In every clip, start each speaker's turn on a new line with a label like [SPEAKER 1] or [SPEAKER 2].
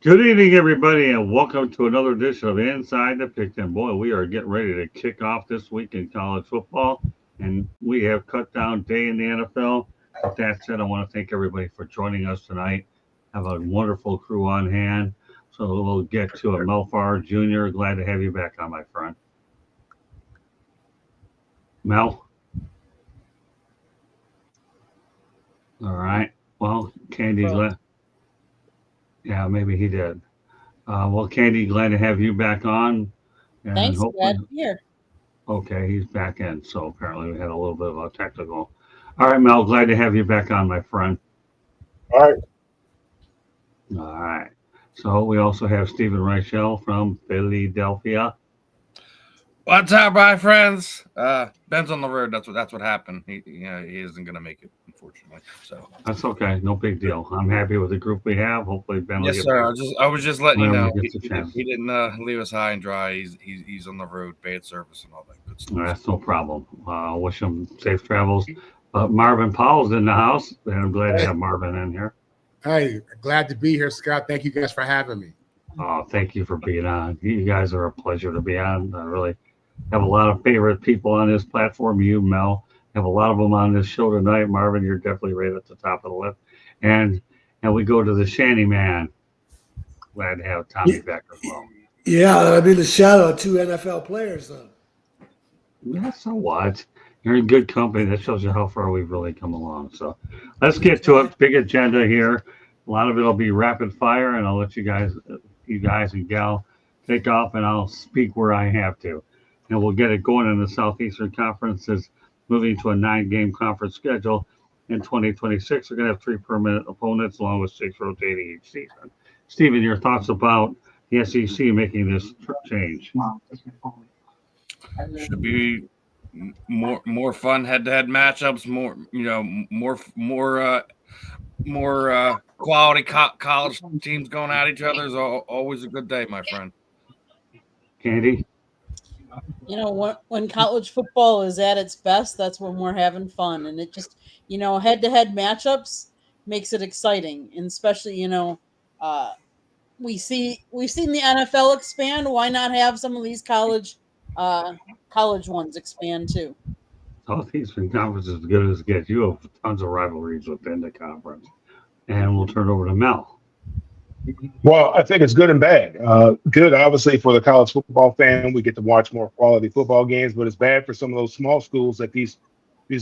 [SPEAKER 1] Good evening, everybody, and welcome to another edition of Inside the Pigskin. Boy, we are getting ready to kick off this week in college football, and we have cut down day in the NFL. With that said, I want to thank everybody for joining us tonight. Have a wonderful crew on hand. So we'll get to a Melfar Jr. Glad to have you back on, my friend. Mel? All right. Well, Candy's left. Yeah, maybe he did. Well, Candy, glad to have you back on. And
[SPEAKER 2] Thanks,
[SPEAKER 1] hopefully,
[SPEAKER 2] glad to be here.
[SPEAKER 1] okay, he's back in. So apparently we had a little bit of a technical. All right, Mel, glad to have you back on, my friend.
[SPEAKER 3] All right.
[SPEAKER 1] All right. So we also have Stephen Reichel from Philadelphia.
[SPEAKER 4] What's up, my friends? Ben's on the road. That's what happened. He isn't gonna make it, unfortunately. So
[SPEAKER 1] That's okay. No big deal. I'm happy with the group we have. Hopefully Ben will
[SPEAKER 4] yes,
[SPEAKER 1] get
[SPEAKER 4] sir.
[SPEAKER 1] back
[SPEAKER 4] I was just letting you
[SPEAKER 1] whenever
[SPEAKER 4] know
[SPEAKER 1] he gets a chance.
[SPEAKER 4] he didn't leave us high and dry. He's on the road, bad service and all that good stuff.
[SPEAKER 1] That's no problem. Wish him safe travels. Marvin Powell's in the house, and I'm glad to have Marvin in here.
[SPEAKER 3] Hey, glad to be here, Scott. Thank you guys for having me.
[SPEAKER 1] Thank you for being on. You guys are a pleasure to be on. I really have a lot of favorite people on this platform. You, Mel, have a lot of them on this show tonight. Marvin, you're definitely right at the top of the list. And we go to the Shanty Man. Glad to have Tommy back as well.
[SPEAKER 5] Yeah, I mean, the shout out to NFL players, though.
[SPEAKER 1] Yeah, so what? You're in good company. That shows you how far we've really come along. So let's get to it. Big agenda here. A lot of it will be rapid fire, and I'll let you guys and gal take off, and I'll speak where I have to. And we'll get it going in the Southeastern Conference is moving to a 9-game conference schedule in 2026. We're going to have 3 permanent opponents along with 6 rotating each season. Stephen, your thoughts about the SEC making this change?
[SPEAKER 4] Should be more fun head-to-head matchups. More quality college teams going at each other is always a good day, my friend.
[SPEAKER 1] Candy?
[SPEAKER 2] You know, when college football is at its best, that's when we're having fun. And it just, head-to-head matchups makes it exciting. And especially, we've seen the NFL expand. Why not have some of these college ones expand too?
[SPEAKER 1] Southeastern Conference is as good as it gets. You have tons of rivalries within the conference. And we'll turn it over to Mel.
[SPEAKER 3] Well, I think it's good and bad. Good, obviously, for the college football fan. We get to watch more quality football games, but it's bad for some of those small schools that these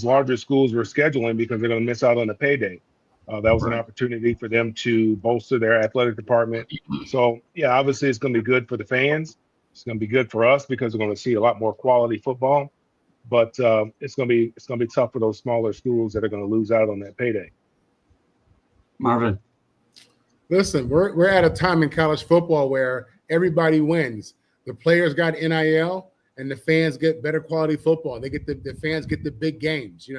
[SPEAKER 3] larger schools were scheduling because they're going to miss out on the payday. That was an opportunity for them to bolster their athletic department. So, yeah, obviously it's going to be good for the fans. It's going to be good for us because we're going to see a lot more quality football. But it's going to be tough for those smaller schools that are going to lose out on that payday.
[SPEAKER 1] Marvin.
[SPEAKER 3] Listen, we're at a time in college football where everybody wins. The players got NIL, and the fans get better quality football. They get the fans get the big games.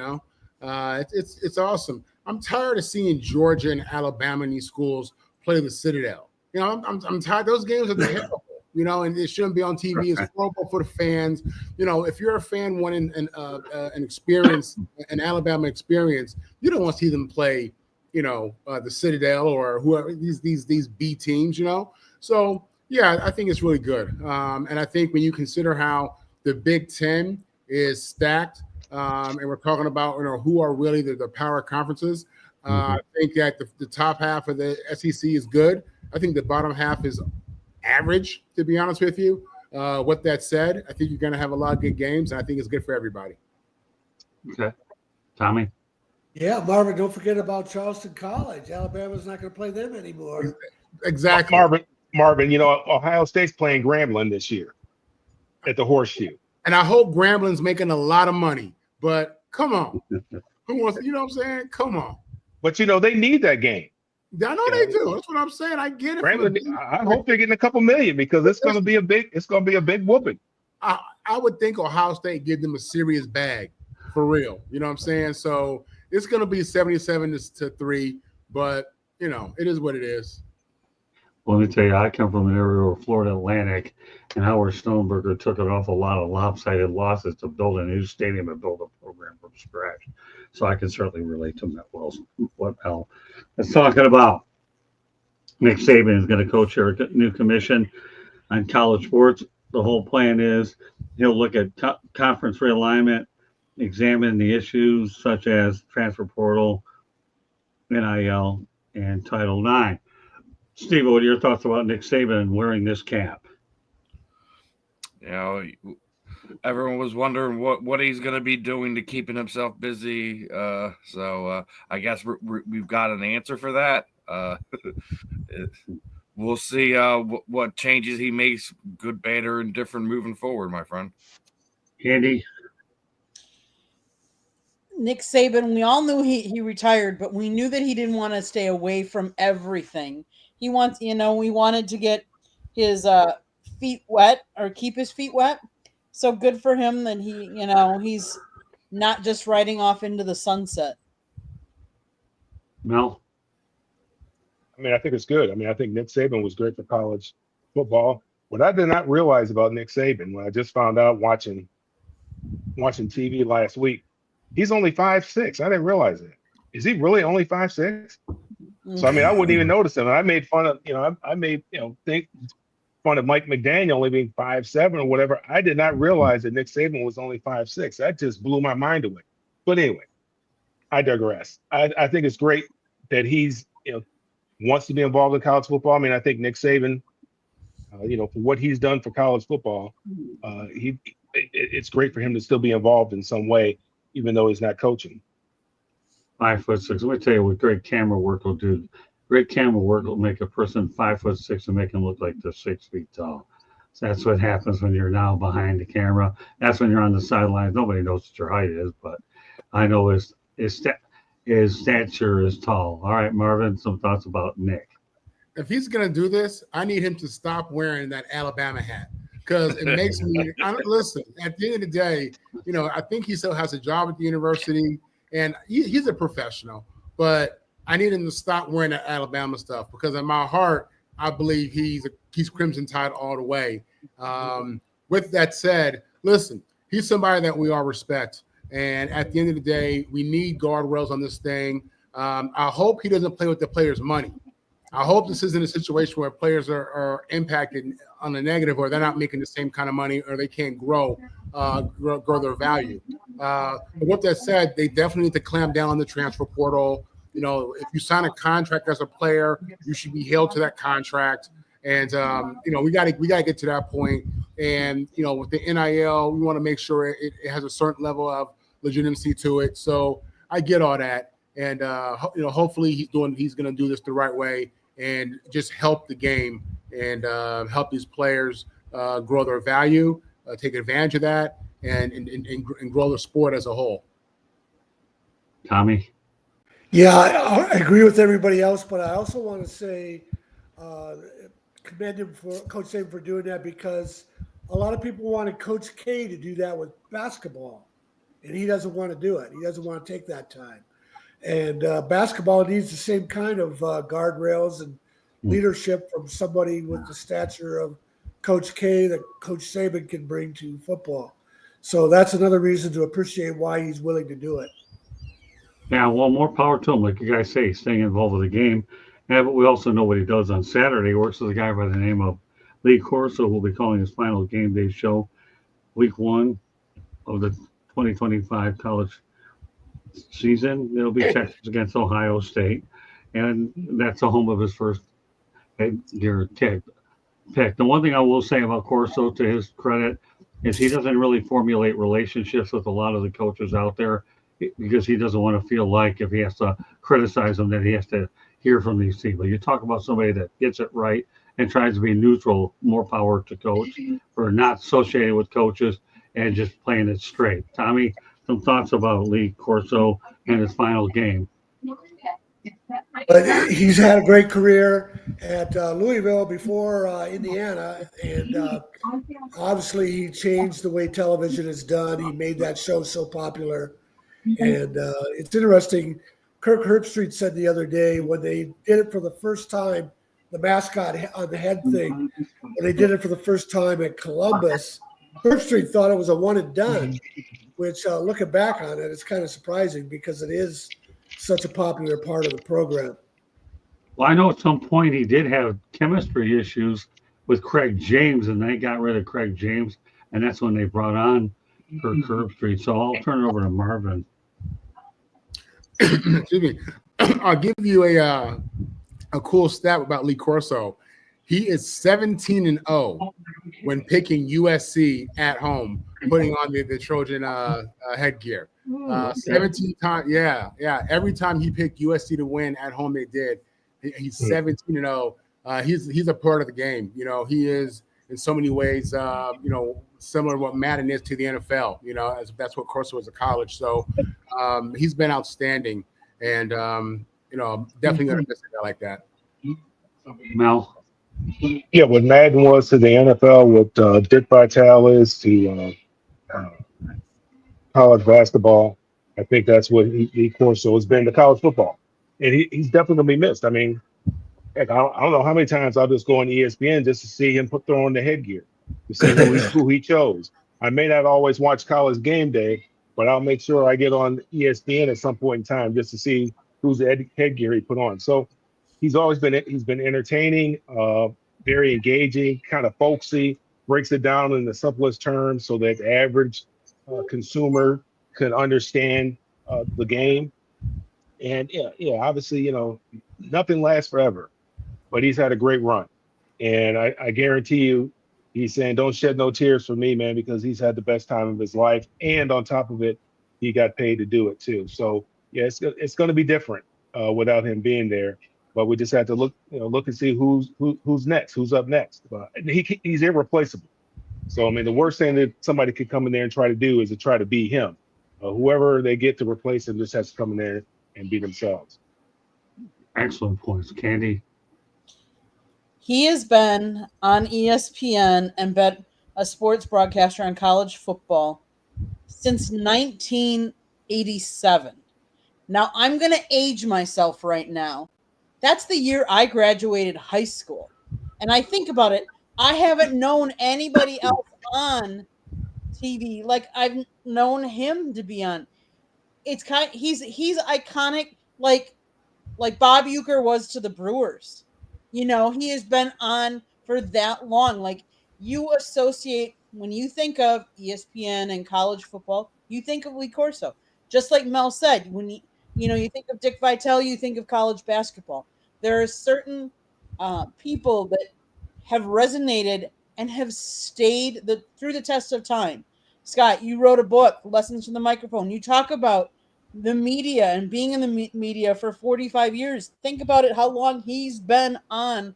[SPEAKER 3] It's awesome. I'm tired of seeing Georgia and Alabama in these schools play the Citadel. I'm tired. Those games are terrible. And it shouldn't be on TV. It's horrible for the fans. If you're a fan wanting an experience, an Alabama experience, you don't want to see them play, the Citadel or whoever these B teams. So yeah, I think it's really good. And I think when you consider how the Big Ten is stacked, and we're talking about who are really the power conferences, I think that the top half of the SEC is good. I think the bottom half is average, to be honest with you. What that said, I think you're going to have a lot of good games, and I think it's good for everybody.
[SPEAKER 1] Okay. Tommy?
[SPEAKER 5] Yeah, Marvin, don't forget about Charleston College. Alabama's not going to play them anymore.
[SPEAKER 3] Exactly. Marvin, Ohio State's playing Grambling this year at the Horseshoe. And I hope Grambling's making a lot of money, but come on. Who wants, what I'm saying? Come on. But, they need that game. I know they do. That's what I'm saying. I get it. I hope they're getting a couple million because it's going to be a big whooping. I would think Ohio State give them a serious bag for real. You know what I'm saying? So it's going to be 77-3, but it is what it is.
[SPEAKER 1] Well, let me tell you, I come from an area where Florida Atlantic and Howard Stoneberger took it off a lot of lopsided losses to build a new stadium and build a program from scratch. So I can certainly relate to what Mel is talking about. Nick Saban is going to co-chair a new commission on college sports. The whole plan is he'll look at conference realignment, examine the issues such as transfer portal, NIL, and Title IX. Steve, what are your thoughts about Nick Saban wearing this cap?
[SPEAKER 4] You know, everyone was wondering what he's going to be doing to keeping himself busy. So I guess we've got an answer for that. We'll see what changes he makes, good, bad, or indifferent, moving forward, my friend.
[SPEAKER 1] Andy?
[SPEAKER 2] Nick Saban, we all knew he retired, but we knew that he didn't want to stay away from everything. He wants, we wanted to get his feet wet or keep his feet wet. So good for him that he's not just riding off into the sunset.
[SPEAKER 1] Mel?
[SPEAKER 6] I mean, I think it's good. I mean, I think Nick Saban was great for college football. What I did not realize about Nick Saban, when I just found out watching TV last week, he's only 5'6". I didn't realize it. Is he really only 5'6"? So I mean, I wouldn't even notice him. And I made fun of, I made think fun of Mike McDaniel only being 5'7" or whatever. I did not realize that Nick Saban was only 5'6". That just blew my mind away. But anyway, I digress. I think it's great that he's wants to be involved in college football. I mean, I think Nick Saban, for what he's done for college football, it's great for him to still be involved in some way, even though he's not coaching.
[SPEAKER 1] 5'6". Let me tell you what great camera work will do. Great camera work will make a person 5'6" and make them look like they're 6 feet tall. So that's what happens when you're now behind the camera. That's when you're on the sidelines. Nobody knows what your height is, but I know his stature is tall. All right, Marvin, some thoughts about Nick.
[SPEAKER 3] If he's going to do this, I need him to stop wearing that Alabama hat because it makes me listen. At the end of the day, I think he still has a job at the university, and he's a professional. But I need him to stop wearing that Alabama stuff because in my heart, I believe he's Crimson Tide all the way. With that said, listen, he's somebody that we all respect. And at the end of the day, we need guardrails on this thing. I hope he doesn't play with the players' money. I hope this isn't a situation where players are impacted on the negative or they're not making the same kind of money or they can't grow their value. But with that said, they definitely need to clamp down on the transfer portal. If you sign a contract as a player, you should be held to that contract. And, we got to get to that point. And, with the NIL, we want to make sure it has a certain level of legitimacy to it. So I get all that. And, hopefully he's going to do this the right way and just help the game and help these players grow their value, take advantage of that and grow the sport as a whole.
[SPEAKER 1] Tommy?
[SPEAKER 5] Yeah, I agree with everybody else, but I also want to say commend him for Coach Saban for doing that because a lot of people wanted Coach K to do that with basketball, and he doesn't want to do it. He doesn't want to take that time. And basketball needs the same kind of guardrails and leadership from somebody with the stature of Coach K that Coach Saban can bring to football. So that's another reason to appreciate why he's willing to do it.
[SPEAKER 1] Yeah, well, more power to him. Like you guys say, staying involved with the game. Yeah, but we also know what he does on Saturday. He works with a guy by the name of Lee Corso, who will be calling his final game day show week 1 of the 2025 college season. It'll be Texas against Ohio State, and that's the home of his first year pick. The one thing I will say about Corso, to his credit, is he doesn't really formulate relationships with a lot of the coaches out there because he doesn't want to feel like if he has to criticize them that he has to hear from these people. You talk about somebody that gets it right and tries to be neutral, more power to coach, or not associated with coaches and just playing it straight. Tommy, some thoughts about Lee Corso and his final game?
[SPEAKER 5] But he's had a great career at Louisville before Indiana, and obviously he changed the way television is done. He made that show so popular, and it's interesting. Kirk Herbstreit said the other day when they did it for the first time, the mascot on the head thing, when they did it for the first time at Columbus, Herbstreit thought it was a one and done, which looking back on it, it's kind of surprising because it is such a popular part of the program.
[SPEAKER 1] Well, I know at some point he did have chemistry issues with Craig James, and they got rid of Craig James, and that's when they brought on Kirk Herbstreit. So I'll turn it over to Marvin.
[SPEAKER 3] Excuse me. I'll give you a cool stat about Lee Corso. He is 17-0 when picking USC at home, putting on the Trojan headgear. 17 times, yeah. Every time he picked USC to win at home, they did. He's 17-0. He's a part of the game. You know, he is in so many ways. You know, similar to what Madden is to the NFL. You know, as that's what Corso was at college. So he's been outstanding, and you know, definitely gonna miss a guy like that.
[SPEAKER 1] Mel.
[SPEAKER 6] Yeah, what Madden was to the NFL, what Dick Vitale is to college basketball, I think that's what he Corso has been to college football, and he's definitely gonna be missed. I mean, heck, I don't know how many times I'll just go on ESPN just to see him throw on the headgear, to see who he chose. I may not always watch College Game Day, but I'll make sure I get on ESPN at some point in time just to see whose headgear he put on. So he's been entertaining, very engaging, kind of folksy, breaks it down in the simplest terms so that the average consumer can understand the game. And yeah, obviously, you know, nothing lasts forever, but he's had a great run. And I guarantee you, he's saying, don't shed no tears for me, man, because he's had the best time of his life. And on top of it, he got paid to do it too. So yeah, it's going to be different without him being there. But we just have to look and see who's next, who's up next. He's irreplaceable. So I mean, the worst thing that somebody could come in there and try to do is to try to be him. Whoever they get to replace him just has to come in there and be themselves.
[SPEAKER 1] Excellent points, Candy.
[SPEAKER 2] He has been on ESPN and been a sports broadcaster on college football since 1987. Now, I'm going to age myself right now. That's the year I graduated high school. And I think about it, I haven't known anybody else on TV like I've known him to be on. It's he's iconic like Bob Uecker was to the Brewers. You know, he has been on for that long. Like, you associate, when you think of ESPN and college football, you think of Lee Corso. Just like Mel said, when you think of Dick Vitale, you think of college basketball. There are certain people that have resonated and have stayed through the test of time. Scott, you wrote a book, Lessons from the Microphone. You talk about the media and being in the media for 45 years. Think about it, how long he's been on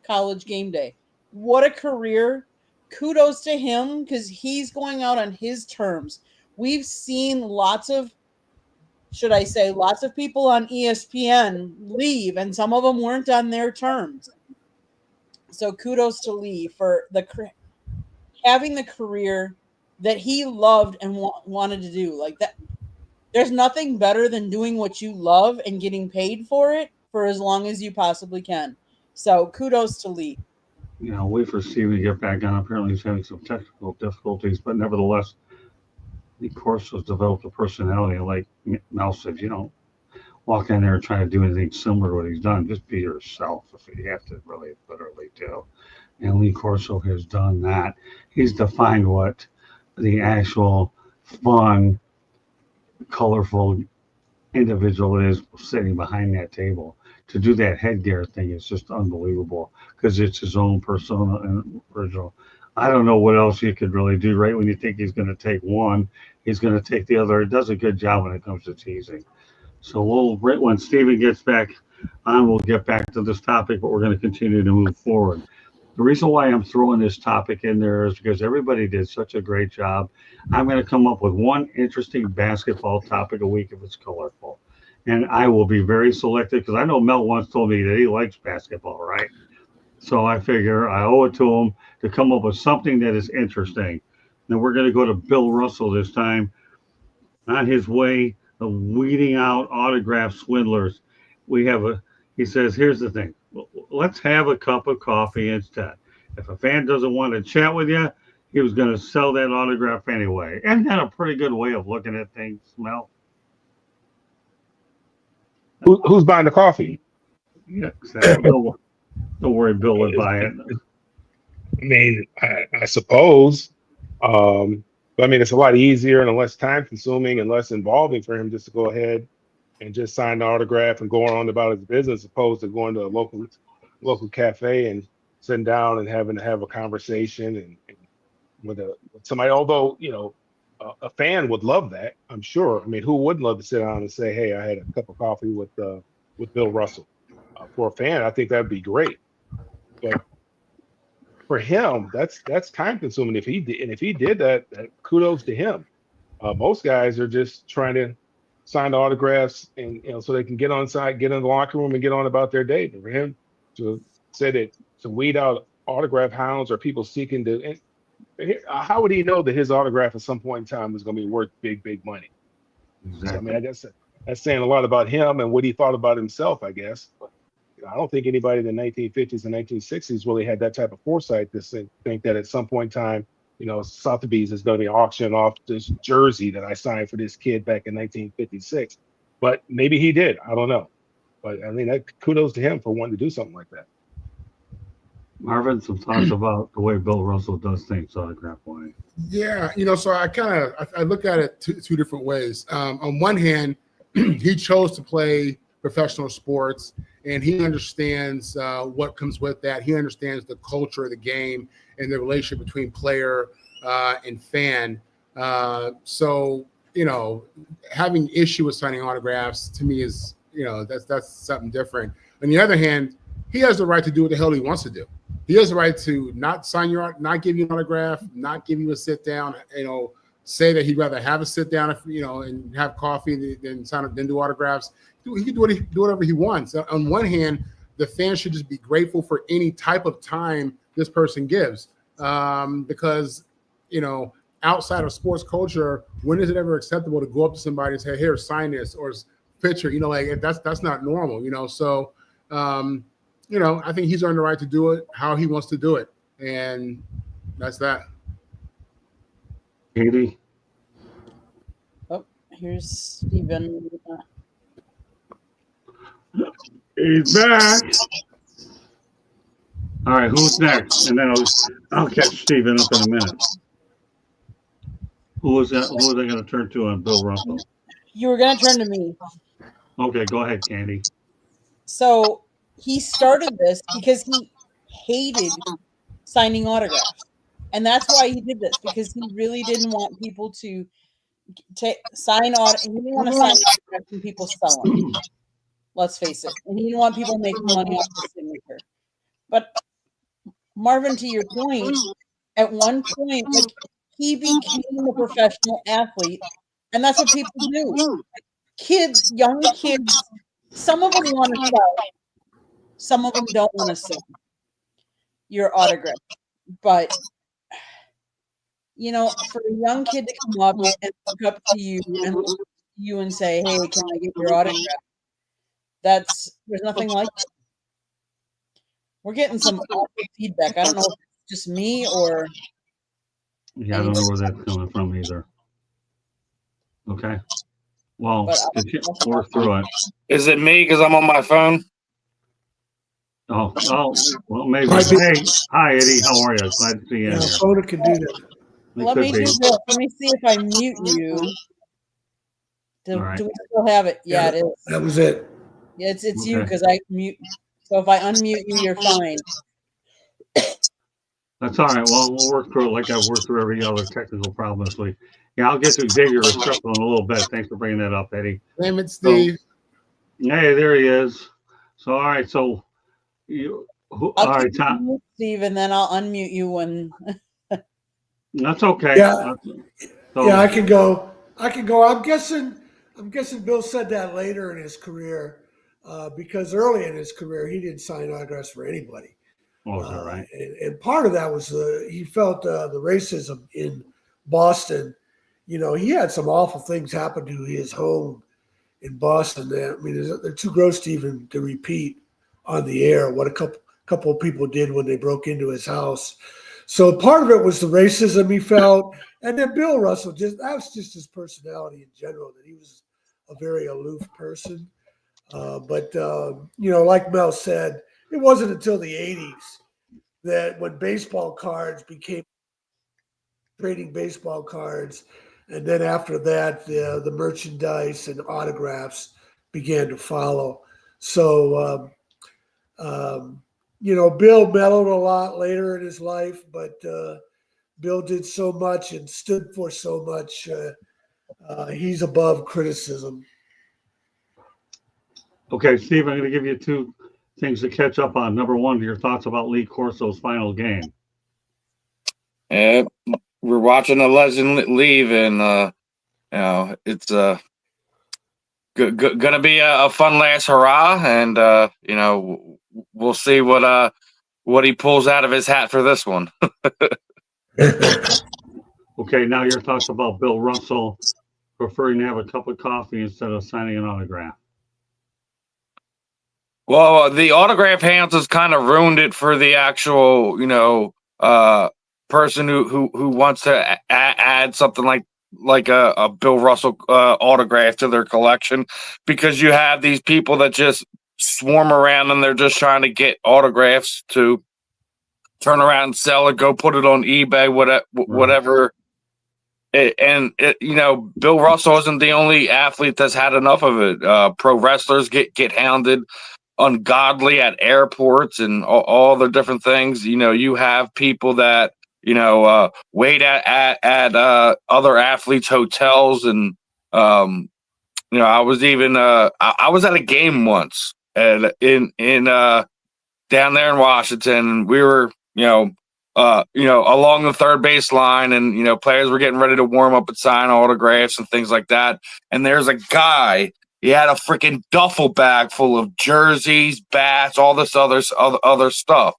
[SPEAKER 2] College Game Day. What a career. Kudos to him, because he's going out on his terms. We've seen lots of people on ESPN leave, and some of them weren't on their terms. So kudos to Lee for having the career that he loved and wanted to do. Like that, there's nothing better than doing what you love and getting paid for it for as long as you possibly can. So kudos to Lee.
[SPEAKER 1] You know, wait for Steve to get back on. Apparently he's having some technical difficulties, but nevertheless, Lee Corso's developed a personality. Like Mel said, you don't walk in there and try to do anything similar to what he's done. Just be yourself if you have to, really, literally do. And Lee Corso has done that. He's defined what the actual fun, colorful individual is sitting behind that table. To do that headgear thing is just unbelievable because it's his own persona and original. I don't know what else you could really do. Right when you think he's going to take one, he's going to take the other. It does a good job when it comes to teasing. So when Steven gets back on, we'll get back to this topic, but we're going to continue to move forward. The reason why I'm throwing this topic in there is because everybody did such a great job. I'm going to come up with one interesting basketball topic a week if it's colorful. And I will be very selective because I know Mel once told me that he likes basketball, right? So I figure I owe it to him to come up with something that is interesting. Now we're going to go to Bill Russell this time on his way of weeding out autograph swindlers. He says, here's the thing. Let's have a cup of coffee instead. If a fan doesn't want to chat with you, he was going to sell that autograph anyway. Isn't that a pretty good way of looking at things, Mel?
[SPEAKER 6] Who's buying the coffee?
[SPEAKER 1] Yeah, exactly. Don't worry, Bill would buy it.
[SPEAKER 6] I mean, I suppose. But I mean, it's a lot easier and less time consuming and less involving for him just to go ahead and just sign the autograph and go on about his business, opposed to going to a local cafe and sitting down and having to have a conversation and with somebody. Although a fan would love that, I'm sure. I mean, who wouldn't love to sit down and say, "Hey, I had a cup of coffee with Bill Russell." For a fan, I think that'd be great. But for him, that's time consuming. If he did that, kudos to him. Most guys are just trying to sign the autographs and so they can get on site, get in the locker room, and get on about their day. But for him to say that, to weed out autograph hounds or people seeking to, how would he know that his autograph at some point in time was going to be worth big money?
[SPEAKER 1] Exactly.
[SPEAKER 6] So I mean, I guess that's saying a lot about him and what he thought about himself, I guess. But I don't think anybody in the 1950s and 1960s really had that type of foresight to think that at some point in time, Sotheby's is going to be auctioning off this jersey that I signed for this kid back in 1956. But maybe he did. I don't know. But I mean, kudos to him for wanting to do something like that.
[SPEAKER 1] Marvin, some thoughts about the way Bill Russell does things autograph wise.
[SPEAKER 3] Yeah, so I look at it two different ways. On one hand, he chose to play professional sports, and he understands what comes with that. He understands the culture of the game and the relationship between player and fan. So having issue with signing autographs to me is that's something different. On the other hand, he has the right to do what the hell he wants to do. He has the right to not give you an autograph, not give you a sit down. Say that he'd rather have a sit down, and have coffee than do autographs. He can do whatever he wants. On one hand, the fans should just be grateful for any type of time this person gives, because outside of sports culture, when is it ever acceptable to go up to somebody and say, "Here, sign this," or picture? That's not normal. So. I think he's earned the right to do it how he wants to do it, and that's that.
[SPEAKER 1] Katie?
[SPEAKER 2] Oh, here's Steven.
[SPEAKER 1] He's back. All right, who's next? And then I'll catch Steven up in a minute. Who was that? Who are they going to turn to on Bill Russell?
[SPEAKER 2] You were going to turn to me.
[SPEAKER 1] Okay, go ahead, Candy.
[SPEAKER 2] So he started this because he hated signing autographs. And that's why he did this, because he really didn't want people to sign autographs. He didn't want to sign autographs and people sell them. Let's face it. And he didn't want people making money off the signature. But Marvin, to your point, at one point, he became a professional athlete. And that's what people do. Kids, young kids, some of them want to sell. Some of them don't want to sell your autograph. But, for a young kid to come up and look up to you and say, "Hey, can I get your autograph?" There's nothing like that. We're getting some awful feedback. I don't know if it's just me or.
[SPEAKER 1] Yeah, I don't know where that's coming from either. Okay. Well, work through it.
[SPEAKER 4] Is it me because I'm on my phone?
[SPEAKER 1] Oh, well, maybe. Hey, hi, Eddie. How are you? Glad to see you.
[SPEAKER 5] Yeah, Bona can do that.
[SPEAKER 2] Let me do this. Let me see if I mute you. Do we still have it? Yeah, it is.
[SPEAKER 5] That was it.
[SPEAKER 2] Yeah, it's you because I mute. So if I unmute you, you're fine.
[SPEAKER 1] That's all right. Well, we'll work through it like I've worked through every other technical problem this week. Yeah, I'll get to Xavier Restrepo in a little bit. Thanks for bringing that up, Eddie.
[SPEAKER 3] Damn it, Steve.
[SPEAKER 1] Hey, there he is. So, all right. So, all right, Tom.
[SPEAKER 2] Steve, and then I'll unmute you when.
[SPEAKER 1] That's okay.
[SPEAKER 5] Yeah, yeah, I can go. I'm guessing Bill said that later in his career, because early in his career he didn't sign autographs for anybody.
[SPEAKER 1] Oh, is that right?
[SPEAKER 5] And part of that was he felt the racism in Boston. He had some awful things happen to his home in Boston. They're too gross to even to repeat on the air what a couple of people did when they broke into his house. So part of it was the racism he felt, and then Bill Russell that was just his personality in general, that he was a very aloof person. But like Mel said, it wasn't until the 80s that when baseball cards became trading baseball cards, and then after that, the merchandise and autographs began to follow. So, Bill mellowed a lot later in his life, but Bill did so much and stood for so much. He's above criticism.
[SPEAKER 1] Okay, Steve, I'm going to give you two things to catch up on. Number one, your thoughts about Lee Corso's final game.
[SPEAKER 4] Yeah, we're watching a legend leave, and it's gonna be a fun last hurrah, and we'll see what he pulls out of his hat for this one.
[SPEAKER 1] Okay, now your thoughts about Bill Russell preferring to have a cup of coffee instead of signing an autograph.
[SPEAKER 4] Well, the autograph hands has kind of ruined it for the actual, person who wants to add something like a Bill Russell autograph to their collection, because you have these people that just swarm around and they're just trying to get autographs to turn around and sell it, go put it on eBay, whatever. Bill Russell isn't the only athlete that's had enough of it. Pro wrestlers get hounded ungodly at airports and all the different things. You have people that wait at other athletes' hotels, and I was even I was at a game once in down there in Washington, and we were along the third base line, and players were getting ready to warm up and sign autographs and things like that. And there's a guy. He had a freaking duffel bag full of jerseys, bats, all this other stuff.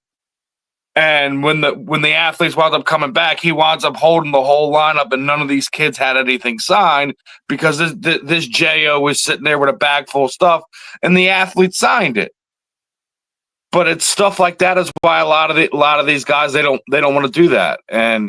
[SPEAKER 4] And when the athletes wound up coming back, he winds up holding the whole lineup, and none of these kids had anything signed because this JO was sitting there with a bag full of stuff, and the athletes signed it. But it's stuff like that is why a lot of these guys they don't want to do that, and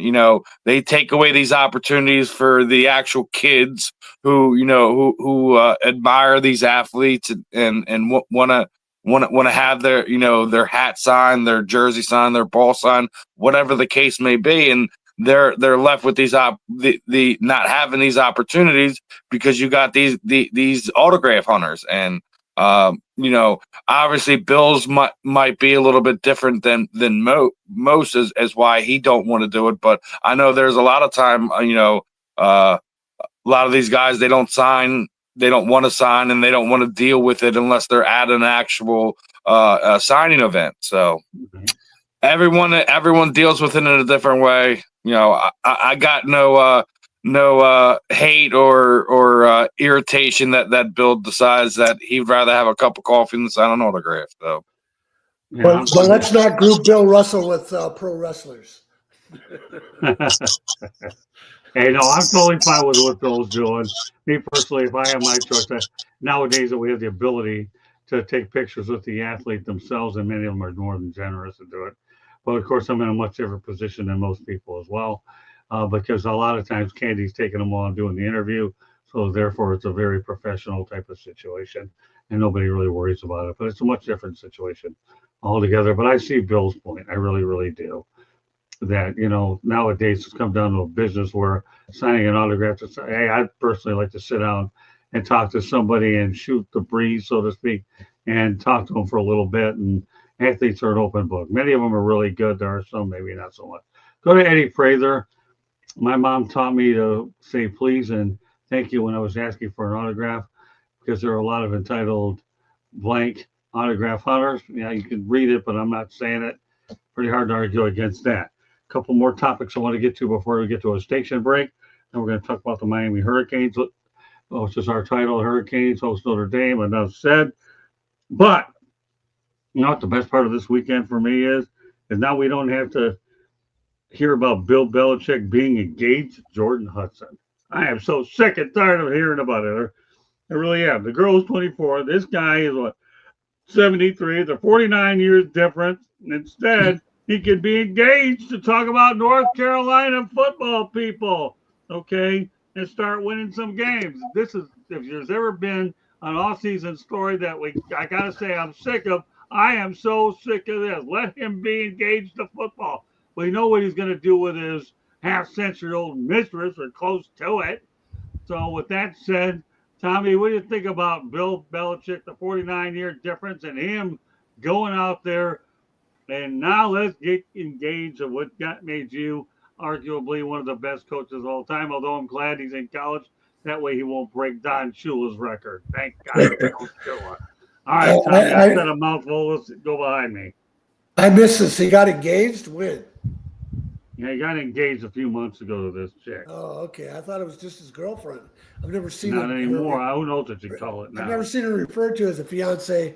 [SPEAKER 4] they take away these opportunities for the actual kids who admire these athletes and want to have their hat signed, their jersey signed, their ball signed, whatever the case may be, and they're left with these the not having these opportunities because you got these autograph hunters. And obviously Bill's might be a little bit different than most as why he don't want to do it. But I know there's a lot of time, a lot of these guys, they don't want to sign, and they don't want to deal with it unless they're at an actual signing event. So everyone deals with it in a different way. I got no hate or irritation that Bill decides that he'd rather have a cup of coffee than sign an autograph. So,
[SPEAKER 5] but let's not group Bill Russell with pro wrestlers.
[SPEAKER 1] Hey, no, I'm totally fine with what Bill's doing. Me personally, if I have my choice, nowadays that we have the ability to take pictures with the athlete themselves, and many of them are more than generous to do it. But of course, I'm in a much different position than most people as well. Because a lot of times Candy's taking them on doing the interview. So therefore, it's a very professional type of situation, and nobody really worries about it. But it's a much different situation altogether. But I see Bill's point. I really, really do. That, nowadays it's come down to a business where signing an autograph to say, hey, I'd personally like to sit down and talk to somebody and shoot the breeze, so to speak, and talk to them for a little bit. And athletes are an open book. Many of them are really good. There are some maybe not so much. Go to Eddie Fraser. My mom taught me to say please and thank you when I was asking for an autograph, because there are a lot of entitled blank autograph hunters. Yeah, you can read it, but I'm not saying it. Pretty hard to argue against that. A couple more topics I want to get to before we get to a station break. Then we're going to talk about the Miami Hurricanes, which is our title. Hurricanes host Notre Dame, enough said. But what the best part of this weekend for me is now we don't have to hear about Bill Belichick being engaged to Jordan Hudson. I am so sick and tired of hearing about it. I really am. The girl's 24. This guy is 73. They're 49 years difference. Instead, he could be engaged to talk about North Carolina football, people. Okay? And start winning some games. This is, if there's ever been an off-season story that I gotta say I'm sick of. I am so sick of this. Let him be engaged to football. We know what he's gonna do with his half-century-old mistress or close to it. So with that said, Tommy, what do you think about Bill Belichick, the 49-year difference, and him going out there? And now let's get engaged of what made you arguably one of the best coaches of all time. Although I'm glad he's in college, that way he won't break Don Shula's record. Thank God for Shula. All right, Tommy, I said a mouthful. Let's go behind me.
[SPEAKER 5] I missed this. He got engaged? When?
[SPEAKER 1] Yeah, he got engaged a few months ago to this chick.
[SPEAKER 5] Oh, okay. I thought it was just his girlfriend. I've never seen
[SPEAKER 1] Not
[SPEAKER 5] her
[SPEAKER 1] anymore. Who knows what you call it now?
[SPEAKER 5] I've never seen her referred to as a fiance.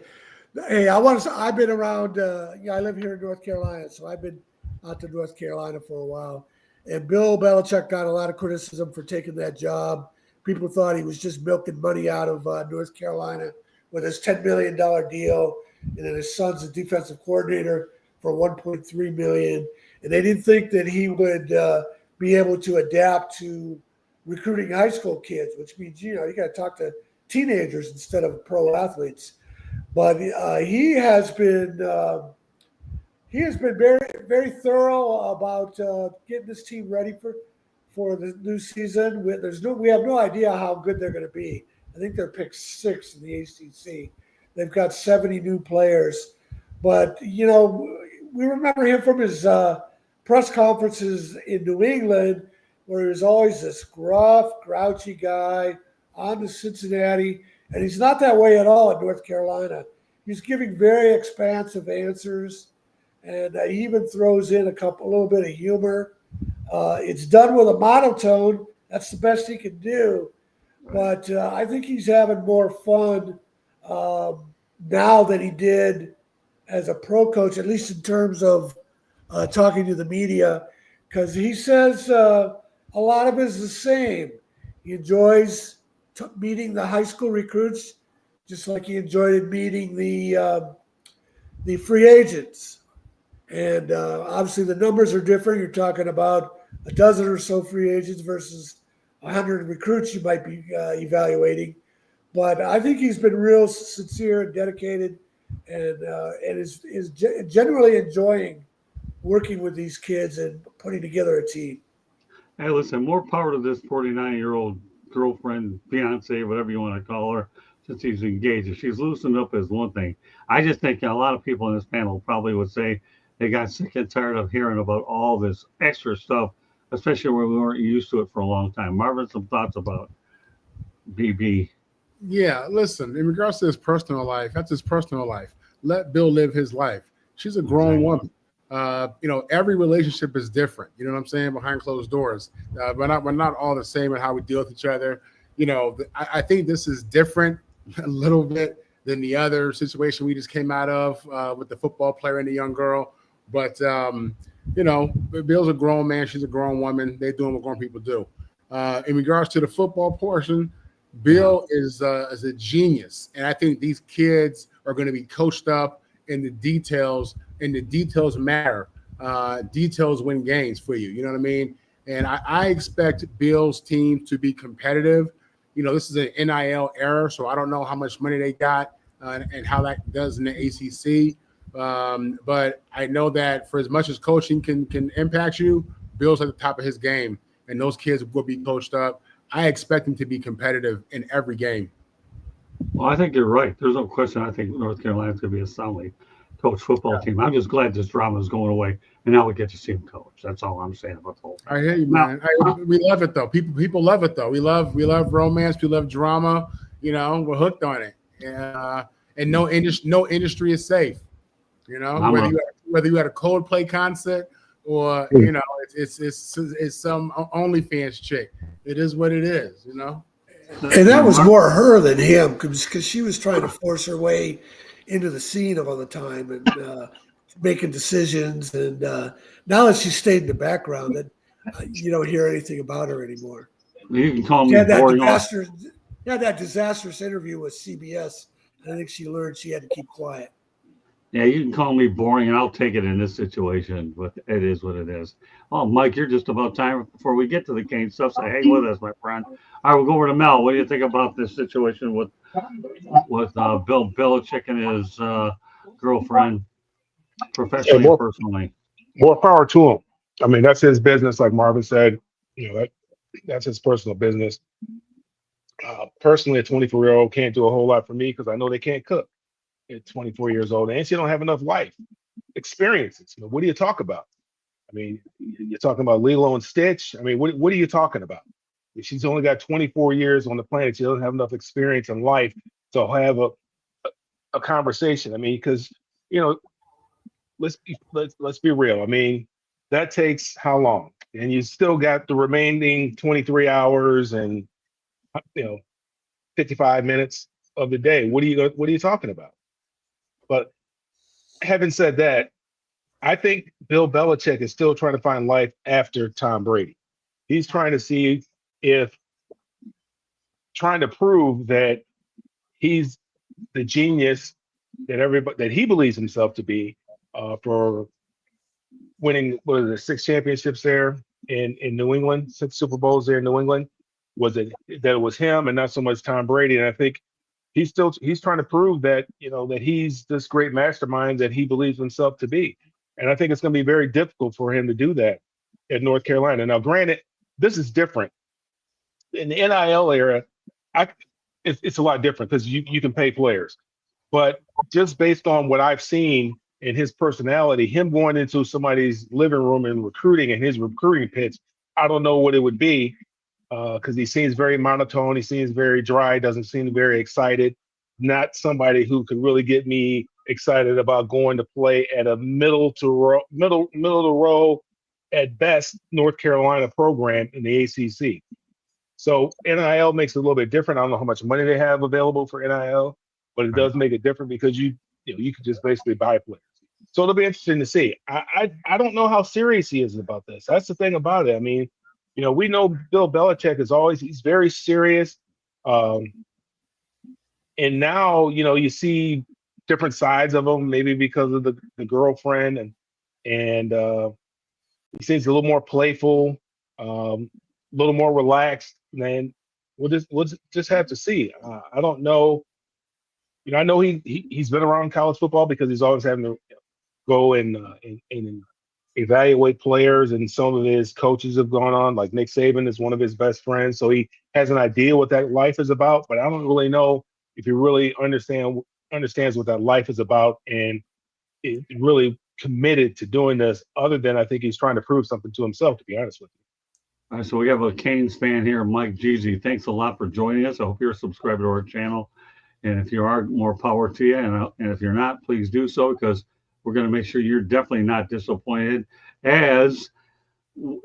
[SPEAKER 5] Hey, I've been around. I live here in North Carolina, so I've been out to North Carolina for a while. And Bill Belichick got a lot of criticism for taking that job. People thought he was just milking money out of North Carolina with his $10 million deal, and then his son's a defensive coordinator for $1.3 million. And they didn't think that he would be able to adapt to recruiting high school kids, which means you got to talk to teenagers instead of pro athletes. But he has been very, very thorough about getting this team ready for the new season. We have no idea how good they're going to be. I think they're picked 6 in the ACC. They've got 70 new players, but we remember him from his press conferences in New England, where he was always this gruff, grouchy guy on to Cincinnati. And he's not that way at all in North Carolina. He's giving very expansive answers, and he even throws in a little bit of humor. It's done with a monotone. That's the best he can do. But I think he's having more fun now than he did as a pro coach, at least in terms of talking to the media, because he says a lot of it is the same. He enjoys meeting the high school recruits, just like he enjoyed meeting the free agents. And obviously the numbers are different. You're talking about a dozen or so free agents versus 100 recruits you might be evaluating. But I think he's been real sincere and dedicated, and is generally enjoying working with these kids and putting together a team.
[SPEAKER 1] Hey, listen, more power to this 49-year-old girlfriend, fiance, whatever you want to call her, since he's engaged. If she's loosened up is one thing. I just think a lot of people in this panel probably would say they got sick and tired of hearing about all this extra stuff, especially when we weren't used to it for a long time. Marvin, some thoughts about BB?
[SPEAKER 3] Yeah, listen, in regards to his personal life, that's his personal life. Let Bill live his life. She's a grown woman. Every relationship is different. You know what I'm saying? Behind closed doors. We're not all the same in how we deal with each other. I think this is different a little bit than the other situation we just came out of with the football player and the young girl. But, Bill's a grown man. She's a grown woman. They're doing what grown people do. In regards to the football portion, Bill is a genius. And I think these kids are going to be coached up in the details, and the details matter. Details win games for you. You know what I mean? And I expect Bill's team to be competitive. This is an NIL era, so I don't know how much money they got and how that does in the ACC. But I know that for as much as coaching can impact you, Bill's at the top of his game, and those kids will be coached up. I expect them to be competitive in every game.
[SPEAKER 1] Well, I think you're right. There's no question. I think North Carolina's going to be a soundly coached football team. I'm just glad this drama is going away, and now we get to see him coach. That's all I'm saying about the whole thing.
[SPEAKER 3] I hear you, man. We love it though. People love it though. We love romance. We love drama. We're hooked on it. And no industry is safe. Whether you had a Coldplay concert or it's some OnlyFans chick. It is what it is.
[SPEAKER 5] And that was more her than him, because she was trying to force her way into the scene all the time and making decisions. And now that she's stayed in the background, that you don't hear anything about her anymore.
[SPEAKER 1] You can call me
[SPEAKER 5] that disastrous interview with CBS. I think she learned she had to keep quiet.
[SPEAKER 1] Yeah, you can call me boring, and I'll take it in this situation, but it is what it is. Oh, Mike, you're just about time before we get to the Kane stuff. So hang with us, my friend. All right, we'll go over to Mel. What do you think about this situation with Bill Belichick and his girlfriend,
[SPEAKER 6] And
[SPEAKER 1] professionally and personally?
[SPEAKER 6] more power to him. I mean, that's his business, like Marvin said. That's his personal business. Personally, a 24-year-old can't do a whole lot for me because I know they can't cook at 24 years old, and she don't have enough life experiences. What do you talk about? I mean, you're talking about Lilo and Stitch. I mean, what are you talking about? She's only got 24 years on the planet. She doesn't have enough experience in life to have a conversation. I mean, because you know, let's be real. I mean, that takes how long? And you still got the remaining 23 hours and 55 minutes of the day. What are you talking about? But having said that, I think Bill Belichick is still trying to find life after Tom Brady. He's trying to see if trying to prove that he's the genius that he believes himself to be for winning what is it, 6 championships there in New England, 6 Super Bowls there in New England. Was it that it was him and not so much Tom Brady? And I think he's trying to prove that that he's this great mastermind that he believes himself to be. And I think it's going to be very difficult for him to do that at North Carolina. Now, granted, this is different in the NIL era. I it's a lot different because you can pay players, but just based on what I've seen in his personality, him going into somebody's living room and recruiting and his recruiting pitch, I don't know what it would be because he seems very monotone. He seems very dry. Doesn't seem very excited. Not somebody who could really get me excited about going to play at a middle to row at best North Carolina program in the ACC. So NIL makes it a little bit different. I don't know how much money they have available for NIL, but it does make it different because you can just basically buy players. So it'll be interesting to see. I don't know how serious he is about this. That's the thing about it. I mean, we know Bill Belichick he's very serious. And now, you see different sides of him, maybe because of the girlfriend and he seems a little more playful, a little more relaxed. And we'll just have to see. I don't know. I know he's been around college football because he's always having to go and evaluate players, and some of his coaches have gone on. Like Nick Saban is one of his best friends, so he has an idea what that life is about. But I don't really know if he really understands what that life is about and is really committed to doing this. Other than I think he's trying to prove something to himself. To be honest with you.
[SPEAKER 1] All right, so we have a Canes fan here, Mike Jeezy. Thanks a lot for joining us. I hope you're subscribed to our channel. And if you are, more power to you. And if you're not, please do so because we're going to make sure you're definitely not disappointed. As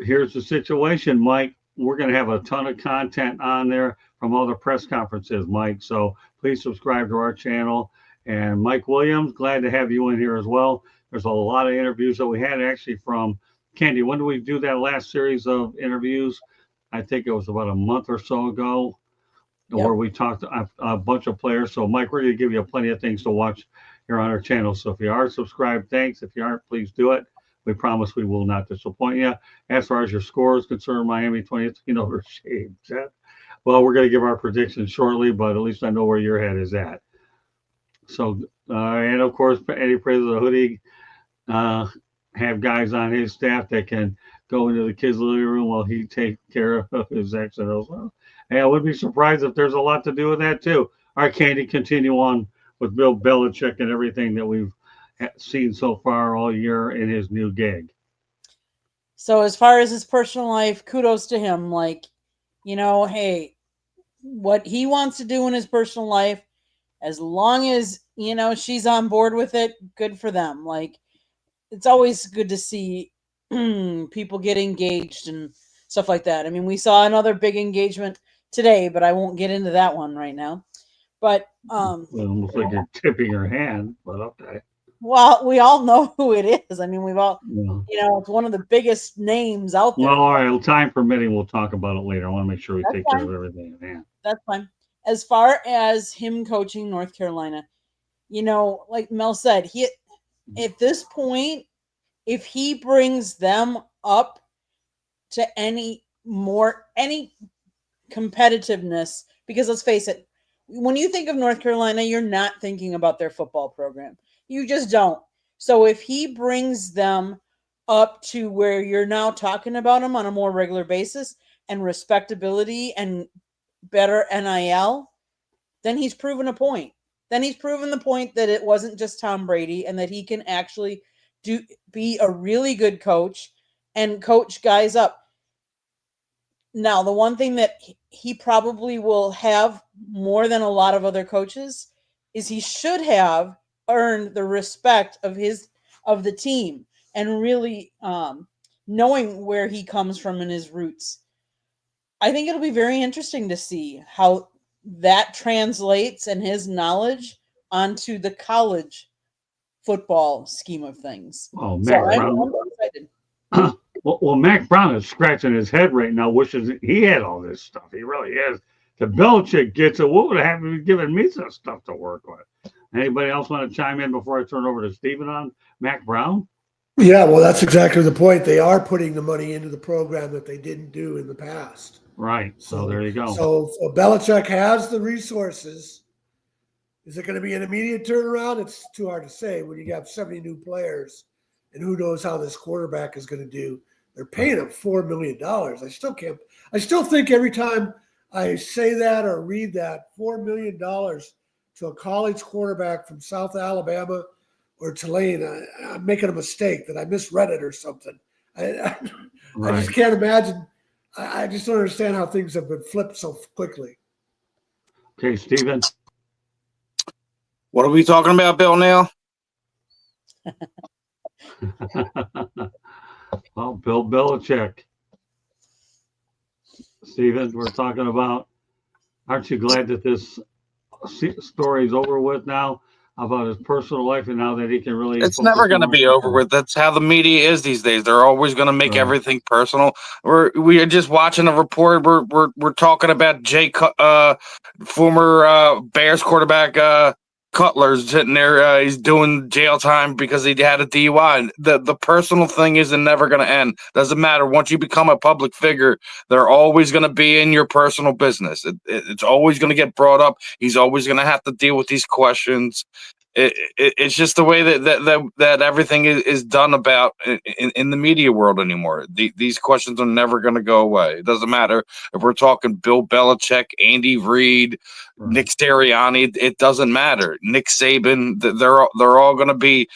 [SPEAKER 1] here's the situation, Mike. We're going to have a ton of content on there from all the press conferences, Mike. So please subscribe to our channel. And Mike Williams, glad to have you in here as well. There's a lot of interviews that we had actually from Candy. When did we do that last series of interviews? I think it was about a month or so ago. Yep. Where we talked to a bunch of players. So, Mike, we're going to give you plenty of things to watch here on our channel. So if you are subscribed, thanks. If you aren't, please do it. We promise we will not disappoint you. As far as your score is concerned, Miami 2018 over Shade. Well, we're going to give our predictions shortly, but at least I know where your head is at. So, and of course, Eddie Praise of the Hoodie have guys on his staff that can go into the kids' living room while he takes care of his accent as well. And I wouldn't be surprised if there's a lot to do with that too. All right, Candy, continue on with Bill Belichick and everything that we've seen so far all year in his new gig.
[SPEAKER 2] So as far as his personal life, kudos to him. Like, hey, what he wants to do in his personal life, as long as, she's on board with it, good for them. Like, it's always good to see people get engaged and stuff like that. I mean, we saw another big engagement today, but I won't get into that one right now. But
[SPEAKER 1] almost like you're tipping your hand, but okay.
[SPEAKER 2] Well, we all know who it is. I mean, we've all, it's one of the biggest names out there.
[SPEAKER 1] Well, all right, time permitting, we'll talk about it later. I want to make sure we take care of everything in hand.
[SPEAKER 2] That's fine. As far as him coaching North Carolina, like Mel said, at this point, if he brings them up to any competitiveness, because let's face it, when you think of North Carolina, you're not thinking about their football program. You just don't. So if he brings them up to where you're now talking about them on a more regular basis and respectability and better NIL, then he's proven a point. Then he's proven the point that it wasn't just Tom Brady and that he can actually be a really good coach and coach guys up. Now, the one thing that he probably will have more than a lot of other coaches is he should have earned the respect of the team and really knowing where he comes from and his roots. I think it'll be very interesting to see how that translates and his knowledge onto the college football scheme of things.
[SPEAKER 1] Oh,
[SPEAKER 2] So
[SPEAKER 1] Mac
[SPEAKER 2] I'm
[SPEAKER 1] Brown.
[SPEAKER 2] excited.
[SPEAKER 1] Well, Mac Brown is scratching his head right now, wishes he had all this stuff. He really is. If Belichick gets it, what would have happened if he'd given me some stuff to work with? Anybody else want to chime in before I turn over to Stephen on Mac Brown?
[SPEAKER 5] Yeah, well, that's exactly the point. They are putting the money into the program that they didn't do in the past.
[SPEAKER 1] Right. So there you go.
[SPEAKER 5] So Belichick has the resources. Is it going to be an immediate turnaround? It's too hard to say when you have 70 new players, and who knows how this quarterback is going to do. They're paying him $4 million. I still think every time I say that or read that, $4 million to a college quarterback from South Alabama or Tulane, I'm making a mistake that I misread it or something. I just can't imagine. I just don't understand how things have been flipped so quickly.
[SPEAKER 1] Okay, Stephen.
[SPEAKER 4] What are we talking about, Bill Neal?
[SPEAKER 1] Well, Bill Belichick. Stephen, we're talking about, aren't you glad that this story's over with now about his personal life and now that he can really
[SPEAKER 4] It's never going to be over with. That's how the media is these days. They're always going to make everything personal. We are just watching a report. We're talking about former Bears quarterback Cutler's sitting there. He's doing jail time because he had a DUI. The personal thing isn't never going to end. Doesn't matter. Once you become a public figure, they're always going to be in your personal business. It's always going to get brought up. He's always going to have to deal with these questions. It's just the way that everything is done about in the media world anymore. These questions are never going to go away. It doesn't matter if we're talking Bill Belichick, Andy Reid, Nick Sirianni. It doesn't matter. Nick Saban. They're all going to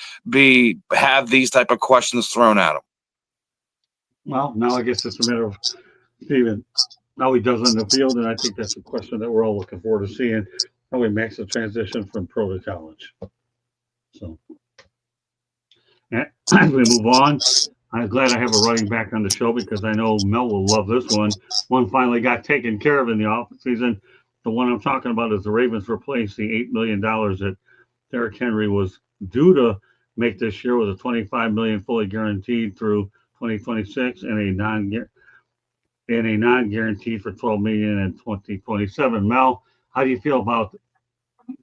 [SPEAKER 4] have these type of questions thrown at them.
[SPEAKER 1] Well, now I guess it's a matter of Stephen how he does on the field, and I think that's a question that we're all looking forward to seeing how he makes the transition from pro to college. So, as we move on, I'm glad I have a running back on the show because I know Mel will love this one. One finally got taken care of in the offseason. The one I'm talking about is the Ravens replaced the $8 million that Derrick Henry was due to make this year with a $25 million fully guaranteed through 2026 and a non-guaranteed for $12 million in 2027. Mel, how do you feel about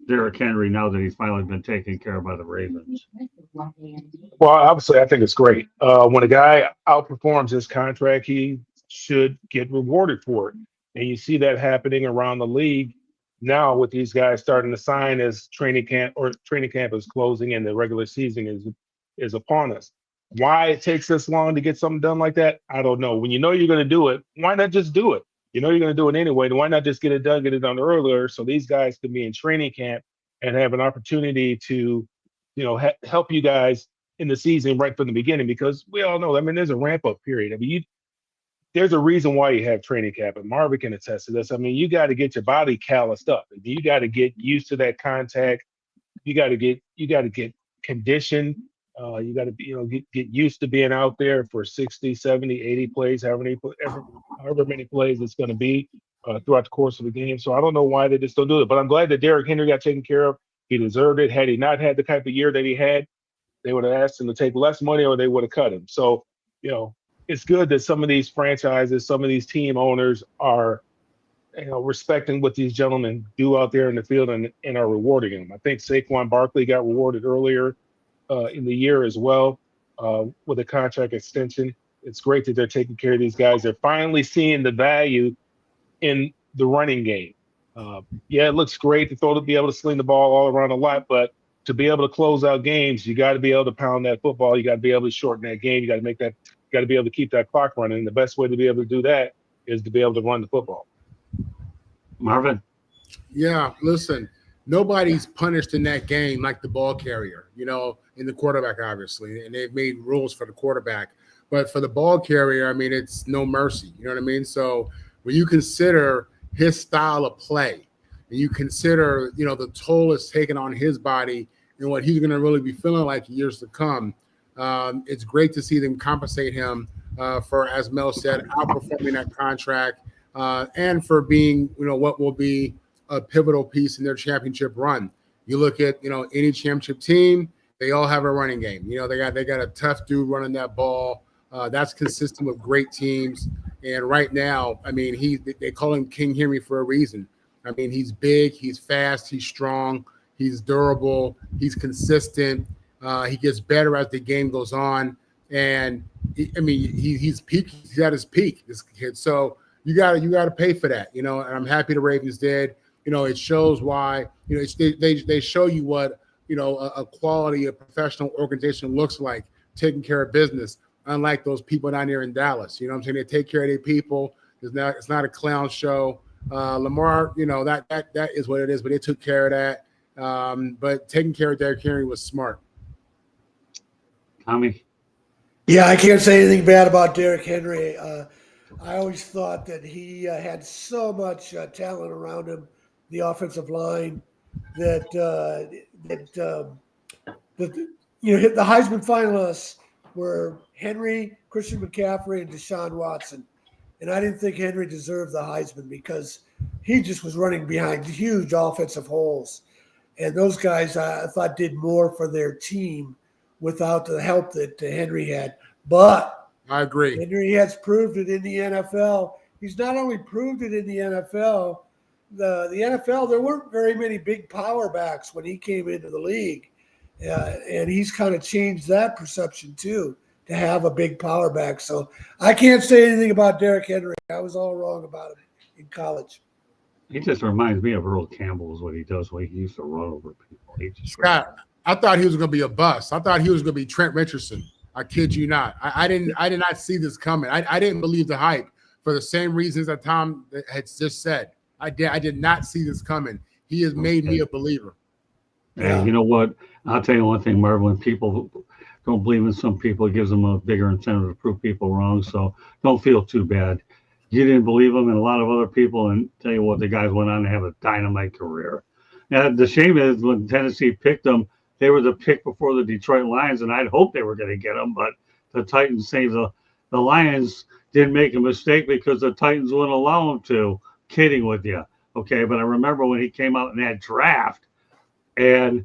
[SPEAKER 1] Derrick Henry now that he's finally been taken care of by the Ravens?
[SPEAKER 6] Well, obviously, I think it's great. When a guy outperforms his contract, he should get rewarded for it. And you see that happening around the league now with these guys starting to sign as training camp is closing and the regular season is upon us. Why it takes this long to get something done like that, I don't know. When you know you're going to do it, why not just do it? You know you're going to do it anyway. Then why not just get it done earlier so these guys can be in training camp and have an opportunity to, help you guys in the season right from the beginning? Because we all know, there's a ramp up period. There's a reason why you have training camp, and Marvin can attest to this. You got to get your body calloused up. You got to get used to that contact. You got to get conditioned. You got to get used to being out there for 60, 70, 80 plays, however many plays it's going to be throughout the course of the game. So I don't know why they just don't do it. But I'm glad that Derrick Henry got taken care of. He deserved it. Had he not had the type of year that he had, they would have asked him to take less money or they would have cut him. So, it's good that some of these franchises, some of these team owners are, respecting what these gentlemen do out there in the field and are rewarding them. I think Saquon Barkley got rewarded earlier in the year as well with a contract extension. It's great that they're taking care of these guys. They're finally seeing the value in the running game. Yeah, it looks great to be able to sling the ball all around a lot, but to be able to close out games, you got to be able to pound that football. You got to be able to shorten that game. You got to be able to keep that clock running. And the best way to be able to do that is to be able to run the football.
[SPEAKER 1] Marvin?
[SPEAKER 3] Yeah, listen, nobody's punished in that game like the ball carrier, in the quarterback, obviously, and they've made rules for the quarterback. But for the ball carrier, I mean, it's no mercy. You know what I mean? So when you consider his style of play and you consider, the toll it's taken on his body and what he's going to really be feeling like years to come, it's great to see them compensate him for, as Mel said, outperforming that contract and for being, what will be a pivotal piece in their championship run. You look at, any championship team, they all have a running game. They got a tough dude running that ball. That's consistent with great teams. And right now, I mean, they call him King Henry for a reason. I mean, he's big, he's fast, he's strong, he's durable, he's consistent. He gets better as the game goes on. And he's peak. He's at his peak, this kid. So you got to pay for that, and I'm happy the Ravens did. It shows why, they show you what, a quality, a professional organization looks like, taking care of business, unlike those people down there in Dallas. You know what I'm saying? They take care of their people. It's not a clown show. Lamar, that is what it is, but they took care of that. But taking care of Derrick Henry was smart.
[SPEAKER 1] Tommy?
[SPEAKER 5] Yeah, I can't say anything bad about Derrick Henry. I always thought that he had so much talent around him, the offensive line, that the Heisman finalists were Henry, Christian McCaffrey, and Deshaun Watson. And I didn't think Henry deserved the Heisman because he just was running behind huge offensive holes. And those guys, I thought, did more for their team without the help that Henry had. But
[SPEAKER 3] I agree.
[SPEAKER 5] Henry has proved it in the NFL. He's not only proved it in the NFL, the NFL, there weren't very many big power backs when he came into the league. And he's kind of changed that perception too, to have a big power back. So I can't say anything about Derrick Henry. I was all wrong about him in college.
[SPEAKER 1] He just reminds me of Earl Campbell is what he does, when he used to run over people.
[SPEAKER 3] Scott, I thought he was going to be a bust. I thought he was going to be Trent Richardson. I kid you not. I did not see this coming. I didn't believe the hype for the same reasons that Tom had just said. I did not see this coming. He has made me a believer.
[SPEAKER 1] Hey, you know what? I'll tell you one thing, Marvin. When people don't believe in some people, it gives them a bigger incentive to prove people wrong. So don't feel too bad. You didn't believe him and a lot of other people, and tell you what, the guys went on to have a dynamite career. Now, the shame is when Tennessee picked them, they were the pick before the Detroit Lions, and I'd hoped they were going to get them, but the Titans saved the Lions didn't make a mistake because the Titans wouldn't allow them to. Kidding with you. Okay, but I remember when he came out in that draft, and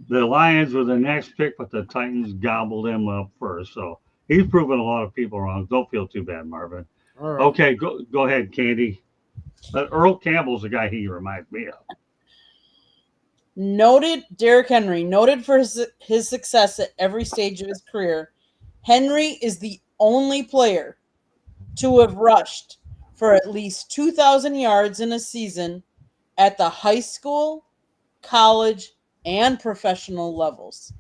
[SPEAKER 1] the Lions were the next pick, but the Titans gobbled him up first. So he's proven a lot of people wrong. Don't feel too bad, Marvin.
[SPEAKER 3] All right.
[SPEAKER 1] Okay, go ahead, Candy. But Earl Campbell's the guy he reminds me of.
[SPEAKER 2] Noted Derrick Henry, noted for his success at every stage of his career. Henry is the only player to have rushed for at least 2,000 yards in a season at the high school, college, and professional levels.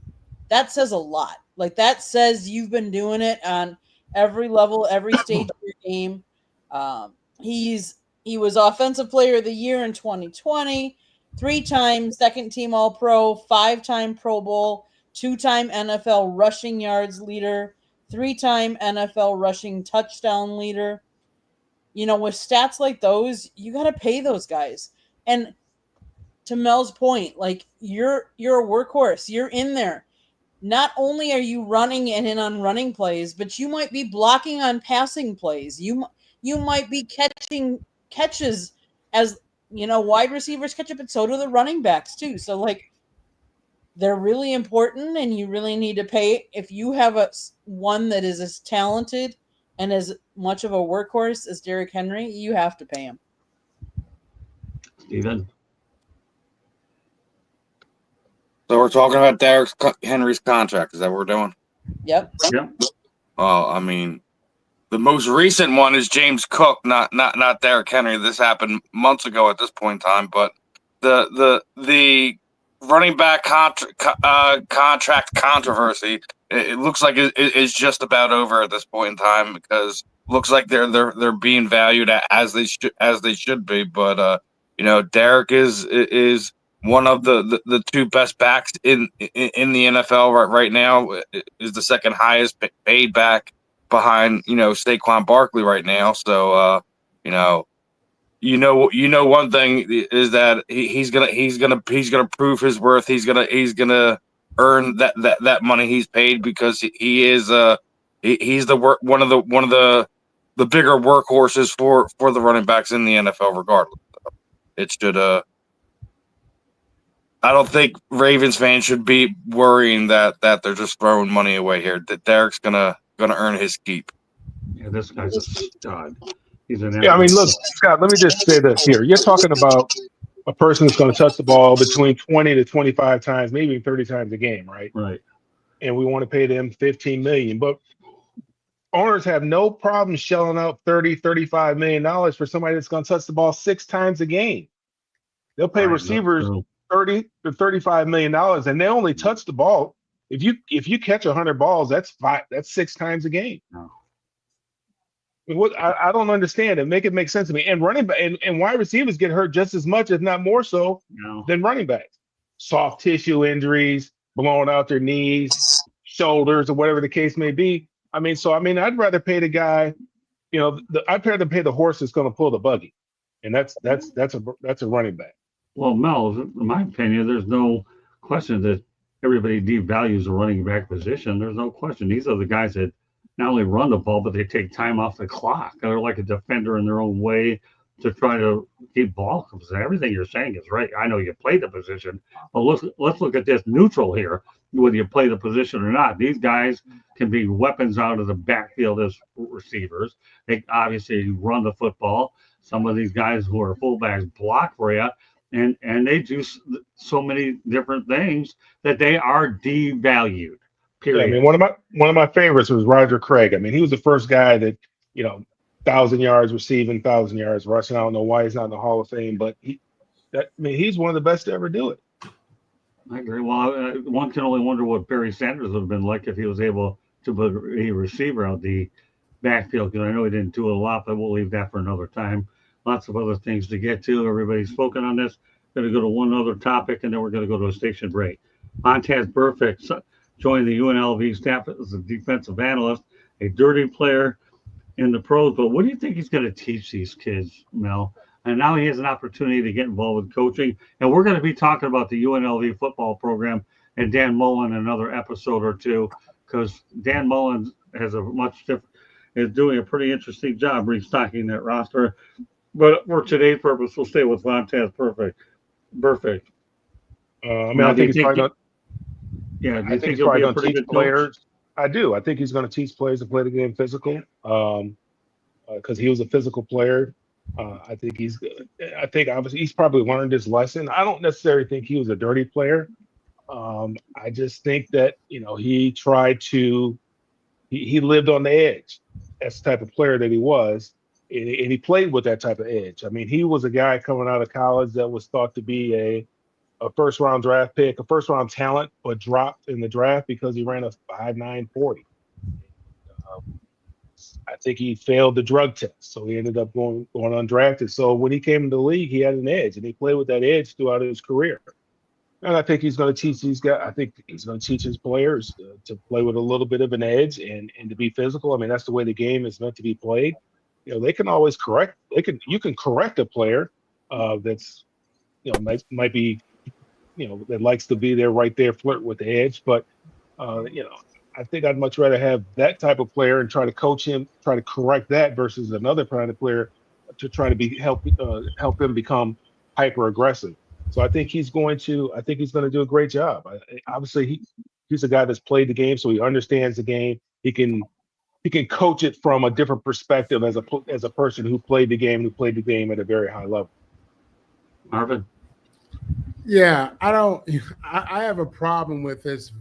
[SPEAKER 2] That says a lot. Like, that says you've been doing it on every level, every stage of your game. He was Offensive Player of the Year in 2020, 3-time second team All-Pro, 5-time Pro Bowl, 2-time NFL rushing yards leader, 3-time NFL rushing touchdown leader. With stats like those, you got to pay those guys. And to Mel's point, like, you're a workhorse. You're in there. Not only are you running and in on running plays, but you might be blocking on passing plays. You might be catching catches as, wide receivers catch up, and so do the running backs too. So, like, they're really important, and you really need to pay. If you have one that is as talented and as much of a workhorse as Derrick Henry, you have to pay him.
[SPEAKER 1] Steven?
[SPEAKER 4] So we're talking about Derrick Henry's contract. Is that what we're doing?
[SPEAKER 2] Yep.
[SPEAKER 1] Yep.
[SPEAKER 4] Well, I mean, the most recent one is James Cook, not Derrick Henry. This happened months ago at this point in time, but the running back contract controversy, it looks like it is just about over at this point in time, because looks like they're being valued as they should be. But Derrick is one of the two best backs in the NFL right now. Is the second highest paid back behind Saquon Barkley right now. So one thing is that he's gonna prove his worth. He's gonna earn that money he's paid, because he's one of the bigger workhorses for the running backs in the NFL. Regardless, it should I don't think Ravens fans should be worrying that they're just throwing money away here. That Derek's gonna earn his keep.
[SPEAKER 1] Yeah, this guy's a stud. He's an
[SPEAKER 6] Yeah, I mean, look, Scott, let me just say this here. You're talking about a person that's going to touch the ball between 20 to 25 times, maybe 30 times a game, right?
[SPEAKER 1] Right.
[SPEAKER 6] And we want to pay them $15 million. But owners have no problem shelling out $30-35 million for somebody that's going to touch the ball 6 times a game. They'll pay receivers $30 to $35 million, and they only touch the ball. If you catch 100 balls, that's 6 times a game.
[SPEAKER 1] No.
[SPEAKER 6] What I don't understand it. Make it make sense to me. And running back and wide receivers get hurt just as much, if not more so, than running backs. Soft tissue injuries, blowing out their knees, shoulders, or whatever the case may be. I'd rather pay the guy. I'd rather pay the horse that's going to pull the buggy, and that's a running back.
[SPEAKER 1] Well, Mel, in my opinion, there's no question that everybody devalues the running back position. There's no question. These are the guys that not only run the ball, but they take time off the clock. They're like a defender in their own way to try to keep ball. Everything you're saying is right. I know you play the position, but let's look at this neutral here, whether you play the position or not. These guys can be weapons out of the backfield as receivers. They obviously run the football. Some of these guys who are fullbacks block for you, and they do so many different things that they are devalued. Period.
[SPEAKER 6] Yeah, one of my favorites was Roger Craig. I mean, he was the first guy that 1,000 yards receiving, 1,000 yards rushing. I don't know why he's not in the Hall of Fame, but he's one of the best to ever do it.
[SPEAKER 1] I agree. Well, one can only wonder what Barry Sanders would have been like if he was able to be a receiver out the backfield, because I know he didn't do it a lot, but we'll leave that for another time. Lots of other things to get to. Everybody's spoken on this. Going to go to one other topic, and then we're going to go to a station break. Montez Perfect joined the UNLV staff as a defensive analyst, a dirty player in the pros. But what do you think he's going to teach these kids, Mel? And now he has an opportunity to get involved with coaching. And we're going to be talking about the UNLV football program and Dan Mullen in another episode or two, because Dan Mullen has is doing a pretty interesting job restocking that roster. But for today's purpose, we'll stay with Montez Perfect.
[SPEAKER 6] I think he's probably not.
[SPEAKER 1] Yeah,
[SPEAKER 6] I think he's probably going to teach players. I do. I think he's going to teach players to play the game physical, because he was a physical player. I think obviously he's probably learned his lesson. I don't necessarily think he was a dirty player. I just think that he tried to. He lived on the edge. That's the type of player that he was, and he played with that type of edge. I mean, he was a guy coming out of college that was thought to be a first-round draft pick, a first-round talent, but dropped in the draft because he ran a 5.9 40. I think he failed the drug test, so he ended up going undrafted. So when he came into the league, he had an edge, and he played with that edge throughout his career. And I think he's going to teach these guys. I think he's going to teach his players to play with a little bit of an edge and to be physical. I mean, that's the way the game is meant to be played. They can always correct. You can correct a player that's might be. That likes to be there, right there, flirt with the edge. But, I think I'd much rather have that type of player and try to coach him, try to correct that versus another kind of player to try to help him become hyper aggressive. So I think he's going to do a great job. Obviously, he's a guy that's played the game, so he understands the game. He can coach it from a different perspective as a person who played the game at a very high level.
[SPEAKER 1] Marvin.
[SPEAKER 3] Yeah, I don't. I have a problem with this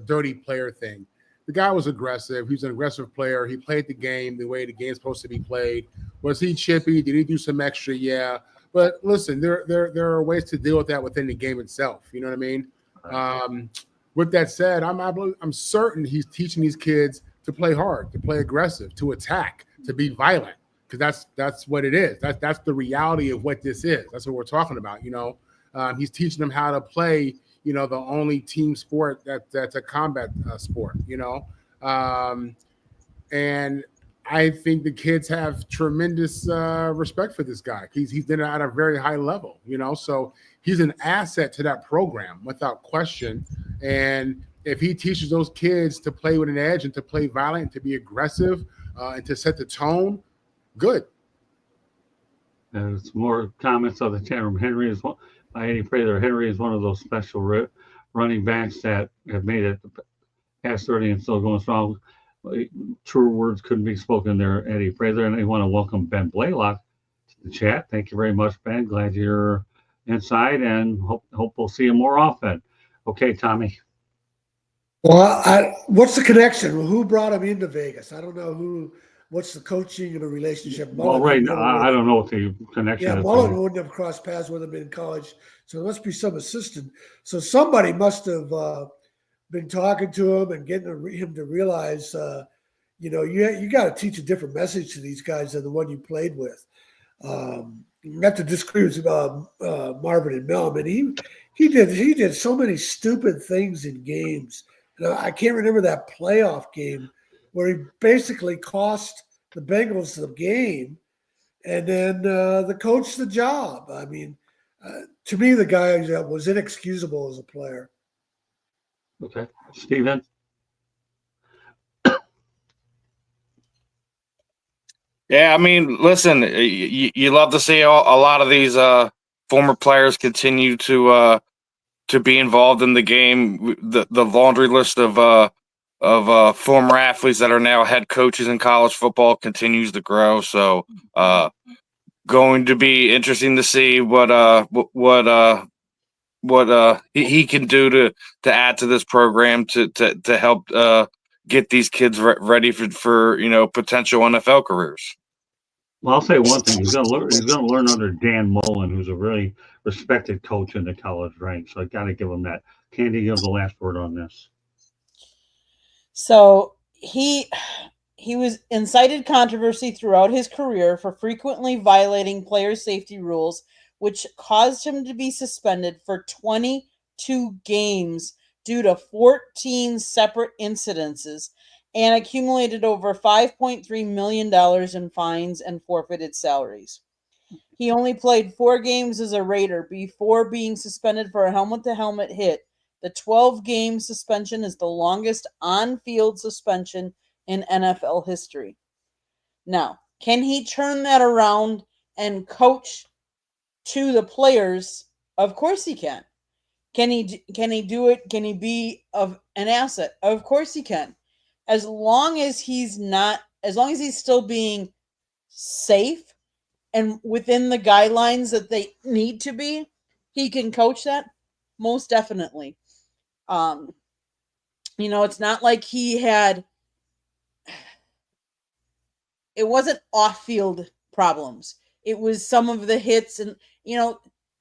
[SPEAKER 3] dirty player thing. The guy was aggressive. He's an aggressive player. He played the game the way the game's supposed to be played. Was he chippy? Did he do some extra? Yeah. But listen, there are ways to deal with that within the game itself. You know what I mean? Um, with that said, I'm certain he's teaching these kids to play hard, to play aggressive, to attack, to be violent, because that's what it is. That's the reality of what this is. That's what we're talking about. You know. He's teaching them how to play, you know, the only team sport that's a combat sport, you know. And I think the kids have tremendous respect for this guy. He's done it at a very high level, you know. So he's an asset to that program without question. And if he teaches those kids to play with an edge and to play violent, and to be aggressive, and to set the tone, good.
[SPEAKER 1] There's more comments on the chat room. Henry is one. By Eddie Prather, Henry is one of those special running backs that have made it past 30 and still going strong. True words couldn't be spoken there, Eddie Prather. And I want to welcome Ben Blaylock to the chat. Thank you very much, Ben. Glad you're inside, and hope we'll see you more often. Okay, Tommy.
[SPEAKER 5] Well, what's the connection? Who brought him into Vegas? I don't know who. What's the coaching and the relationship?
[SPEAKER 1] Well, right now, I don't know what the connection is.
[SPEAKER 5] Yeah, Mullen wouldn't have crossed paths with him in college, so there must be some assistant. So somebody must have been talking to him and getting him to realize, you know, you got to teach a different message to these guys than the one you played with. Not to disagree with Marvin and Mel, but he did so many stupid things in games. And I can't remember that playoff game where he basically cost the Bengals the game, and then the coach the job. I mean, to me, the guy was inexcusable as a player.
[SPEAKER 1] Okay. Steven?
[SPEAKER 4] Yeah, I mean, listen, you love to see a lot of these former players continue to be involved in the game. The laundry list of former athletes that are now head coaches in college football continues to grow. So, going to be interesting to see what he can do to add to this program to help get these kids ready for potential NFL careers.
[SPEAKER 1] Well, I'll say one thing: he's going to learn under Dan Mullen, who's a really respected coach in the college ranks. So I got to give him that. Candy, you have the last word on this.
[SPEAKER 2] So he was incited controversy throughout his career for frequently violating player safety rules, which caused him to be suspended for 22 games due to 14 separate incidences, and accumulated over $5.3 million in fines and forfeited salaries. He only played 4 games as a Raider before being suspended for a helmet-to-helmet hit. The 12-game suspension is the longest on-field suspension in NFL history. Now, can he turn that around and coach to the players? Of course he can. Can he do it? Can he be of an asset? Of course he can. As long as he's still being safe and within the guidelines that they need to be, he can coach that most definitely. It's not like it wasn't off-field problems. It was some of the hits, and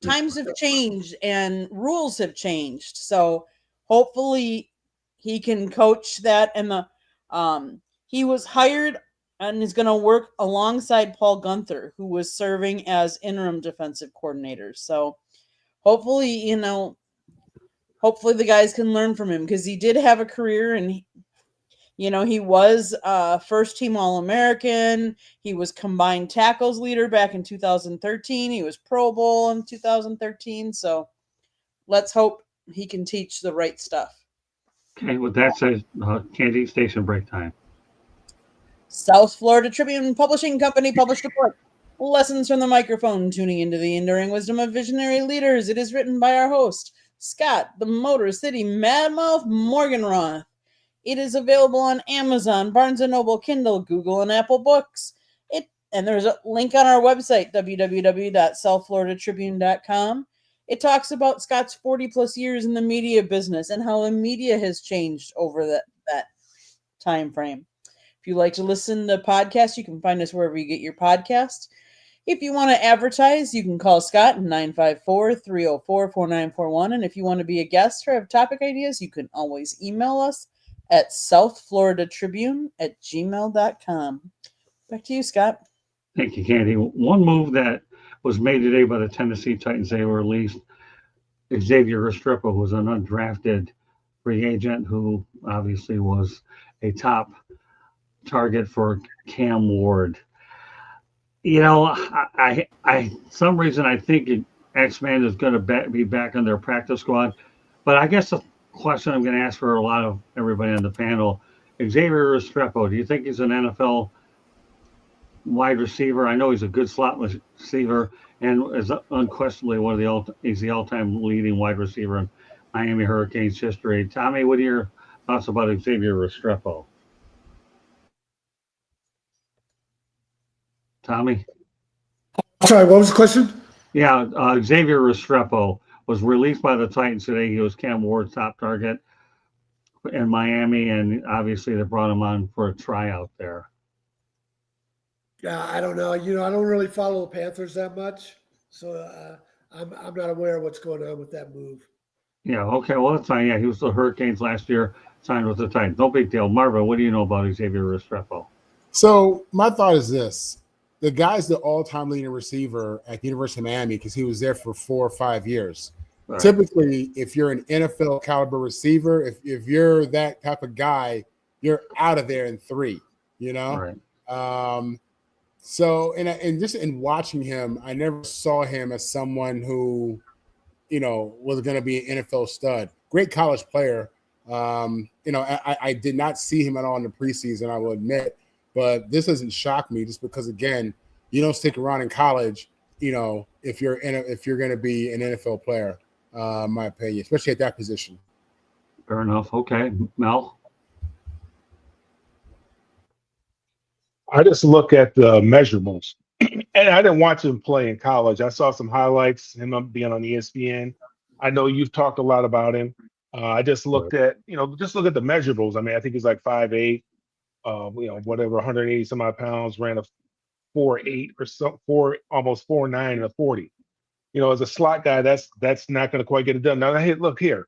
[SPEAKER 2] times have changed and rules have changed. So hopefully he can coach that. And he was hired and is going to work alongside Paul Gunther, who was serving as interim defensive coordinator. So hopefully the guys can learn from him, because he did have a career, and he was first team All-American. He was combined tackles leader back in 2013. He was Pro Bowl in 2013. So let's hope he can teach the right stuff.
[SPEAKER 1] Okay, with that said, Candy, station break time.
[SPEAKER 2] South Florida Tribune Publishing Company published a book, Lessons from the Microphone, Tuning into the Enduring Wisdom of Visionary Leaders. It is written by our host, Scott, the Motor City Madmouth Morganroth. It is available on Amazon, Barnes & Noble, Kindle, Google, and Apple Books. And there's a link on our website, www.southfloridatribune.com. It talks about Scott's 40 plus years in the media business and how the media has changed over that time frame. If you like to listen to podcasts, you can find us wherever you get your podcasts. If you want to advertise, you can call Scott at 954-304-4941. And if you want to be a guest or have topic ideas, you can always email us at southfloridatribune@gmail.com. Back to you, Scott.
[SPEAKER 1] Thank you, Candy. One move that was made today by the Tennessee Titans, they released Xavier Restrepo, who was an undrafted free agent who obviously was a top target for Cam Ward. I some reason I think X-Man is going to be back on their practice squad, but I guess the question I'm going to ask for a lot of everybody on the panel, Xavier Restrepo, do you think he's an NFL wide receiver? I know he's a good slot receiver and is unquestionably he's the all-time leading wide receiver in Miami Hurricanes history. Tommy, what are your thoughts about Xavier Restrepo? Tommy?
[SPEAKER 5] Sorry, what was the question?
[SPEAKER 1] Yeah, Xavier Restrepo was released by the Titans today. He was Cam Ward's top target in Miami, and obviously they brought him on for a tryout there.
[SPEAKER 5] Yeah, I don't know. I don't really follow the Panthers that much, so I'm not aware of what's going on with that move.
[SPEAKER 1] Yeah, okay, well, that's fine. Yeah, he was the Hurricanes last year, signed with the Titans. No big deal. Marvin, what do you know about Xavier Restrepo?
[SPEAKER 3] So my thought is this. The guy's the all-time leading receiver at the University of Miami because he was there for 4 or 5 years.
[SPEAKER 1] Right.
[SPEAKER 3] Typically, if you're an NFL caliber receiver, if you're that type of guy, you're out of there in 3,
[SPEAKER 1] Right.
[SPEAKER 3] So, and just in watching him, I never saw him as someone who, was going to be an NFL stud. Great college player. I did not see him at all in the preseason, I will admit. But this doesn't shock me just because, again, you don't stick around in college, if you're going to be an NFL player, in my opinion, especially at that position.
[SPEAKER 1] Fair enough. Okay. Mel?
[SPEAKER 6] I just look at the measurables, and I didn't watch him play in college. I saw some highlights, him being on ESPN. I know you've talked a lot about him. I just looked at, just look at the measurables. I mean, I think he's like 5'8", whatever, 180 some odd pounds, ran a 4.8 or so, almost 4.9 and a 40. As a slot guy, that's not going to quite get it done. Now, hey, look here,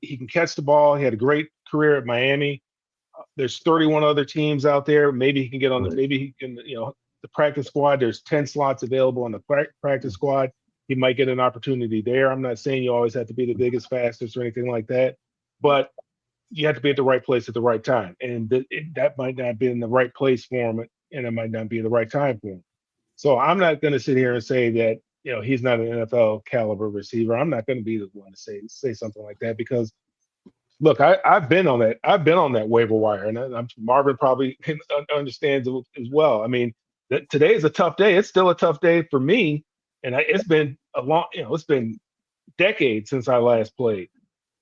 [SPEAKER 6] he can catch the ball. He had a great career at Miami. There's 31 other teams out there. Maybe he can get on maybe he can, the practice squad. There's 10 slots available on the practice squad. He might get an opportunity there. I'm not saying you always have to be the biggest, fastest, or anything like that, but you have to be at the right place at the right time. And that might not be in the right place for him, and it might not be the right time for him. So I'm not going to sit here and say that, he's not an NFL caliber receiver. I'm not going to be the one to say something like that because, look, I've been on that. I've been on that waiver wire, and Marvin probably understands as well. I mean, today is a tough day. It's still a tough day for me, and it's been it's been decades since I last played.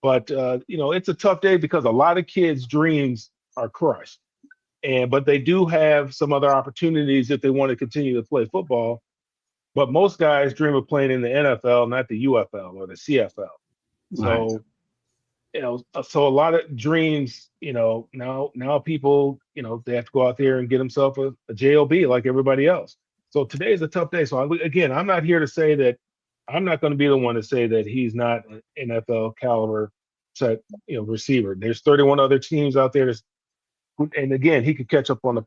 [SPEAKER 6] But it's a tough day because a lot of kids' dreams are crushed, but they do have some other opportunities if they want to continue to play football. But most guys dream of playing in the NFL, not the UFL or the CFL. So.
[SPEAKER 1] Right.
[SPEAKER 6] So a lot of dreams, now people, they have to go out there and get themselves a JOB like everybody else. So today is a tough day. So I'm not here to say that I'm not going to be the one to say that he's not an NFL caliber set, receiver. There's 31 other teams out there. And again, he could catch up on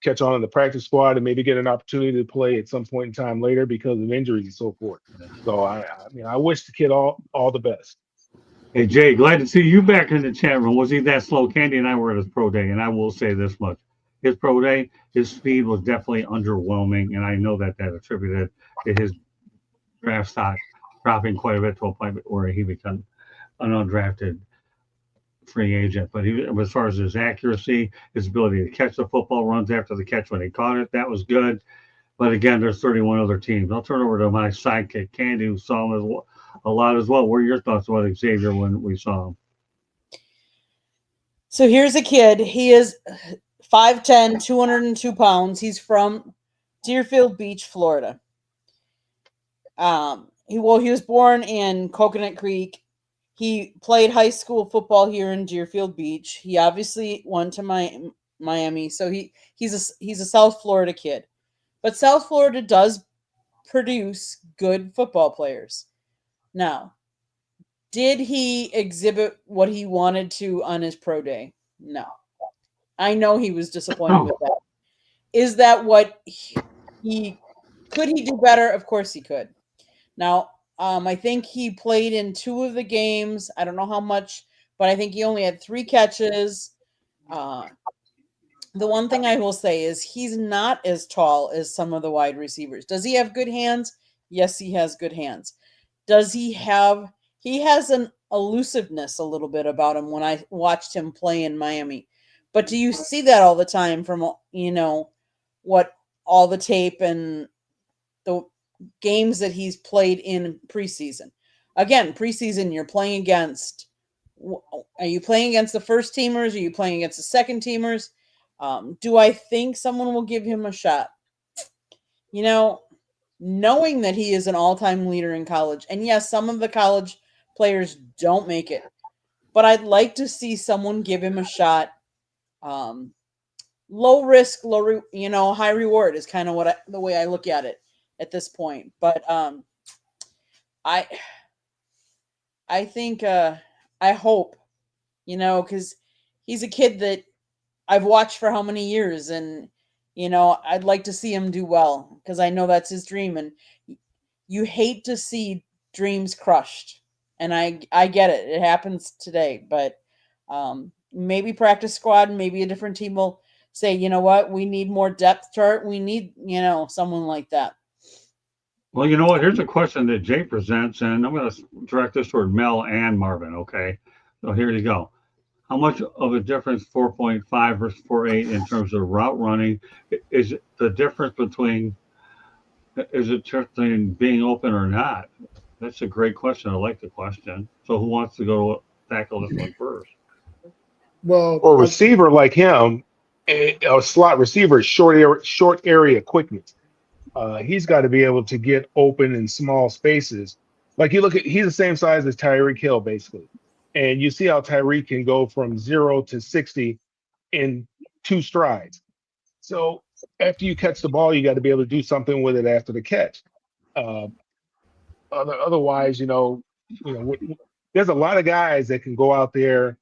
[SPEAKER 6] catch on in the practice squad and maybe get an opportunity to play at some point in time later because of injuries and so forth. So I wish the kid all the best.
[SPEAKER 1] Hey, Jay, glad to see you back in the chat room. Was he that slow? Candy and I were at his pro day, and I will say this much. His pro day, his speed was definitely underwhelming, and I know that attributed to his draft stock dropping quite a bit to a point where he became an undrafted free agent. But as far as his accuracy, his ability to catch the football, runs after the catch when he caught it, that was good. But again, there's 31 other teams. I'll turn over to my sidekick, Candy, who saw him as well. A lot as well. What are your thoughts about Xavier when we saw him?
[SPEAKER 2] So here's a kid. He is 5'10", 202 pounds. He's from Deerfield Beach, Florida. he was born in Coconut Creek. He played high school football here in Deerfield Beach. He obviously went to Miami, so he's a South Florida kid. But South Florida does produce good football players. Now, did he exhibit what he wanted to on his pro day? No. I know he was disappointed with that. Is that what could he do better? Of course he could. Now, I think he played in 2 of the games. I don't know how much, but I think he only had 3 catches. The one thing I will say is he's not as tall as some of the wide receivers. Does he have good hands? Yes, he has good hands. Does he has an elusiveness a little bit about him when I watched him play in Miami. But do you see that all the time from, what all the tape and the games that he's played in preseason? Again, preseason, you're playing against, are you playing against the first teamers? Are you playing against the second teamers? Do I think someone will give him a shot? Knowing that he is an all-time leader in college, and yes, some of the college players don't make it, but I'd like to see someone give him a shot. Low risk, high reward is kind of the way I look at it at this point. But I think I hope, because he's a kid that I've watched for how many years, and I'd like to see him do well because I know that's his dream, and you hate to see dreams crushed, and I get it. It happens today, but maybe practice squad, maybe a different team will say, you know what, we need more depth chart. We need, someone like that.
[SPEAKER 1] Well, you know what? Here's a question that Jay presents, and I'm going to direct this toward Mel and Marvin. Okay, so here you go. How much of a difference 4.5 versus 4.8 in terms of route running? Is it the difference between being open or not? That's a great question. I like the question. So who wants to go tackle this one first?
[SPEAKER 3] Well,
[SPEAKER 6] For a receiver like him, a slot receiver is short area quickness. He's got to be able to get open in small spaces. Like he's the same size as Tyreek Hill, basically. And you see how Tyreek can go from 0 to 60 in 2 strides. So after you catch the ball, you got to be able to do something with it after the catch. Otherwise, there's a lot of guys that can go out there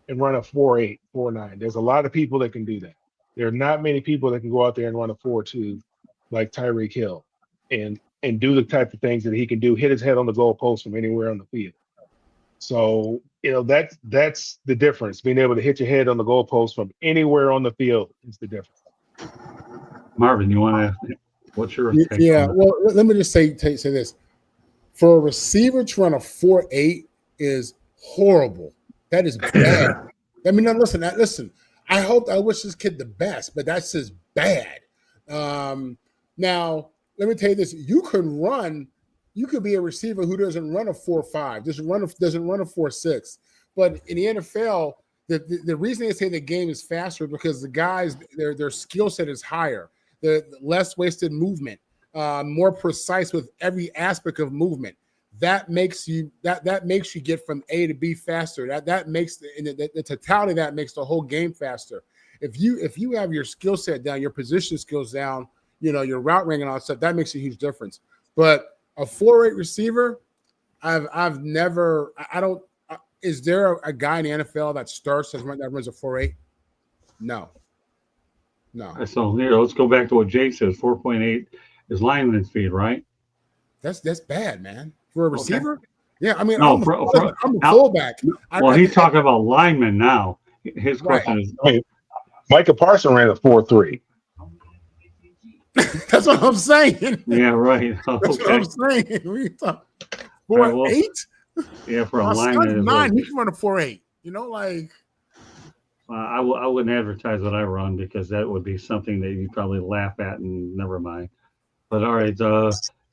[SPEAKER 6] and run a 4.8, 4.9. There's a lot of people that can do that. There are not many people that can go out there and run a 4.2 like Tyreek Hill and do the type of things that he can do, hit his head on the goalpost from anywhere on the field. So, that's the difference. Being able to hit your head on the goalpost from anywhere on the field is the difference.
[SPEAKER 1] Marvin, what's your take?
[SPEAKER 3] Yeah, well, let me just say this. For a receiver to run a 4.8 is horrible. That is bad. I mean, now listen. I wish this kid the best, but that's just bad. Now, let me tell you this. You could be a receiver who doesn't run a 4.5, doesn't run a 4.6. But in the NFL, the reason they say the game is faster because the guys, their skill set is higher. The less wasted movement, more precise with every aspect of movement. That makes you get from A to B faster. That makes the totality of that makes the whole game faster. If you have your skill set down, your position skills down, your route running and all that stuff, that makes a huge difference. But a 4.8 receiver, I've never. I don't. Is there a guy in the NFL that starts that runs a 4.8? No.
[SPEAKER 1] So here, let's go back to what Jay says. 4.8 is lineman speed, right?
[SPEAKER 3] That's bad, man. For a receiver? Okay. Yeah, I mean,
[SPEAKER 1] no,
[SPEAKER 3] I'm a fullback.
[SPEAKER 1] Well, he's talking about linemen now. His question is,
[SPEAKER 6] Micah Parsons ran a 4.3.
[SPEAKER 3] That's what I'm saying.
[SPEAKER 1] Yeah, right. Okay.
[SPEAKER 3] That's what I'm saying. What are you talking? 4.8?
[SPEAKER 1] Yeah, for a lineman.
[SPEAKER 3] 9, he can run a 4.8.
[SPEAKER 1] I wouldn't advertise what I run because that would be something that you'd probably laugh at and never mind. But all right,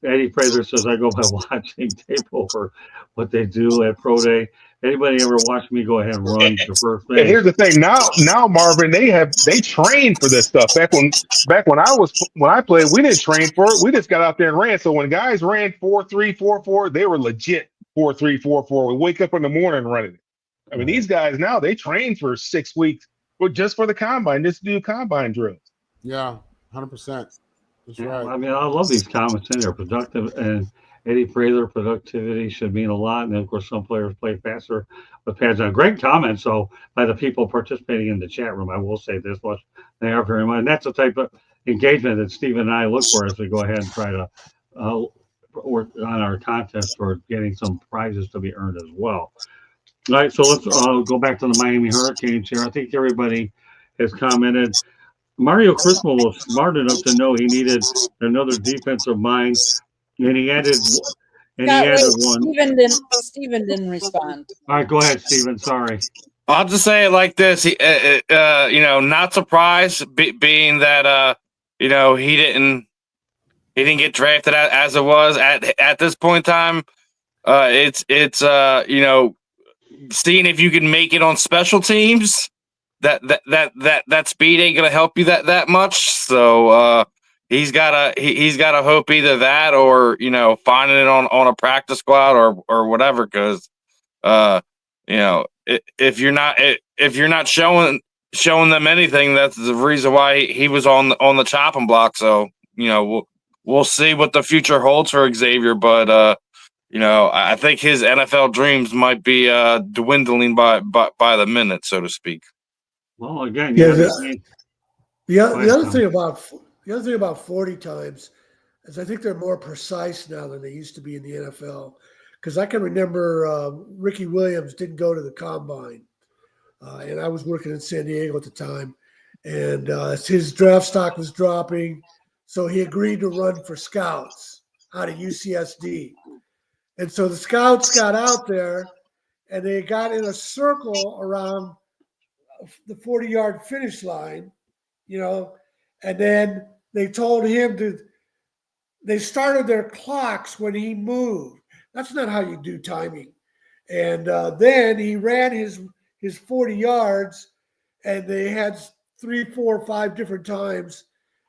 [SPEAKER 1] Eddie Fraser says I go by watching tape over what they do at Pro Day. Anybody ever watch me go ahead and run to first
[SPEAKER 6] And here's
[SPEAKER 1] base?
[SPEAKER 6] the thing. Now, Marvin, they train for this stuff. When I played, we didn't train for it. We just got out there and ran. So when guys ran 4.3, 4.4, they were legit 4.3, 4.4. We wake up in the morning running it. I mean, these guys now they train for 6 weeks, but just for the combine, just to do combine drills.
[SPEAKER 3] Yeah, 100%. That's
[SPEAKER 1] Yeah,
[SPEAKER 3] right.
[SPEAKER 1] I mean, I love these comments in there. Productive and Eddie Fraser, productivity should mean a lot. And then, of course, some players play faster with pads on. Great comments. So, by the people participating in the chat room, I will say this much. They are very much. And that's the type of engagement that Stephen and I look for as we go ahead and try to work on our contest toward getting some prizes to be earned as well. All right, so let's go back to the Miami Hurricanes here. I think everybody has commented. Mario Cristobal was smart enough to know he needed another defensive mind, and he added
[SPEAKER 2] Scott, wait,
[SPEAKER 1] one.
[SPEAKER 2] Steven didn't respond.
[SPEAKER 1] All right, go ahead, Stephen. Sorry.
[SPEAKER 4] I'll just say it like this: not surprised, being that he didn't get drafted as it was at this point in time. It's seeing if you can make it on special teams. That speed ain't gonna help you that much. So he's gotta hope either that or finding it on a practice squad or whatever. Because if you're not showing them anything, that's the reason why he was on the chopping block. So we'll see what the future holds for Xavier, but I think his NFL dreams might be dwindling by the minute, so to speak.
[SPEAKER 1] Well, again,
[SPEAKER 5] Yeah,
[SPEAKER 1] the
[SPEAKER 5] other thing about 40 times is I think they're more precise now than they used to be in the NFL. Because I can remember Ricky Williams didn't go to the combine, and I was working in San Diego at the time, and his draft stock was dropping, so he agreed to run for scouts out of UCSD. And so the scouts got out there, and they got in a circle around the 40-yard finish line, and then they told him they started their clocks when he moved. That's not how you do timing. And then he ran his 40 yards, and they had 3, 4, 5 different times,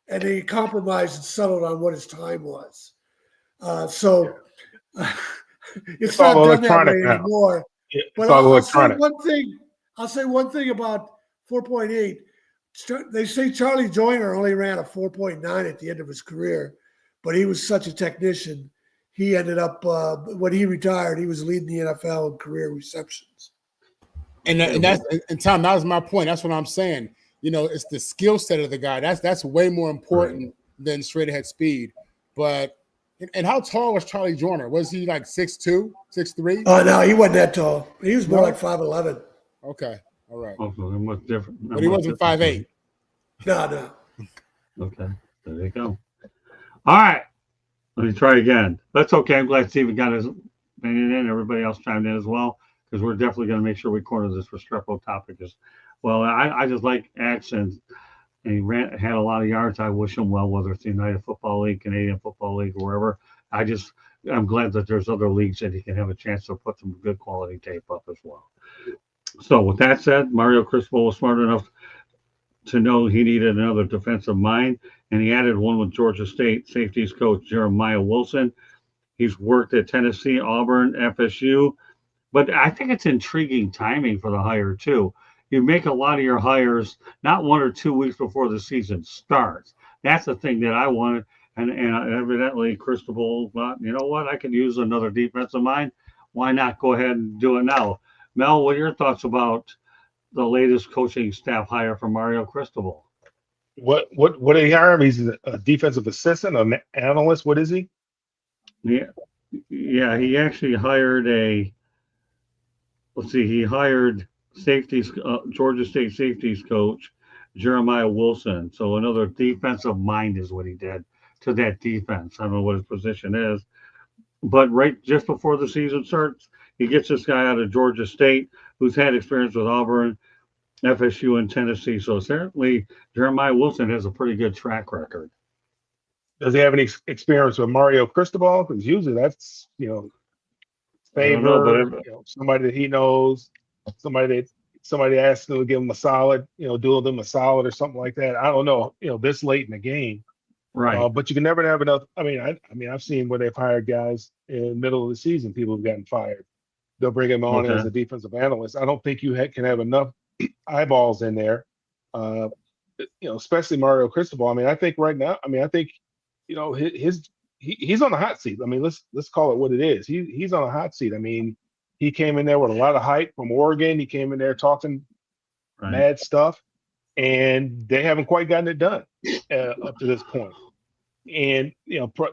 [SPEAKER 5] and they compromised and settled on what his time was. So it's not
[SPEAKER 6] all
[SPEAKER 5] done that way
[SPEAKER 6] electronic now.
[SPEAKER 5] anymore.
[SPEAKER 6] It's
[SPEAKER 5] But
[SPEAKER 6] all
[SPEAKER 5] I'll say
[SPEAKER 6] electronic.
[SPEAKER 5] one thing. I'll say one thing about 4.8. They say Charlie Joyner only ran a 4.9 at the end of his career, but he was such a technician. He ended up when he retired, he was leading the NFL in career receptions.
[SPEAKER 3] And Tom, that was my point. That's what I'm saying. It's the skill set of the guy. That's way more important than straight ahead speed. But and how tall was Charlie Joyner? Was he like 6'2", 6'3"?
[SPEAKER 5] Oh no, he wasn't that tall. He was more like 5'11".
[SPEAKER 3] Okay, all right.
[SPEAKER 1] Okay, much different.
[SPEAKER 3] But he wasn't 5'8".
[SPEAKER 5] No.
[SPEAKER 1] Okay, there you go. All right, let me try again. That's okay. I'm glad Steven got his opinion in. Everybody else chimed in as well, because we're definitely going to make sure we corner this Restrepo topic as well. I just like accents. And he had a lot of yards. I wish him well, whether it's the United Football League, Canadian Football League, or wherever. I'm glad that there's other leagues that he can have a chance to put some good quality tape up as well. So with that said, Mario Cristobal was smart enough to know he needed another defensive mind, and he added one with Georgia State safeties coach Jeremiah Wilson. He's worked at Tennessee, Auburn, FSU, but I think it's intriguing timing for the hire too. You make a lot of your hires not 1 or 2 weeks before the season starts. That's the thing that I wanted. And evidently, Cristobal thought, you know what, I could use another defensive mind. Why not go ahead and do it now? Mel, what are your thoughts about the latest coaching staff hire for Mario Cristobal?
[SPEAKER 6] What did he hire him? He's a defensive assistant, an analyst. What is he?
[SPEAKER 1] Yeah, he actually hired he hired Georgia State safeties coach Jeremiah Wilson. So another defensive mind is what he did to that defense. I don't know what his position is, but right just before the season starts, he gets this guy out of Georgia State who's had experience with Auburn, FSU, and Tennessee. So certainly Jeremiah Wilson has a pretty good track record.
[SPEAKER 6] Does he have any experience with Mario Cristobal? Because usually that's
[SPEAKER 1] I don't know,
[SPEAKER 6] favor,
[SPEAKER 1] but
[SPEAKER 6] somebody that he knows, somebody asks him to give him a solid, do them a solid or something like that. I don't know, this late in the game.
[SPEAKER 1] right.
[SPEAKER 6] But you can never have enough. I mean, I've seen where they've hired guys in the middle of the season, people have gotten fired. They'll bring him on
[SPEAKER 1] Okay.
[SPEAKER 6] as a defensive analyst. I don't think you can have enough eyeballs in there, uh, especially Mario Cristobal. I mean, I think right now, I think, he's on the hot seat. I mean, let's call it what it is. He's on a hot seat. I mean, he came in there with a lot of hype from Oregon. He came in there talking
[SPEAKER 1] Right.
[SPEAKER 6] mad stuff, and they haven't quite gotten it done up to this point. And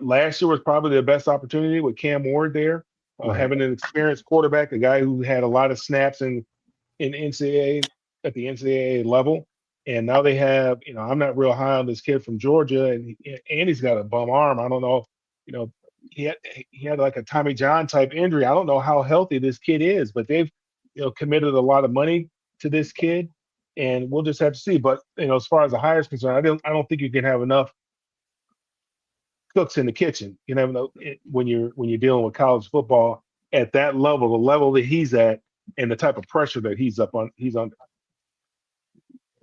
[SPEAKER 6] last year was probably the best opportunity with Cam Ward there,
[SPEAKER 1] Right.
[SPEAKER 6] having an experienced quarterback, a guy who had a lot of snaps in NCAA at the NCAA level. And now they have, I'm not real high on this kid from Georgia, and he's got a bum arm. I don't know, he had like a Tommy John type injury. I don't know how healthy this kid is, but they've committed a lot of money to this kid, and we'll just have to see. But as far as the hire is concerned, I don't think you can have enough cooks in the kitchen. You never know when you're dealing with college football at that level, the level that he's at, and the type of pressure that he's under.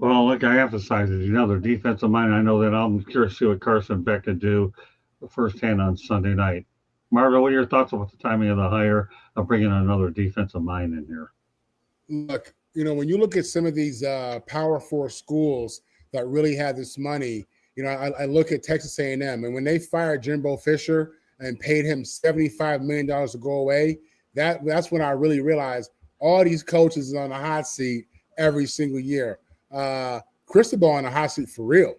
[SPEAKER 1] Well, like I emphasize, as their defensive mind. I know that I'm curious to see what Carson Beck can do firsthand on Sunday night. Marvin, what are your thoughts about the timing of the hire of bringing another defensive mind in here?
[SPEAKER 3] Look, when you look at some of these Power 4 schools that really have this money, I look at Texas A&M, and when they fired Jimbo Fisher and paid him $75 million to go away, that's when I really realized all these coaches are on the hot seat every single year. Cristobal on the hot seat for real.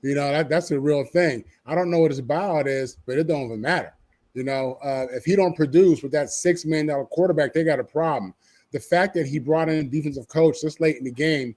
[SPEAKER 3] That's a real thing. I don't know what his buyout is, but it don't even matter. If he don't produce with that $6 million quarterback, they got a problem. The fact that he brought in a defensive coach this late in the game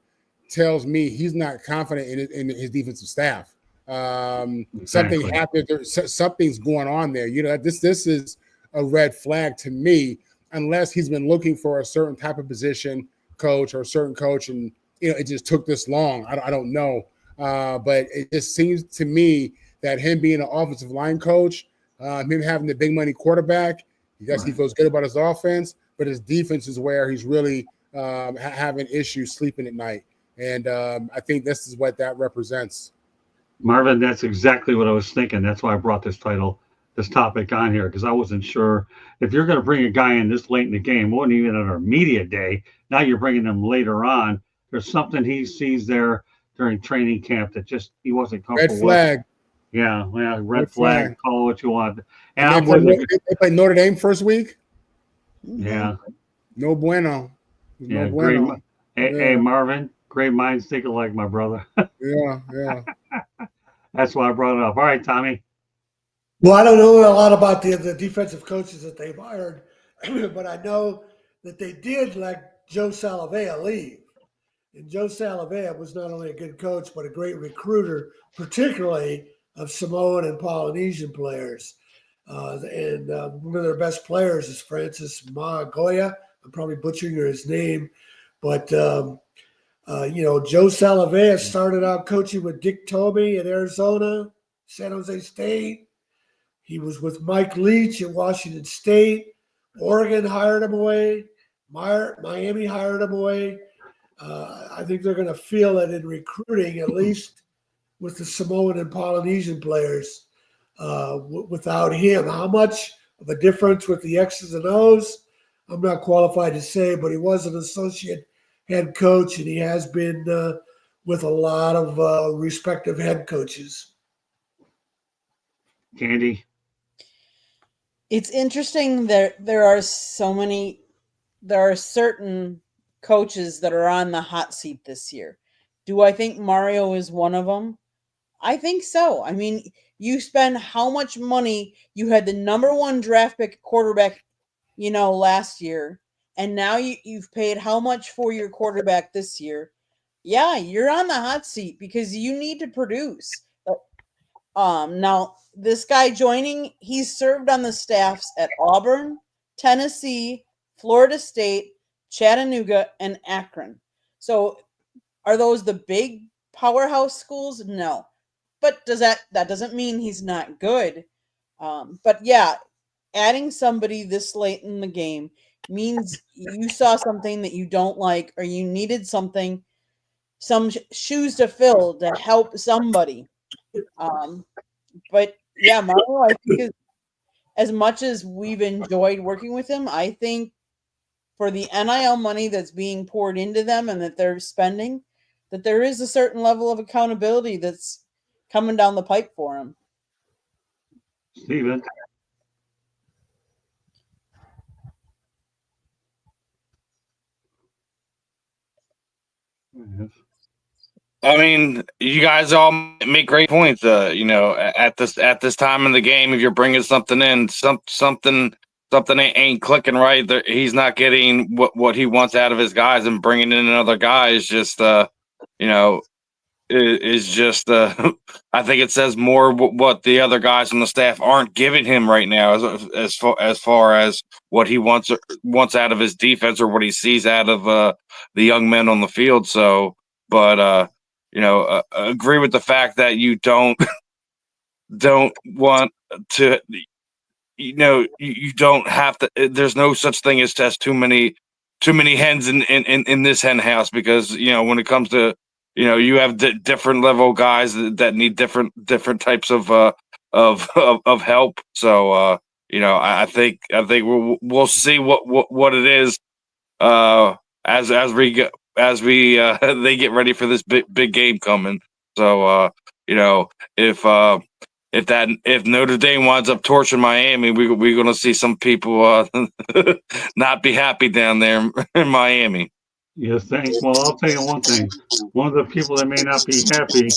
[SPEAKER 3] tells me he's not confident in his defensive staff.
[SPEAKER 1] Exactly.
[SPEAKER 3] Something happened. Something's going on there. This is a red flag to me, unless he's been looking for a certain type of position coach or a certain coach, and it just took this long. I don't know, but it just seems to me that him being an offensive line coach, him having the big money quarterback, yes, he feels good about his offense, but his defense is where he's really having issues sleeping at night. And I think this is what that represents.
[SPEAKER 1] Marvin, that's exactly what I was thinking. That's why I brought this topic on here, because I wasn't sure if you're going to bring a guy in this late in the game, wasn't even at our media day. Now you're bringing him later on. There's something he sees there during training camp that just he wasn't comfortable
[SPEAKER 3] Red flag.
[SPEAKER 1] with. Yeah, red flag. Call it what you want.
[SPEAKER 3] And they play Notre Dame first week.
[SPEAKER 1] Yeah.
[SPEAKER 3] No bueno.
[SPEAKER 1] No bueno. Hey, Marvin, great minds think alike, my brother.
[SPEAKER 3] Yeah.
[SPEAKER 1] That's why I brought it up. All right, Tommy.
[SPEAKER 5] Well, I don't know a lot about the defensive coaches that they've hired, but I know that they did let Joe Salavea leave. And Joe Salavea was not only a good coach, but a great recruiter, particularly of Samoan and Polynesian players. And one of their best players is Francis Magoya. I'm probably butchering his name, but Joe Salavea started out coaching with Dick Tobey in Arizona, San Jose State. He was with Mike Leach at Washington State. Oregon hired him away. Miami hired him away. I think they're going to feel it in recruiting, at least with the Samoan and Polynesian players. Without him, how much of a difference with the X's and O's, I'm not qualified to say, but he was an associate head coach, and he has been with a lot of respective head coaches.
[SPEAKER 1] Candy.
[SPEAKER 2] It's interesting that there are certain coaches that are on the hot seat this year. Do I think Mario is one of them? I think so. I mean, you spend how much money? You had the number 1 draft pick quarterback, last year, and now you've paid how much for your quarterback this year? Yeah, you're on the hot seat because you need to produce. Now this guy joining, he's served on the staffs at Auburn, Tennessee, Florida State, Chattanooga, and Akron. So are those the big powerhouse schools? No. But that doesn't mean he's not good. But yeah, adding somebody this late in the game means you saw something that you don't like, or you needed something, some shoes to fill to help somebody. But yeah, Marlo, I think as much as we've enjoyed working with him, I think for the NIL money that's being poured into them and that they're spending, that there is a certain level of accountability that's coming down the pipe for him.
[SPEAKER 1] Steven. Yes.
[SPEAKER 4] I mean, you guys all make great points. At this time in the game, if you're bringing something in, something ain't clicking right. He's not getting what he wants out of his guys, and bringing in another guy is just you know, is just I think it says more what the other guys on the staff aren't giving him right now, as far as what he wants out of his defense, or what he sees out of the young men on the field. So, but agree with the fact that you don't want to. You don't have to. There's no such thing as too many hens in this hen house, because when it comes to you have different level guys that need different types of help. So I think we'll see what it is as we they get ready for this big game coming. So if Notre Dame winds up torching Miami, we're going to see some people not be happy down there in Miami.
[SPEAKER 1] Yes, thanks. Well, I'll tell you one thing. One of the people that may not be happy,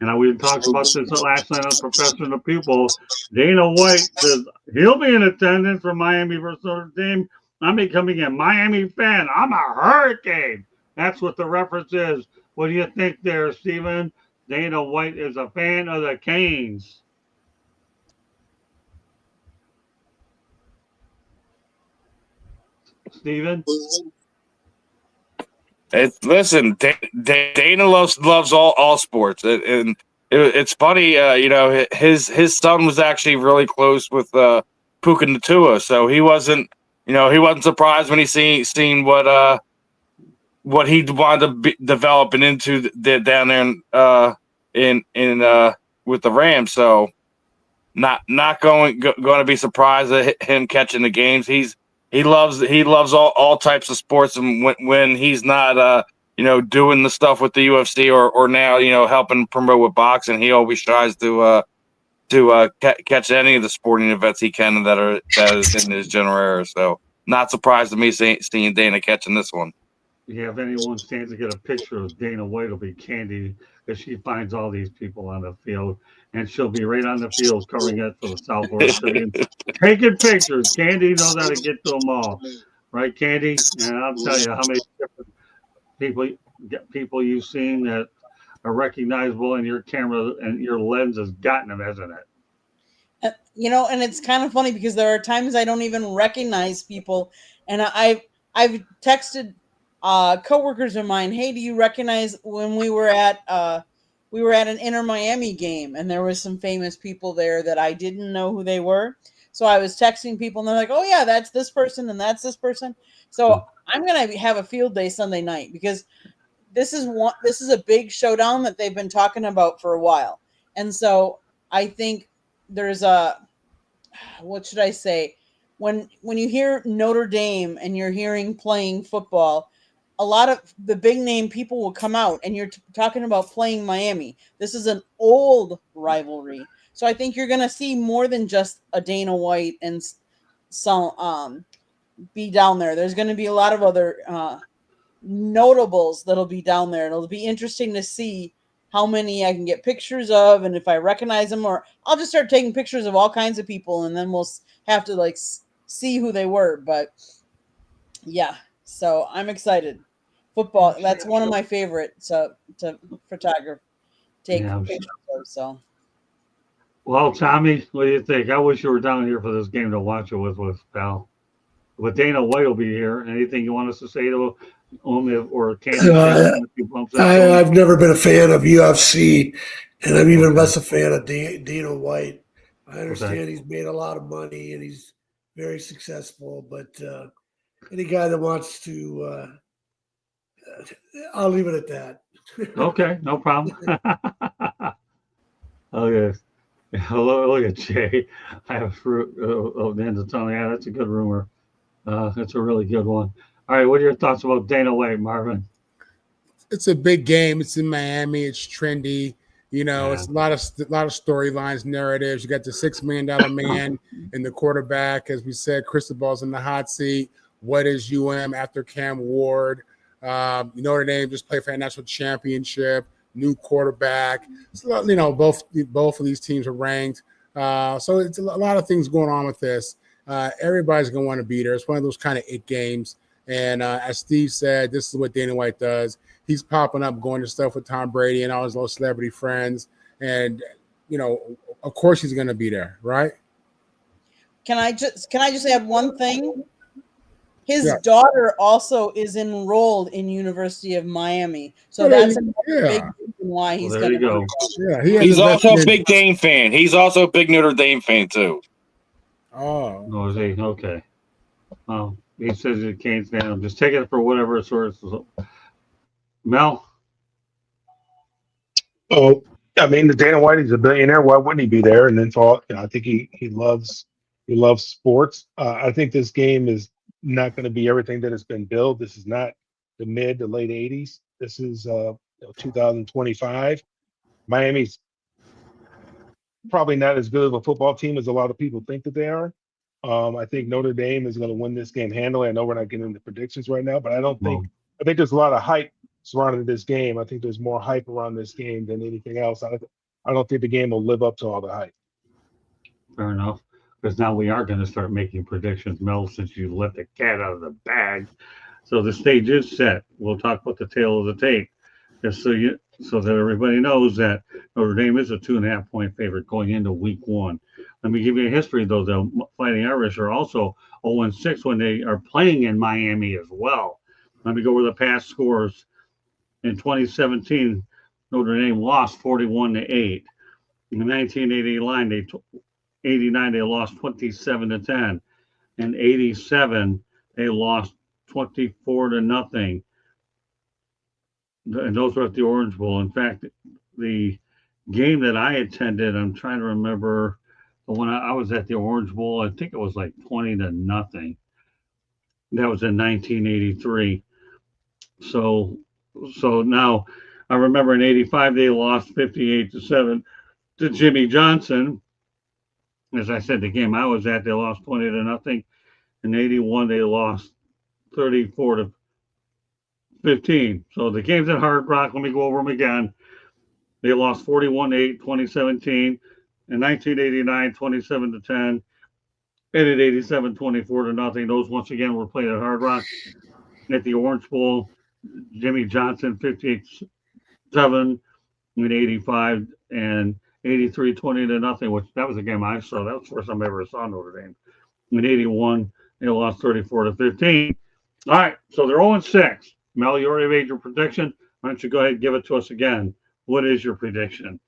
[SPEAKER 1] and we talked about this last night on Professor and the Pupil, Dana White says he'll be in attendance for Miami versus Notre Dame. I'm becoming a Miami fan. I'm a Hurricane. That's what the reference is. What do you think there, Steven? Dana White is a fan of the Canes. Steven?
[SPEAKER 4] Listen, Dana loves all sports, and it's funny. His son was actually really close with Puka Nacua, so he wasn't surprised when he seen what he wanted to be developing into down there in with the Rams. So not going to be surprised at him catching the games. He loves all types of sports, and when he's not doing the stuff with the UFC or now helping promote with boxing, he always tries to catch any of the sporting events he can that is in his general area. So not surprised to me seeing Dana catching this one.
[SPEAKER 1] If anyone stands to get a picture of Dana White, it'll be Candy, because she finds all these people on the field, and she'll be right on the field covering it for the South Florida Tribune, taking pictures. Candy knows how to get to them all, right, Candy? And I'll tell you how many different people you've seen that are recognizable, and your camera and your lens has gotten them, hasn't it?
[SPEAKER 2] And it's kind of funny because there are times I don't even recognize people, and I've texted coworkers of mine, hey, do you recognize when we were at an Inter Miami game, and there was some famous people there that I didn't know who they were. So I was texting people, and they're like, oh yeah, that's this person and that's this person. So I'm gonna have a field day Sunday night, because this is a big showdown that they've been talking about for a while. And so I think there's what should I say? When you hear Notre Dame and you're hearing playing football, a lot of the big name people will come out, and you're talking about playing Miami. This is an old rivalry. So I think you're going to see more than just a Dana White and some be down there. There's going to be a lot of other notables that'll be down there. It'll be interesting to see how many I can get pictures of, and if I recognize them, or I'll just start taking pictures of all kinds of people, and then we'll have to see who they were. But yeah, so I'm excited. Football, that's one of my favorites to photograph, take pictures of. So,
[SPEAKER 1] well, Tommy, what do you think? I wish you were down here for this game to watch it with pal. But Dana White will be here. Anything you want us to say to him, or Candy?
[SPEAKER 5] I've never been a fan of UFC, and I'm even less a fan of Dana White. I understand he's made a lot of money, and he's very successful. But any guy that wants to, I'll leave it at that.
[SPEAKER 1] Okay, no problem. Oh yes. Hello, look at Jay. I have fruit. Nan's telling me, yeah, that's a good rumor. That's a really good one. All right, what are your thoughts about Dana White, Marvin?
[SPEAKER 3] It's a big game. It's in Miami. It's trendy. You know,
[SPEAKER 1] Yeah.
[SPEAKER 3] it's a lot of storylines, narratives. You got the $6 million man and the quarterback, as we said. Cristobal's in the hot seat. What is after Cam Ward? Notre Dame just played for a national championship. New quarterback. So, both of these teams are ranked. So it's a lot of things going on with this. Everybody's gonna want to be there. It's one of those kind of it games. And as Steve said, this is what Dana White does. He's popping up, going to stuff with Tom Brady and all his little celebrity friends. And, of course he's going to be there, right?
[SPEAKER 2] Can I just add one thing? His
[SPEAKER 3] Yeah.
[SPEAKER 2] daughter also is enrolled in University of Miami, so
[SPEAKER 3] Oh,
[SPEAKER 2] that's
[SPEAKER 3] yeah.
[SPEAKER 2] another big reason why he's
[SPEAKER 1] Well,
[SPEAKER 2] going
[SPEAKER 1] there
[SPEAKER 2] to
[SPEAKER 1] you
[SPEAKER 2] be.
[SPEAKER 1] go.
[SPEAKER 3] Yeah, he has
[SPEAKER 4] He's also a
[SPEAKER 3] investment.
[SPEAKER 4] big Dame fan. He's also a big Notre Dame fan too.
[SPEAKER 3] Oh,
[SPEAKER 1] Oh, is he? Okay. Well, he says he's a Canes fan. I'm just taking it for whatever source. Mel?
[SPEAKER 6] Oh, I mean, the Dana White is a billionaire. Why wouldn't he be there? And then I think he loves sports. I think this game is not going to be everything that has been billed. This is not the mid to late '80s. This is 2025. Miami's probably not as good of a football team as a lot of people think that they are. I think Notre Dame is going to win this game handily. I know we're not getting into predictions right now, but
[SPEAKER 1] Well,
[SPEAKER 6] I think there's a lot of hype surrounding this game. I think there's more hype around this game than anything else. I don't think the game will live up to all the hype.
[SPEAKER 1] fair enough. Because now we are going to start making predictions, Mel, since you let the cat out of the bag. So the stage is set. We'll talk about the tail of the tape. Just so that everybody knows that Notre Dame is a 2.5 point favorite going into week one. Let me give you a history though. The Fighting Irish are also 0-6 when they are playing in Miami as well. Let me go over the past scores. In 2017, Notre Dame lost 41-8. In 1989, they lost 27-10. In 87, they lost 24-0. And those were at the Orange Bowl. In fact, the game that I attended, I'm trying to remember when I was at the Orange Bowl, I think it was like 20-0. That was in 1983. So now I remember in 85 they lost 58-7 to Jimmy Johnson. As I said, the game I was at, they lost 20-0. In 81 they lost 34-15. So the games at Hard Rock, let me go over them again. They lost 41-8, 2017. In 1989, 27-10. And at 87, 24-0. Those once again were played at Hard Rock. At the Orange Bowl, Jimmy Johnson 58-7 in 85 and 83, 20-0, which that was a game I saw. That was the first time I ever saw Notre Dame. In 81, they lost 34-15. All right, so they're 0-6. Mel, you already made your prediction. Why don't you go ahead and give it to us again? What is your prediction?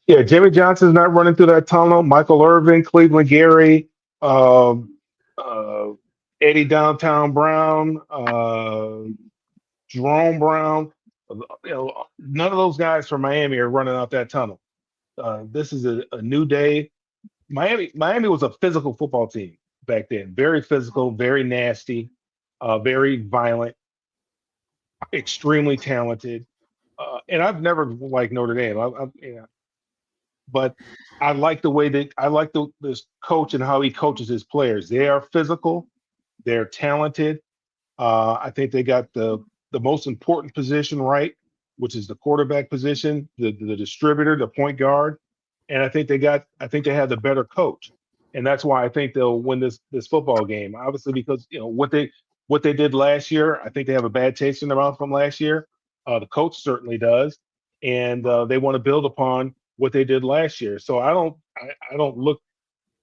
[SPEAKER 6] Yeah, Jimmy Johnson's not running through that tunnel. Michael Irvin, Cleveland Gary, um, uh, Eddie Downtown Brown, Jerome Brown. None of those guys from Miami are running out that tunnel. This is a new day. Miami was a physical football team back then. Very physical, very nasty, very violent, extremely talented. And I've never liked Notre Dame. But I like the way that this coach and how he coaches his players. They are physical, they're talented. I think they got the most important position right, which is the quarterback position, the distributor, the point guard, and I think they have the better coach, and that's why I think they'll win this football game. Obviously, because what they did last year, I think they have a bad taste in their mouth from last year. The coach certainly does, and they want to build upon what they did last year. So I don't look.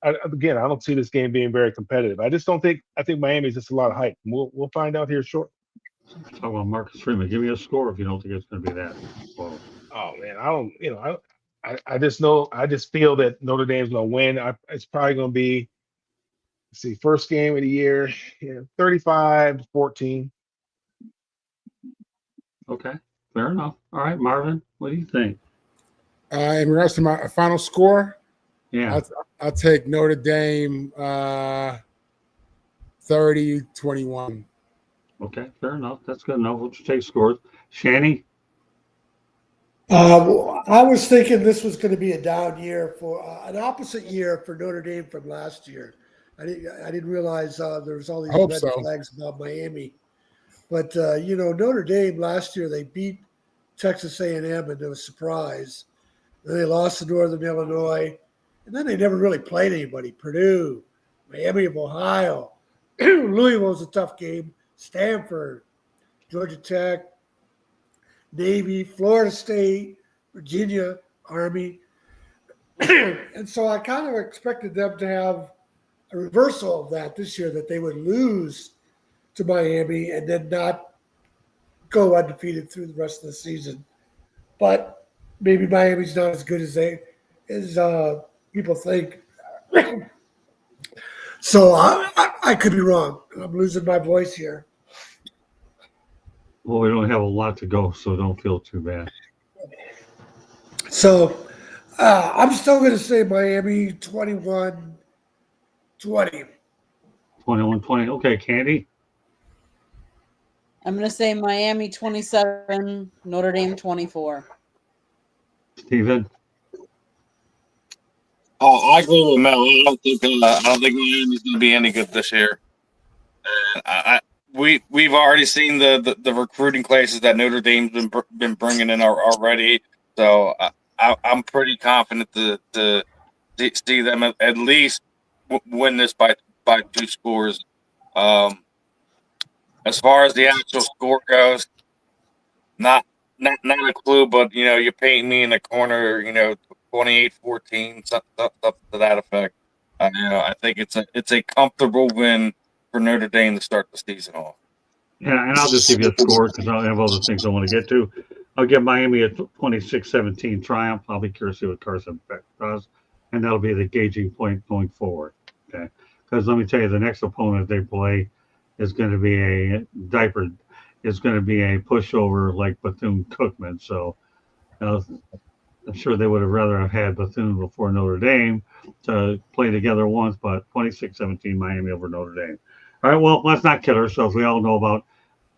[SPEAKER 6] Again, I don't see this game being very competitive. I just don't think. I think Miami's just a lot of hype. We'll find out here shortly.
[SPEAKER 1] Talk about Marcus Freeman. Give me a score if you don't think it's going to be that close.
[SPEAKER 6] Oh man, I don't. I just know. I just feel that Notre Dame's going to win. It's probably going to be see, first game of the year, 35-14.
[SPEAKER 1] Okay, fair enough. All right, Marvin, what do you think?
[SPEAKER 3] In regards to my final score,
[SPEAKER 1] Yeah.
[SPEAKER 3] I'll take Notre Dame 30-21.
[SPEAKER 1] Okay, fair enough. That's good enough. We'll just take scores. Shanny?
[SPEAKER 5] I was thinking this was going to be a down year for an opposite year for Notre Dame from last year. I didn't realize there was all
[SPEAKER 3] I
[SPEAKER 5] these
[SPEAKER 3] hope
[SPEAKER 5] red
[SPEAKER 3] so.
[SPEAKER 5] flags about Miami, but Notre Dame last year they beat Texas A&M and it was a surprise. Then they lost to Northern Illinois, and then they never really played anybody. Purdue, Miami of Ohio, Louisville was a tough game. Stanford, Georgia Tech, Navy, Florida State, Virginia, Army. And so I kind of expected them to have a reversal of that this year, that they would lose to Miami and then not go undefeated through the rest of the season. But maybe Miami's not as good as people think. So I could be wrong. I'm losing my voice here.
[SPEAKER 1] Well, we don't have a lot to go, so don't feel too bad.
[SPEAKER 5] So I'm still going to say Miami 21-20.
[SPEAKER 1] 21-20. Okay, Candy?
[SPEAKER 2] I'm going to say Miami 27, Notre Dame 24.
[SPEAKER 1] Steven?
[SPEAKER 4] Oh, I agree with Mel. I don't think Miami's going to be any good this year. We've already seen the recruiting classes that Notre Dame's been bringing in already. So I'm pretty confident to see them at least win this by 2 scores. As far as the actual score goes, not a clue, but you're painting me in the corner, 28-14, something to that effect. I think it's a comfortable win for Notre Dame to start the season off.
[SPEAKER 1] Yeah, and I'll just give you a score because I have other things I want to get to. I'll give Miami a 26-17 triumph. I'll be curious to see what Carson Beck does, and that'll be the gauging point going forward. Okay, because let me tell you, the next opponent they play is going to be a diaper. Is going to be a pushover like Bethune-Cookman. So I'm sure they would have rather have had Bethune before Notre Dame to play together once, but 26-17 Miami over Notre Dame. All right, well, let's not kid ourselves. We all know about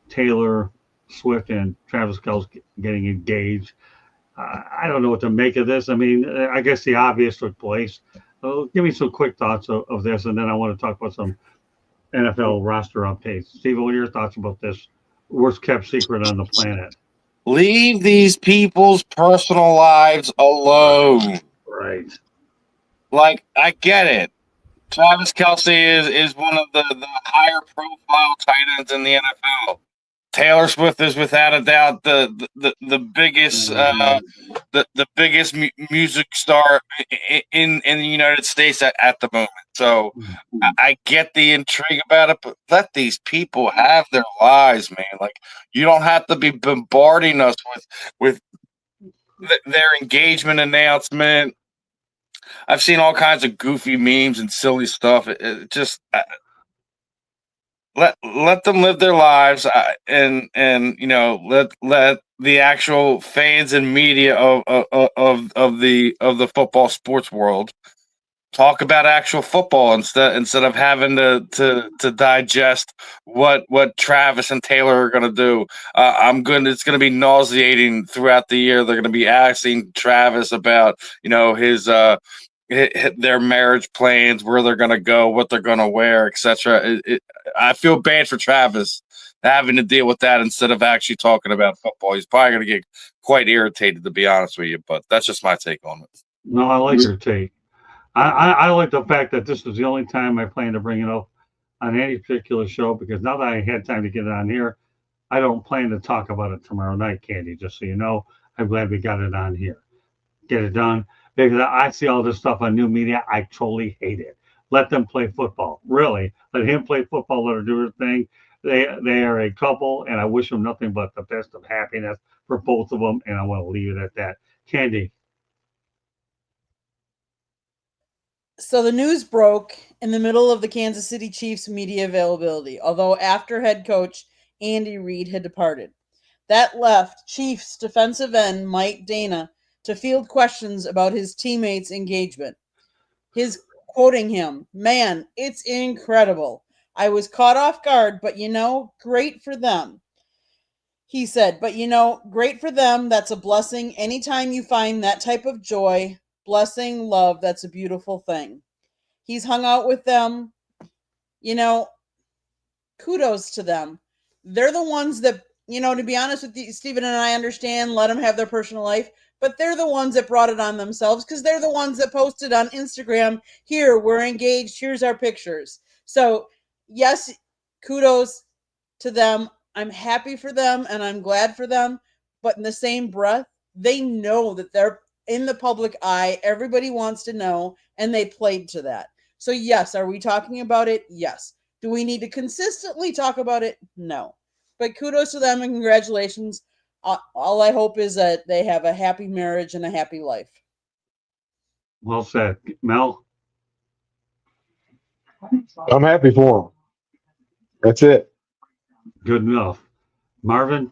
[SPEAKER 1] Taylor Swift and Travis Kelce getting engaged. I don't know what to make of this. I mean, I guess the obvious took place. Give me some quick thoughts of this, and then I want to talk about some NFL roster updates. Steve, what are your thoughts about this worst kept secret on the planet?
[SPEAKER 4] Leave these people's personal lives alone.
[SPEAKER 1] Right.
[SPEAKER 4] Like, I get it. Travis Kelce is one of the higher profile tight ends in the NFL. Taylor Swift is without a doubt the biggest the biggest music star in the United States at the moment. So I get the intrigue about it, but let these people have their lives, man. Like, you don't have to be bombarding us with their engagement announcement. I've seen all kinds of goofy memes and silly stuff. It just let them live their lives, and let the actual fans and media of the football sports world talk about actual football instead of having to digest what Travis and Taylor are going to do. It's going to be nauseating throughout the year. They're going to be asking Travis about his their marriage plans, where they're going to go, what they're going to wear, etc. I feel bad for Travis having to deal with that instead of actually talking about football. He's probably going to get quite irritated, to be honest with you, but that's just my take on it.
[SPEAKER 1] No, I like your take. I like the fact that this was the only time I plan to bring it up on any particular show, because now that I had time to get it on here, I don't plan to talk about it tomorrow night, Candy, just so you know. I'm glad we got it on here. Get it done. Because I see all this stuff on new media. I totally hate it. Let them play football. Really. Let him play football. Let her do her thing. They are a couple, and I wish them nothing but the best of happiness for both of them, and I want to leave it at that. Candy.
[SPEAKER 2] So the news broke in the middle of the Kansas City Chiefs media availability, although after head coach Andy Reid had departed. That left Chiefs defensive end Mike Dana to field questions about his teammates' engagement. His quoting him, "Man, it's incredible. I was caught off guard, but great for them." He said, "But great for them. That's a blessing. Anytime you find that type of joy, blessing, love, that's a beautiful thing." He's hung out with them. You know, kudos to them. They're the ones that, to be honest with you, Stephen and I understand, let them have their personal life, but they're the ones that brought it on themselves because they're the ones that posted on Instagram, "Here, we're engaged. Here's our pictures." So, yes, kudos to them. I'm happy for them and I'm glad for them. But in the same breath, they know that they're in the public eye. Everybody wants to know, and they played to that. So, yes, are we talking about it? Yes. Do we need to consistently talk about it? No. But kudos to them and congratulations. All I hope is that they have a happy marriage and a happy life.
[SPEAKER 1] Well said. Mel?
[SPEAKER 6] I'm happy for him. That's it.
[SPEAKER 1] Good enough. Marvin?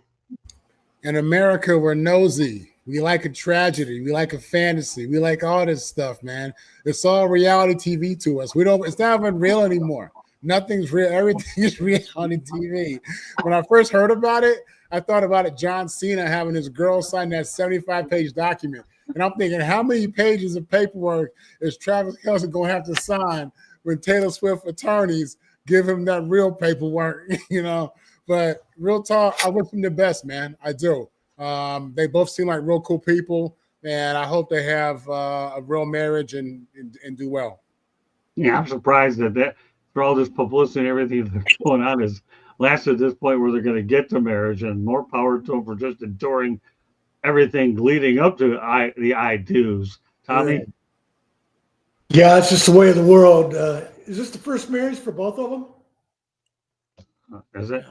[SPEAKER 3] In America, we're nosy. We like a tragedy. We like a fantasy. We like all this stuff, man. It's all reality TV to us. It's not even real anymore. Nothing's real. Everything is reality TV. When I first heard about it, I thought about it, John Cena having his girl sign that 75-page document. And I'm thinking, how many pages of paperwork is Travis Kelce going to have to sign when Taylor Swift attorneys give him that real paperwork, But real talk, I wish them the best, man. I do. They both seem like real cool people, and I hope they have a real marriage and do well.
[SPEAKER 1] Yeah, I'm surprised that for all this publicity and everything that's going on is lasted to this point where they're going to get to marriage, and more power to them for just enduring everything leading up to the I do's. Tommy?
[SPEAKER 5] Yeah, it's just the way of the world. Is this the first marriage for both of them?
[SPEAKER 1] Is it?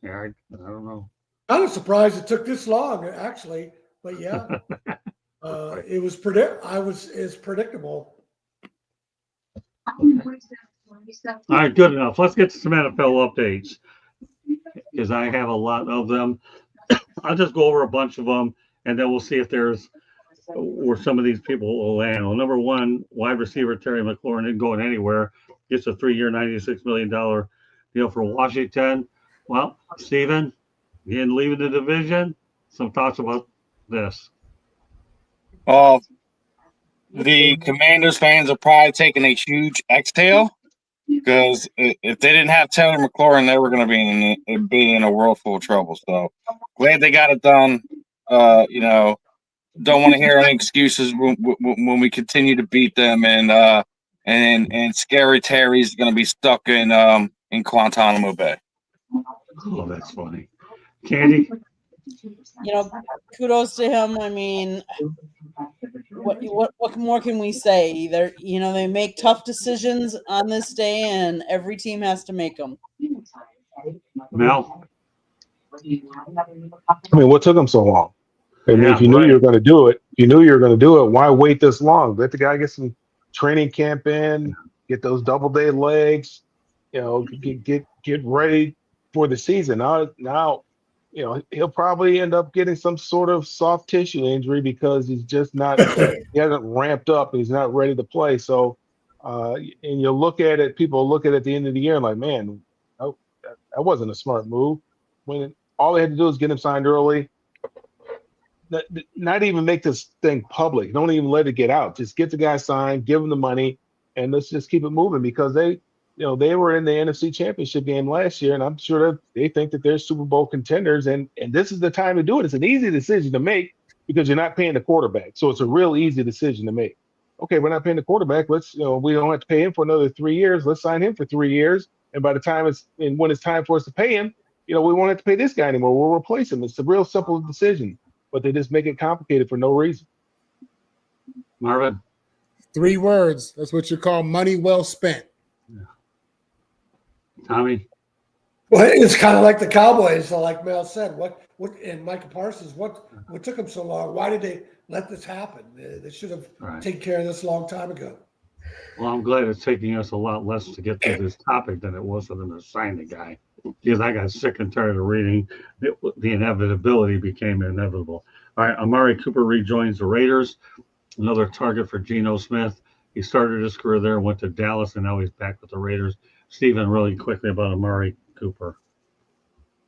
[SPEAKER 1] Yeah, I don't know.
[SPEAKER 5] I was surprised it took this long, actually. But yeah, it was it's predictable.
[SPEAKER 1] Okay. All right, good enough. Let's get to some NFL updates because I have a lot of them. I'll just go over a bunch of them, and then we'll see if there's where some of these people will land. Well, number one, wide receiver Terry McLaurin isn't going anywhere. Gets a 3-year, $96 million deal for Washington. Well, Steven, again, leaving the division. Some thoughts about this?
[SPEAKER 4] The Commanders fans are probably taking a huge exhale because if they didn't have Taylor McLaurin, they were going to be in a world full of trouble. So glad they got it done. Don't want to hear any excuses when we continue to beat them, and Scary Terry's going to be stuck in Guantanamo Bay.
[SPEAKER 1] Oh, that's funny. Candy?
[SPEAKER 2] Kudos to him. I mean, what more can we say? Either they make tough decisions on this day, and every team has to make them.
[SPEAKER 1] Mel?
[SPEAKER 6] I mean, what took him so long? I mean, if you knew you were going to do it, why wait this long? Let the guy get some training camp in, get those double-day legs, get ready for the season. Now, he'll probably end up getting some sort of soft tissue injury because he's just not, he hasn't ramped up. He's not ready to play. So, and you look at it, people look at it at the end of the year and like, man, that wasn't a smart move. When all they had to do is get him signed early. Not even make this thing public. Don't even let it get out. Just get the guy signed, give him the money, and let's just keep it moving because they were in the NFC Championship game last year, and I'm sure that they think that they're Super Bowl contenders, and this is the time to do it. It's an easy decision to make because you're not paying the quarterback, so it's a real easy decision to make. Okay, we're not paying the quarterback. Let's we don't have to pay him for another 3 years. Let's sign him for 3 years, and by the time when it's time for us to pay him, we won't have to pay this guy anymore. We'll replace him. It's a real simple decision. But they just make it complicated for no reason.
[SPEAKER 1] Marvin?
[SPEAKER 3] 3 words. That's what you call money well spent.
[SPEAKER 1] Yeah. Tommy?
[SPEAKER 5] Well, it's kind of like the Cowboys, like Mel said. What and Michael Parsons, what took them so long? Why did they let this happen? They should have taken care of this a long time ago.
[SPEAKER 1] Well, I'm glad it's taking us a lot less to get through this topic than it was for them to sign the guy, because I got sick and tired of reading the inevitability became inevitable. All right, Amari Cooper rejoins the Raiders, another target for Geno Smith. He started his career there, went to Dallas, and now he's back with the Raiders. Stephen, really quickly about Amari Cooper.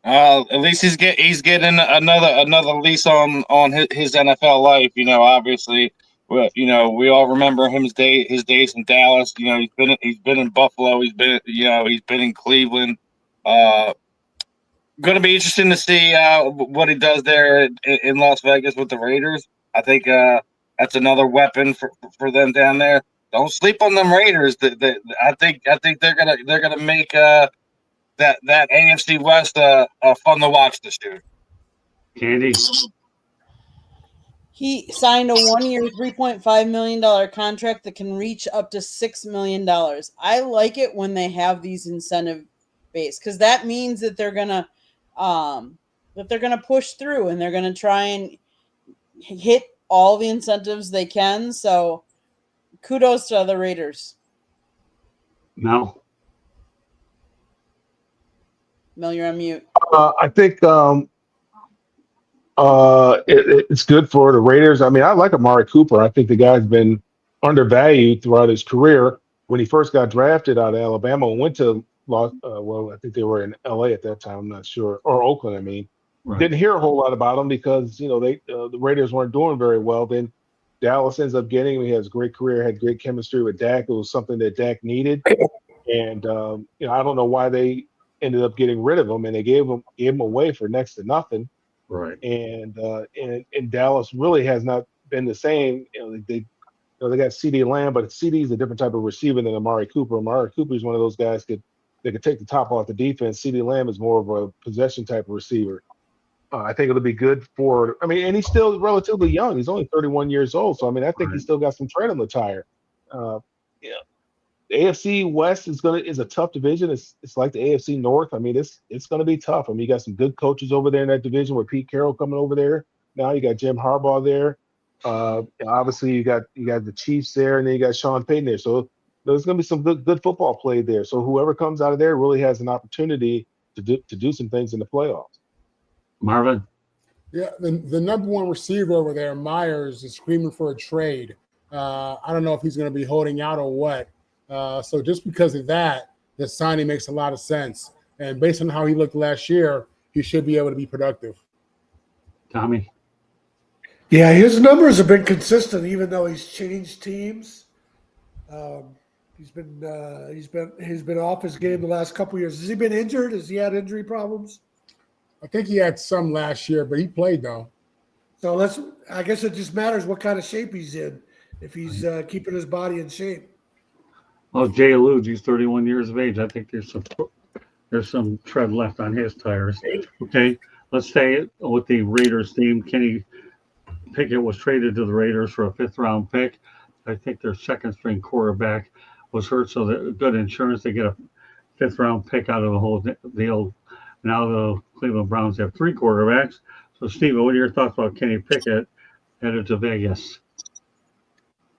[SPEAKER 4] At least he's getting another lease on his NFL life. Obviously, we all remember his days in Dallas. He's been in Buffalo. He's been in Cleveland. Uh, going to be interesting to see what he does there in Las Vegas with the Raiders. I think that's another weapon for them down there. Don't sleep on them Raiders. I think they're gonna make that AFC West fun to watch this year.
[SPEAKER 1] Candy?
[SPEAKER 2] He signed a 1 year, $3.5 million contract that can reach up to $6 million. I like it when they have these incentive based, because that means that they're gonna push through and they're gonna try and hit all the incentives they can. So kudos to the Raiders.
[SPEAKER 1] No.
[SPEAKER 2] Mel, you're on mute.
[SPEAKER 6] I think it's good for the Raiders. I mean, I like Amari Cooper. I think the guy's been undervalued throughout his career. When he first got drafted out of Alabama and went to I think they were in LA at that time. I'm not sure, or Oakland. I mean,
[SPEAKER 1] Right.
[SPEAKER 6] didn't hear a whole lot about him because the Raiders weren't doing very well. Then Dallas ends up getting him. He has a great career, had great chemistry with Dak. It was something that Dak needed, and I don't know why they ended up getting rid of him, and they gave him away for next to nothing.
[SPEAKER 1] Right.
[SPEAKER 6] And Dallas really has not been the same. They got CD Lamb, but CD is a different type of receiver than Amari Cooper. Amari Cooper is one of those guys that could take the top off the defense. CD Lamb is more of a possession type of receiver. I think it'll be good for. I mean, and he's still relatively young. He's only 31 years old, so I mean, I think he's still got some tread on the tire. Yeah, the AFC West is a tough division. It's like the AFC North. I mean, it's going to be tough. I mean, you got some good coaches over there in that division with Pete Carroll coming over there. Now you got Jim Harbaugh there. Obviously you got the Chiefs there, and then you got Sean Payton there. So there's going to be some good football played there. So whoever comes out of there really has an opportunity to do some things in the playoffs.
[SPEAKER 1] Marvin?
[SPEAKER 3] Yeah, the number one receiver over there, Myers, is screaming for a trade. I don't know if he's going to be holding out or what. So just because of that, the signing makes a lot of sense. And based on how he looked last year, he should be able to be productive.
[SPEAKER 1] Tommy?
[SPEAKER 5] Yeah, his numbers have been consistent, even though he's changed teams. He's been off his game the last couple of years. Has he been injured? Has he had injury problems?
[SPEAKER 3] I think he had some last year, but he played though.
[SPEAKER 5] So I guess it just matters what kind of shape he's in. If he's keeping his body in shape.
[SPEAKER 1] Well, Jay Aluj, he's 31 years of age. I think there's some tread left on his tires. Okay, let's stay with the Raiders theme. Kenny Pickett was traded to the Raiders for a 5th-round pick. I think their second-string quarterback was hurt, so they're good insurance. They get a 5th-round pick out of the whole deal. Now the Cleveland Browns have 3 quarterbacks. So, Steve, what are your thoughts about Kenny Pickett headed to Vegas?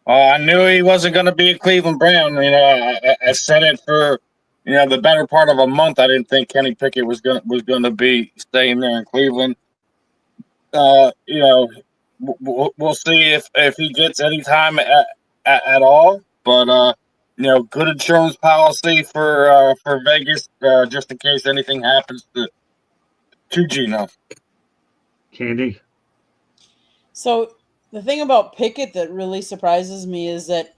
[SPEAKER 4] I knew he wasn't going to be a Cleveland Brown. I said it for the better part of a month. I didn't think Kenny Pickett was going to be staying there in Cleveland. We'll see if he gets any time at all. But good insurance policy for Vegas, just in case anything happens to Geno.
[SPEAKER 2] Candy. So the thing about Pickett that really surprises me is that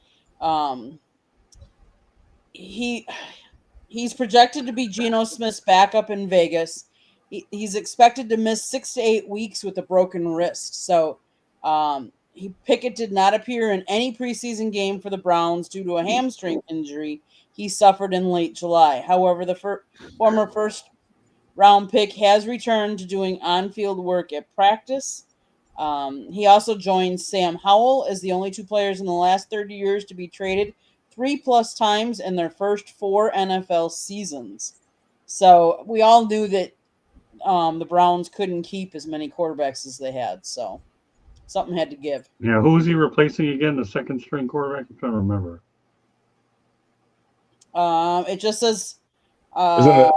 [SPEAKER 2] he's projected to be Geno Smith's backup in Vegas. He's expected to miss 6 to 8 weeks with a broken wrist. So Pickett did not appear in any preseason game for the Browns due to a hamstring injury he suffered in late July. However, the former first-round pick has returned to doing on-field work at practice. He also joined Sam Howell as the only 2 players in the last 30 years to be traded 3+ times in their first 4 NFL seasons. So we all knew that the Browns couldn't keep as many quarterbacks as they had. So something had to give.
[SPEAKER 1] Yeah, who was he replacing again? The second-string quarterback? I'm trying to remember.
[SPEAKER 2] It just says
[SPEAKER 6] Isn't
[SPEAKER 2] uh,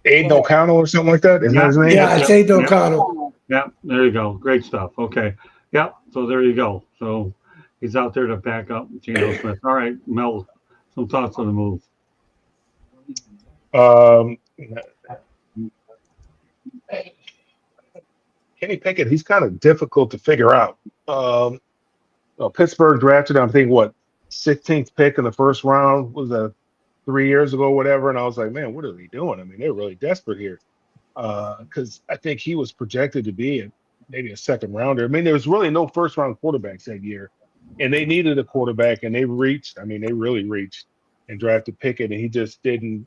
[SPEAKER 6] it Aiden O'Connell or something like that? Isn't that his name?
[SPEAKER 5] Yeah, it's Aiden O'Connell.
[SPEAKER 1] Yeah, there you go. Great stuff. Okay. Yep. So there you go. So he's out there to back up Geno Smith. All right, Mel, some thoughts on the move.
[SPEAKER 6] Um, Kenny Pickett, he's kind of difficult to figure out. Well, Pittsburgh drafted him, I think, what, 16th pick in the first round was 3 years ago, whatever. And I was like, man, what are they doing? I mean, they're really desperate here. Because I think he was projected to be maybe a second rounder. I mean, there was really no first round quarterbacks that year, and they needed a quarterback, and they reached. I mean, they really reached and drafted Pickett, and he just didn't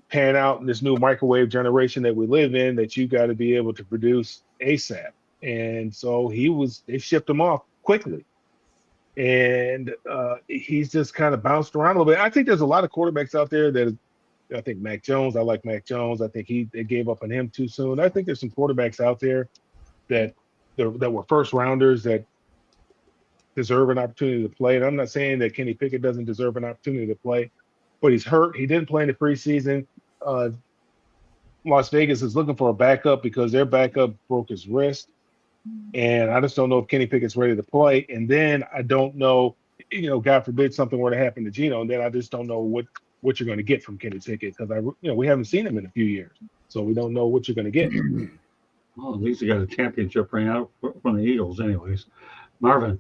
[SPEAKER 6] pan out in this new microwave generation that we live in. That you got to be able to produce ASAP, and so they shipped him off quickly, and he's just kind of bounced around a little bit. I think there's a lot of quarterbacks out there that I think Mac Jones. I like Mac Jones. I think they gave up on him too soon. I think there's some quarterbacks out there that that were first rounders that deserve an opportunity to play. And I'm not saying that Kenny Pickett doesn't deserve an opportunity to play, but he's hurt. He didn't play in the preseason. Uh, Las Vegas is looking for a backup because their backup broke his wrist. And I just don't know if Kenny Pickett's ready to play. And then I don't know, God forbid something were to happen to Geno, and then I just don't know what you're going to get from Kenny Pickett because we haven't seen him in a few years, so we don't know what you're going to get.
[SPEAKER 1] Well, at least he got a championship ring out from the Eagles, anyways. Marvin,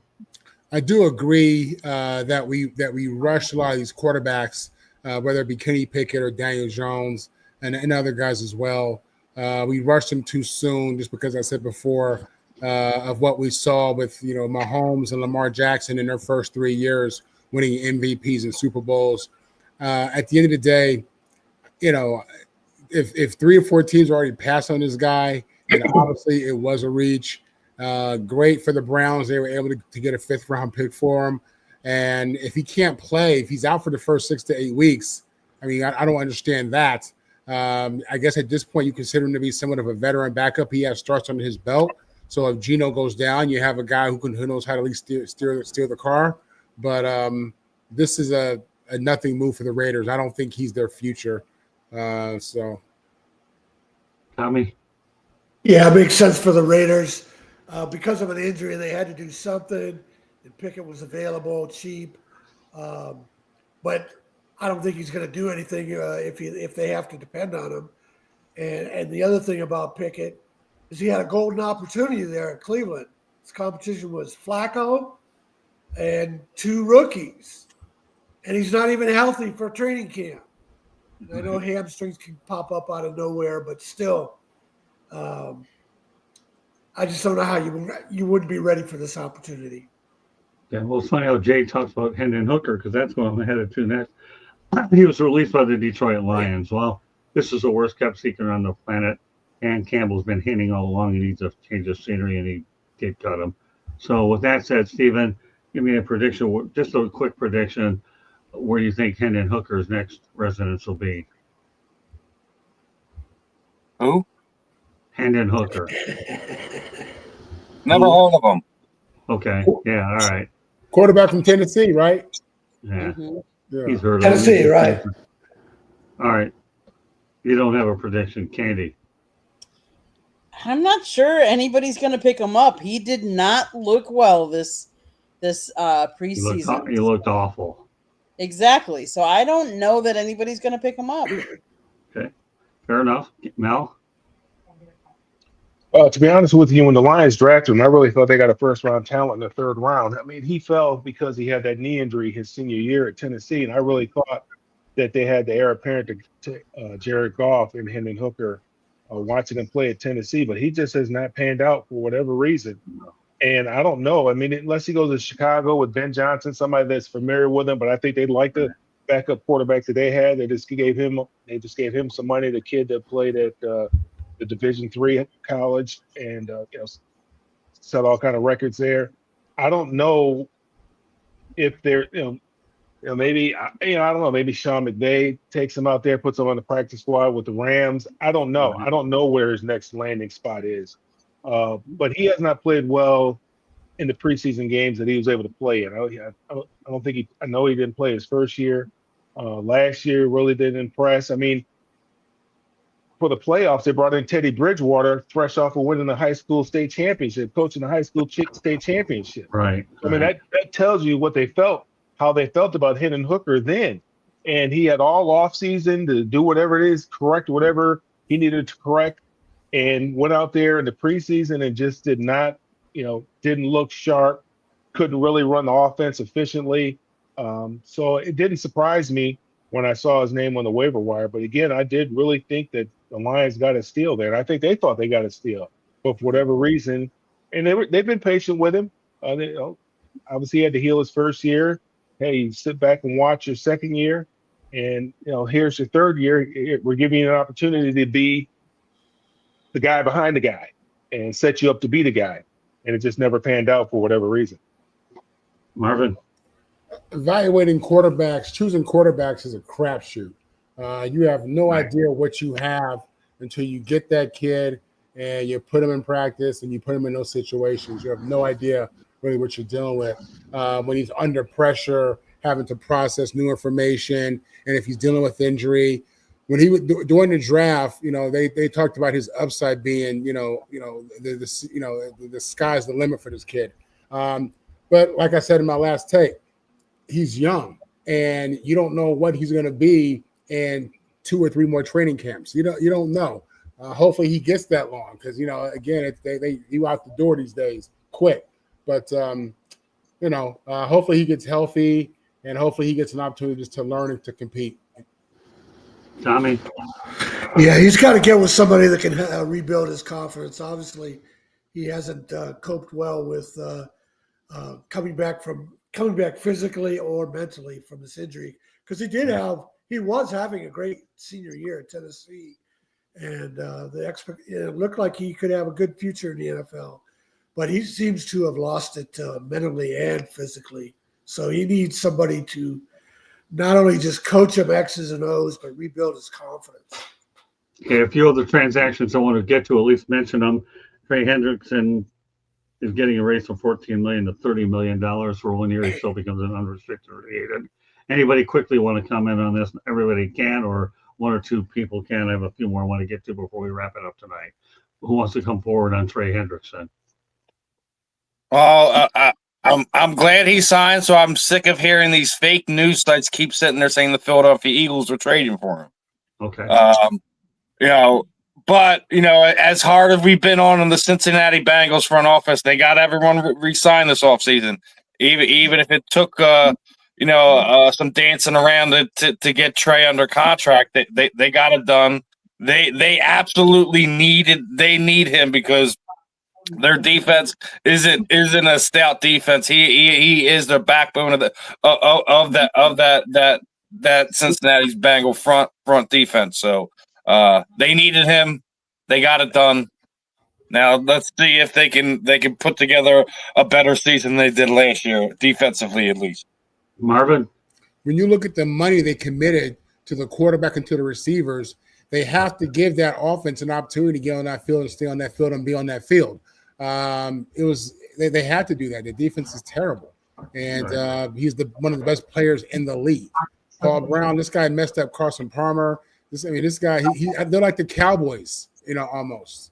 [SPEAKER 3] I do agree that we rushed a lot of these quarterbacks, whether it be Kenny Pickett or Daniel Jones and other guys as well. We rushed them too soon, just because I said before of what we saw with Mahomes and Lamar Jackson in their first 3 years, winning MVPs and Super Bowls. At the end of the day, if 3 or 4 teams already passed on this guy, and obviously it was a reach. Great for the Browns. They were able to get a 5th round pick for him. And if he can't play, if he's out for the first 6 to 8 weeks, I mean, I don't understand that. I guess at this point you consider him to be somewhat of a veteran backup. He has starts under his belt. So if Geno goes down, you have a guy who knows how to at least steer the car. But this is a nothing move for the Raiders. I don't think he's their future. So,
[SPEAKER 1] Tommy.
[SPEAKER 5] Yeah, it makes sense for the Raiders. Because of an injury, they had to do something, and Pickett was available, cheap. But I don't think he's going to do anything if they have to depend on him. And the other thing about Pickett is he had a golden opportunity there at Cleveland. His competition was Flacco and 2 rookies. And he's not even healthy for training camp. And I know hamstrings can pop up out of nowhere, but still, I just don't know how you wouldn't be ready for this opportunity.
[SPEAKER 1] Yeah, well, it's funny how Jay talks about Hendon Hooker because that's what I'm headed to next. He was released by the Detroit Lions. Well, this is the worst kept secret on the planet. And Campbell's been hinting all along he needs a change of scenery, and he did cut him. So with that said, Stephen, give me a prediction, just a quick prediction, where you think Hendon Hooker's next residence will be.
[SPEAKER 4] Who?
[SPEAKER 1] Hendon Hooker.
[SPEAKER 4] Never heard of him.
[SPEAKER 1] Okay. Yeah. All right.
[SPEAKER 3] Quarterback from Tennessee, right?
[SPEAKER 1] Yeah.
[SPEAKER 2] Mm-hmm.
[SPEAKER 3] Yeah.
[SPEAKER 1] He's heard of
[SPEAKER 5] Tennessee,
[SPEAKER 1] him.
[SPEAKER 5] right?
[SPEAKER 1] All right. You don't have a prediction, Candy.
[SPEAKER 2] I'm not sure anybody's going to pick him up. He did not look well this preseason.
[SPEAKER 1] You looked awful.
[SPEAKER 2] Exactly. So I don't know that anybody's going to pick him up.
[SPEAKER 1] Okay. Fair enough. Mel?
[SPEAKER 6] To be honest with you, when the Lions drafted him, I really thought they got a first-round talent in the 3rd round. I mean, he fell because he had that knee injury his senior year at Tennessee, and I really thought that they had the heir apparent to Jared Goff and Hendon Hooker watching him play at Tennessee, but he just has not panned out for whatever reason. And I don't know. I mean, unless he goes to Chicago with Ben Johnson, somebody that's familiar with him, but I think they'd like the backup quarterback that they had. They just gave him some money. The kid that played at the Division III college and set all kind of records there. I don't know if they're maybe I don't know. Maybe Sean McVay takes him out there, puts him on the practice squad with the Rams. I don't know. I don't know where his next landing spot is. But he has not played well in the preseason games that he was able to play in. I know he didn't play his first year. Last year really didn't impress. I mean, for the playoffs, they brought in Teddy Bridgewater, fresh off of winning the high school state championship, coaching the high school state championship.
[SPEAKER 1] Right.
[SPEAKER 6] I mean, that tells you what they felt, how they felt about Hendon Hooker then. And he had all off season to do whatever it is, correct whatever he needed to correct, and went out there in the preseason and just did not, didn't look sharp, couldn't really run the offense efficiently. So it didn't surprise me when I saw his name on the waiver wire. But again, I did really think that the Lions got a steal there. And I think they thought they got a steal. But for whatever reason, and they've been patient with him. Obviously, he had to heal his first year. Hey, you sit back and watch your second year. And, here's your third year. We're giving you an opportunity to be the guy behind the guy and set you up to be the guy. And it just never panned out for whatever reason.
[SPEAKER 1] Marvin?
[SPEAKER 3] Evaluating quarterbacks, choosing quarterbacks is a crapshoot. You have no idea what you have until you get that kid and you put him in practice and you put him in those situations. You have no idea really what you're dealing with when he's under pressure, having to process new information, and if he's dealing with injury. When he was during the draft, they talked about his upside being, the sky's the limit for this kid. But like I said in my last take, he's young, and you don't know what he's going to be in 2 or 3 more training camps. You don't know. Hopefully he gets that long because again, he out the door these days quick. But hopefully he gets healthy, and hopefully he gets an opportunity just to learn and to compete.
[SPEAKER 1] Tommy?
[SPEAKER 5] Yeah, he's got to get with somebody that can rebuild his confidence. Obviously, he hasn't coped well with coming back physically or mentally from this injury, because he was having a great senior year at Tennessee, and it looked like he could have a good future in the NFL, but he seems to have lost it mentally and physically. So he needs somebody to not only just coach him X's and O's, but rebuild his confidence.
[SPEAKER 1] Okay, a few other transactions I want to get to, at least mention them. Trey Hendrickson is getting a raise from $14 million to $30 million for 1 year. He still becomes an unrestricted free agent. Anybody quickly want to comment on this? Everybody can, or 1 or 2 people can. I have a few more I want to get to before we wrap it up tonight. Who wants to come forward on Trey Hendrickson?
[SPEAKER 4] Well, I'm glad he signed, so I'm sick of hearing these fake news sites keep sitting there saying the Philadelphia Eagles are trading for him.
[SPEAKER 1] Okay.
[SPEAKER 4] But as hard as we've been on the Cincinnati Bengals front office, they got everyone re-signed this offseason. Even if it took some dancing around to get Trey under contract, they got it done. They absolutely need him because their defense isn't a stout defense. He is the backbone of that Cincinnati's Bengal front defense. So they needed him. They got it done. Now let's see if they can put together a better season than they did last year, defensively at least.
[SPEAKER 1] Marvin?
[SPEAKER 3] When you look at the money they committed to the quarterback and to the receivers, they have to give that offense an opportunity to get on that field and stay on that field and be on that field. They had to do that. The defense is terrible, and he's one of the best players in the league. Paul Brown, this guy messed up Carson Palmer. This guy, they're like the Cowboys, almost.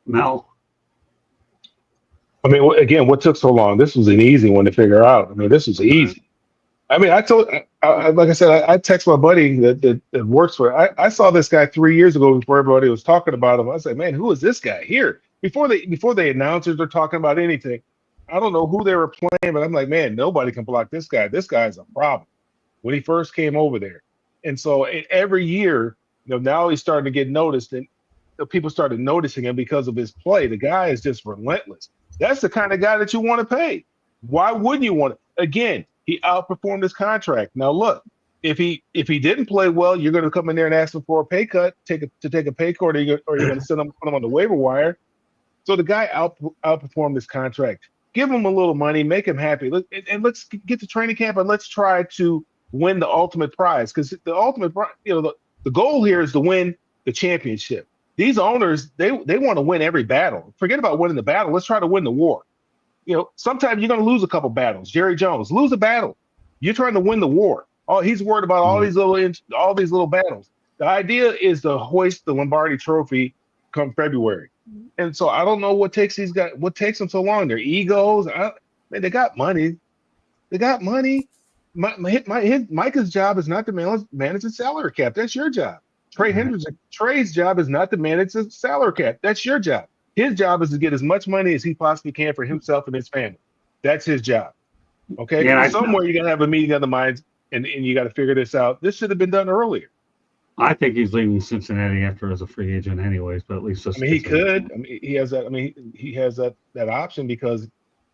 [SPEAKER 1] Mel?
[SPEAKER 6] I mean, again, what took so long? This was an easy one to figure out. I mean, this was easy. I mean, like I said, I text my buddy that works for it. I saw this guy 3 years ago before everybody was talking about him. I said, man, who is this guy here? Before the announcers are talking about anything, I don't know who they were playing, but I'm like, man, nobody can block this guy. This guy is a problem when he first came over there. And so every year, now he's starting to get noticed, and people started noticing him because of his play. The guy is just relentless. That's the kind of guy that you want to pay. Why wouldn't you want to? Again, he outperformed his contract. Now look, if he didn't play well, you're going to come in there and ask him for a pay cut, take a pay cut, or you're going to put him on the waiver wire. So the guy outperformed his contract. Give him a little money, make him happy, and let's get to training camp and let's try to win the ultimate prize, because the ultimate, the goal here is to win the championship. These owners, they want to win every battle. Forget about winning the battle. Let's try to win the war. Sometimes you're going to lose a couple battles. Jerry Jones, lose a battle. You're trying to win the war. Oh, he's worried about all these little battles. The idea is to hoist the Lombardi Trophy come February. And so I don't know what takes them so long. Their egos. Man, they got money. They got money. Micah's job is not to manage the salary cap. That's your job. Trey's job is not to manage the salary cap. That's your job. His job is to get as much money as he possibly can for himself and his family. That's his job. Okay.
[SPEAKER 1] Yeah,
[SPEAKER 6] Somewhere you're gonna have a meeting of the minds, and you got to figure this out. This should have been done earlier.
[SPEAKER 1] I think he's leaving Cincinnati after as a free agent, anyways. But at least
[SPEAKER 6] he could. He has that. He has that option because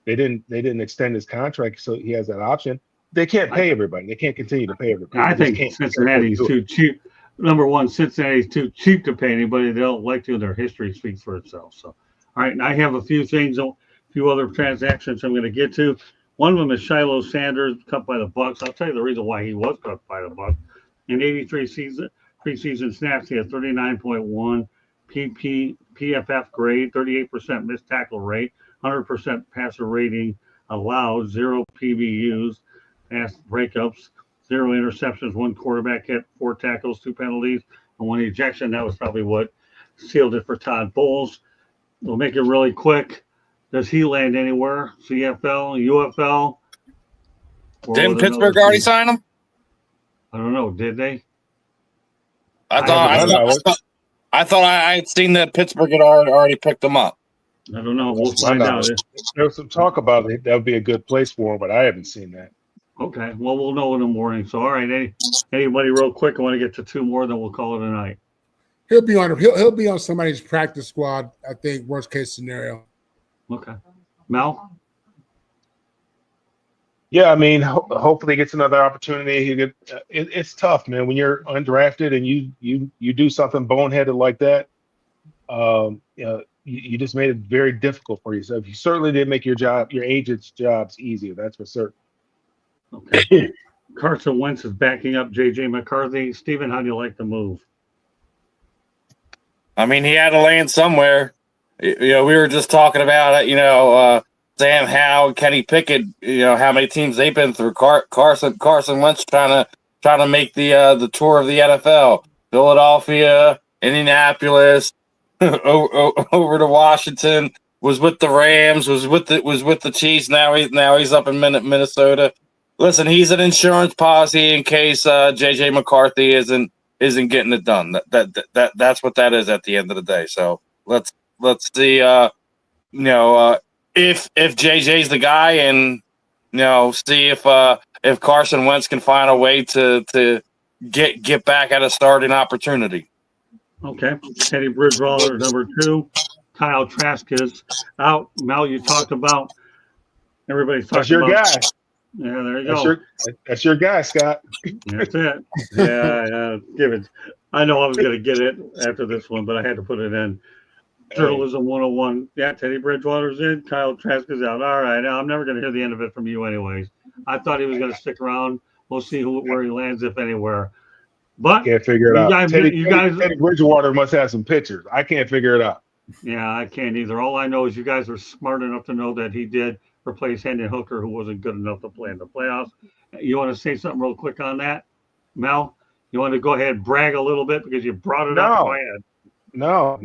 [SPEAKER 6] they didn't extend his contract, so he has that option. They can't pay everybody. They can't continue to pay everybody.
[SPEAKER 1] I think Cincinnati's too cheap. Number one, Cincinnati's too cheap to pay anybody. They don't like to. Their history speaks for itself. So, all right, and I have a few things, a few other transactions I'm going to get to. One of them is Shiloh Sanders, cut by the Bucks. I'll tell you the reason why he was cut by the Bucks. In 83 preseason snaps, he had 39.1 PFF grade, 38% missed tackle rate, 100% passer rating allowed, 0 PBUs, pass breakups, 0 interceptions, 1 quarterback hit, 4 tackles, 2 penalties, and 1 ejection. That was probably what sealed it for Todd Bowles. We'll make it really quick. Does he land anywhere? CFL, UFL?
[SPEAKER 4] Didn't Pittsburgh already sign him?
[SPEAKER 1] I don't know. Did they?
[SPEAKER 4] I thought I had seen that Pittsburgh had already picked him up.
[SPEAKER 1] I don't know. We'll find out.
[SPEAKER 6] There was some talk about it. That would be a good place for him, but I haven't seen that.
[SPEAKER 1] Okay. Well, we'll know in the morning. So, all right. Anybody real quick? I want to get to 2 more, then we'll call it a night.
[SPEAKER 3] He'll be on somebody's practice squad. I think worst case scenario.
[SPEAKER 1] Okay. Mel?
[SPEAKER 6] Yeah, hopefully he gets another opportunity. It's tough, man, when you're undrafted and you do something boneheaded like that. You just made it very difficult for yourself. You certainly didn't make your agent's jobs easier. That's for certain.
[SPEAKER 1] Okay. Carson Wentz is backing up J.J. McCarthy. Steven, how do you like the move?
[SPEAKER 4] He had to land somewhere. We were just talking about it, Sam Howell, Kenny Pickett, how many teams they've been through. Carson Wentz trying to make the tour of the NFL. Philadelphia, Indianapolis, over to Washington, was with the Rams, was with the Chiefs. Now he's up in Minnesota. Listen, he's an insurance policy in case JJ McCarthy isn't getting it done. That's what that is at the end of the day. So let's see if JJ's the guy, and see if Carson Wentz can find a way to get back at a starting opportunity.
[SPEAKER 1] Okay. Teddy Bridgewater, number 2. Kyle Trask is out. Mel, you talked about everybody's talking about. That's your guy. Yeah, there you go.
[SPEAKER 6] That's your guy, Scott.
[SPEAKER 1] That's it. Yeah, give it. I know I was going to get it after this one, but I had to put it in. Journalism 101. Yeah, Teddy Bridgewater's in. Kyle Trask is out. All right. Now, I'm never going to hear the end of it from you anyways. I thought he was going to stick around. We'll see where he lands, if anywhere. But
[SPEAKER 6] can't figure it out. Teddy Bridgewater must have some pictures. I can't figure it out.
[SPEAKER 1] Yeah, I can't either. All I know is you guys are smart enough to know that he did replace Hendon Hooker, who wasn't good enough to play in the playoffs. You want to say something real quick on that, Mel? You want to go ahead and brag a little bit because you brought it up? Go ahead.
[SPEAKER 6] No.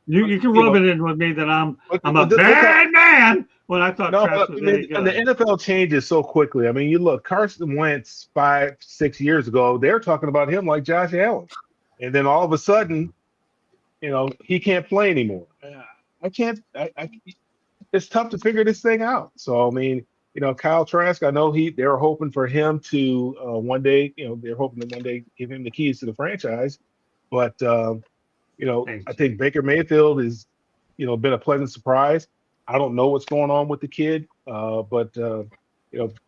[SPEAKER 1] You can rub it in with me that I'm a bad man. When I thought
[SPEAKER 6] the NFL changes so quickly. You look, Carson Wentz 5-6 years ago, they were talking about him like Josh Allen, and then all of a sudden, he can't play anymore. It's tough to figure this thing out. So Kyle Trask, I know they were hoping for him to one day, they're hoping to one day give him the keys to the franchise. But, I think Baker Mayfield has, been a pleasant surprise. I don't know what's going on with the kid, but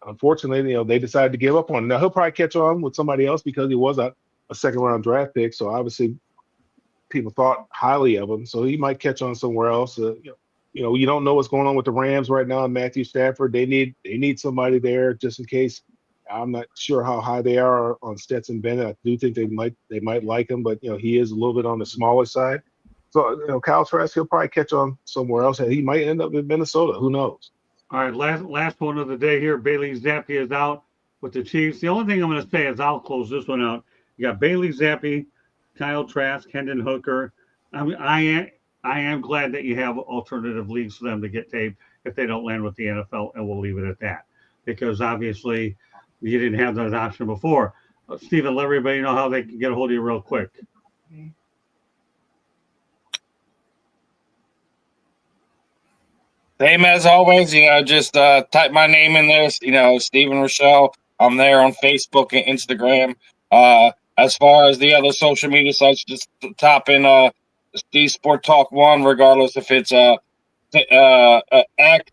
[SPEAKER 6] unfortunately, they decided to give up on him. Now, he'll probably catch on with somebody else because he was a second-round draft pick. So, obviously, people thought highly of him. So, he might catch on somewhere else. You don't know what's going on with the Rams right now. Matthew Stafford, they need somebody there just in case. I'm not sure how high they are on Stetson Bennett. I do think they might like him, but he is a little bit on the smaller side. So Kyle Trask, he'll probably catch on somewhere else. He might end up in Minnesota. Who knows?
[SPEAKER 1] All right, last one of the day here. Bailey Zappi is out with the Chiefs. The only thing I'm going to say is I'll close this one out. You got Bailey Zappi, Kyle Trask, Hendon Hooker. I am glad that you have alternative leagues for them to get taped if they don't land with the NFL, and we'll leave it at that. Because obviously you didn't have that option before. Steven, let everybody know how they can get a hold of you real quick.
[SPEAKER 4] Same as always, just type my name in there, Stephen Rochelle. I'm there on Facebook and Instagram. As far as the other social media sites, just top in Steve Sport Talk 1, regardless if it's X,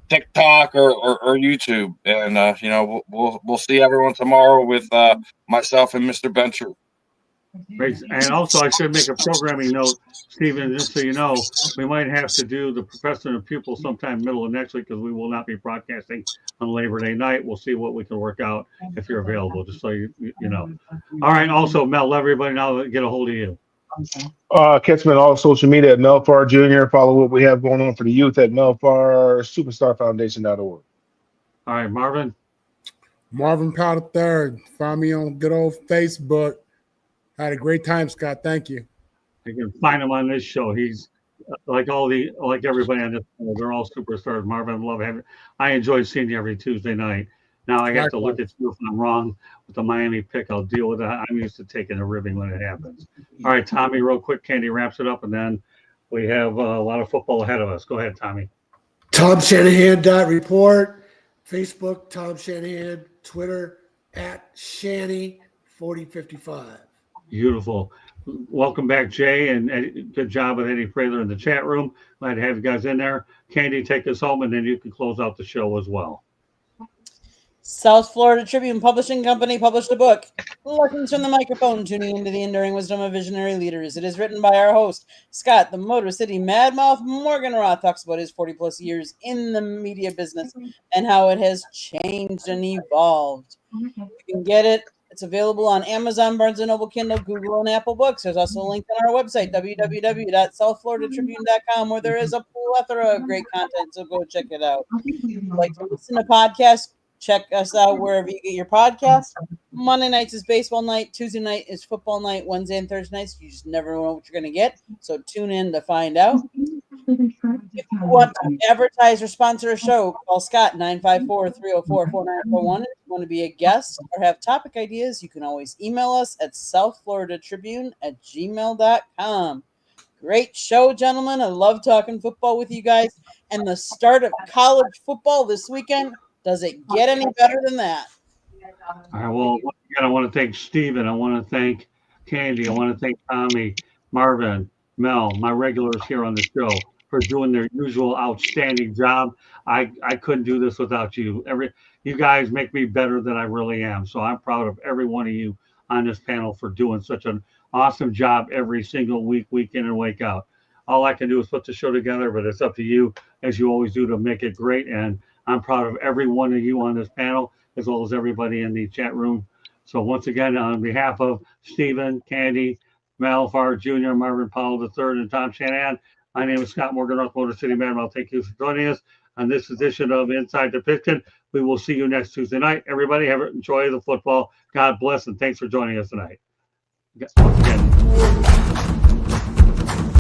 [SPEAKER 4] TikTok, or YouTube. And we'll see everyone tomorrow with myself and Mr. Bencher.
[SPEAKER 1] Right. And also, I should make a programming note, Stephen, just so you know, we might have to do the professor and pupil sometime middle of next week because we will not be broadcasting on Labor Day night. We'll see what we can work out if you're available, just so you know. All right. Also, Mel, let everybody know get a hold of you.
[SPEAKER 6] Catch me on all social media at Melfar Jr. Follow what we have going on for the youth at melfarsuperstarfoundation.org.
[SPEAKER 1] All right, Marvin.
[SPEAKER 3] Marvin Powell III. Find me on good old Facebook. Had a great time, Scott. Thank you.
[SPEAKER 1] You can find him on this show. He's like everybody on this show. They're all superstars. Marvin, I love having. I enjoy seeing you every Tuesday night. Now I have to look at you if I'm wrong with the Miami pick. I'll deal with that. I'm used to taking a ribbing when it happens. All right, Tommy, real quick. Candy wraps it up, and then we have a lot of football ahead of us. Go ahead, Tommy.
[SPEAKER 5] TomShanahan.report, Facebook, Tom Shanahan, Twitter, @Shanny4055.
[SPEAKER 1] Beautiful. Welcome back, Jay, and good job with Eddie Prather in the chat room. Glad to have you guys in there. Candy, take us home, and then you can close out the show as well.
[SPEAKER 2] South Florida Tribune Publishing Company published a book, Lessons from the Microphone, Tuning into the Enduring Wisdom of Visionary Leaders. It is written by our host, Scott, the Motor City Madmouth Morganroth, talks about his 40-plus years in the media business and how it has changed and evolved. You can get it. It's available on Amazon, Barnes & Noble, Kindle, Google, and Apple Books. There's also a link on our website, www.southfloridatribune.com, where there is a plethora of great content, so go check it out. If you'd like to listen to podcasts, check us out wherever you get your podcasts. Monday nights is baseball night. Tuesday night is football night. Wednesday and Thursday nights, you just never know what you're going to get, so tune in to find out. If you want to advertise or sponsor a show, call Scott 954-304-4941. If you want to be a guest or have topic ideas, you can always email us at southfloridatribune@gmail.com. Great show, gentlemen. I love talking football with you guys. And the start of college football this weekend, does it get any better than that?
[SPEAKER 1] All right, well, again, I want to thank Steven. I want to thank Candy. I want to thank Tommy, Marvin, Mel, my regulars here on the show, for doing their usual outstanding job. I couldn't do this without you. You guys make me better than I really am. So I'm proud of every one of you on this panel for doing such an awesome job every single week in and week out. All I can do is put the show together, but it's up to you, as you always do, to make it great. And I'm proud of every one of you on this panel, as well as everybody in the chat room. So once again, on behalf of Stephen, Candy, Mel Farr Jr., Marvin Powell III, and Tom Shanahan, my name is Scott Morganroth, Motor City Madmouth. Thank you for joining us on this edition of Inside the Piston. We will see you next Tuesday night. Everybody, enjoy the football. God bless, and thanks for joining us tonight. Once again.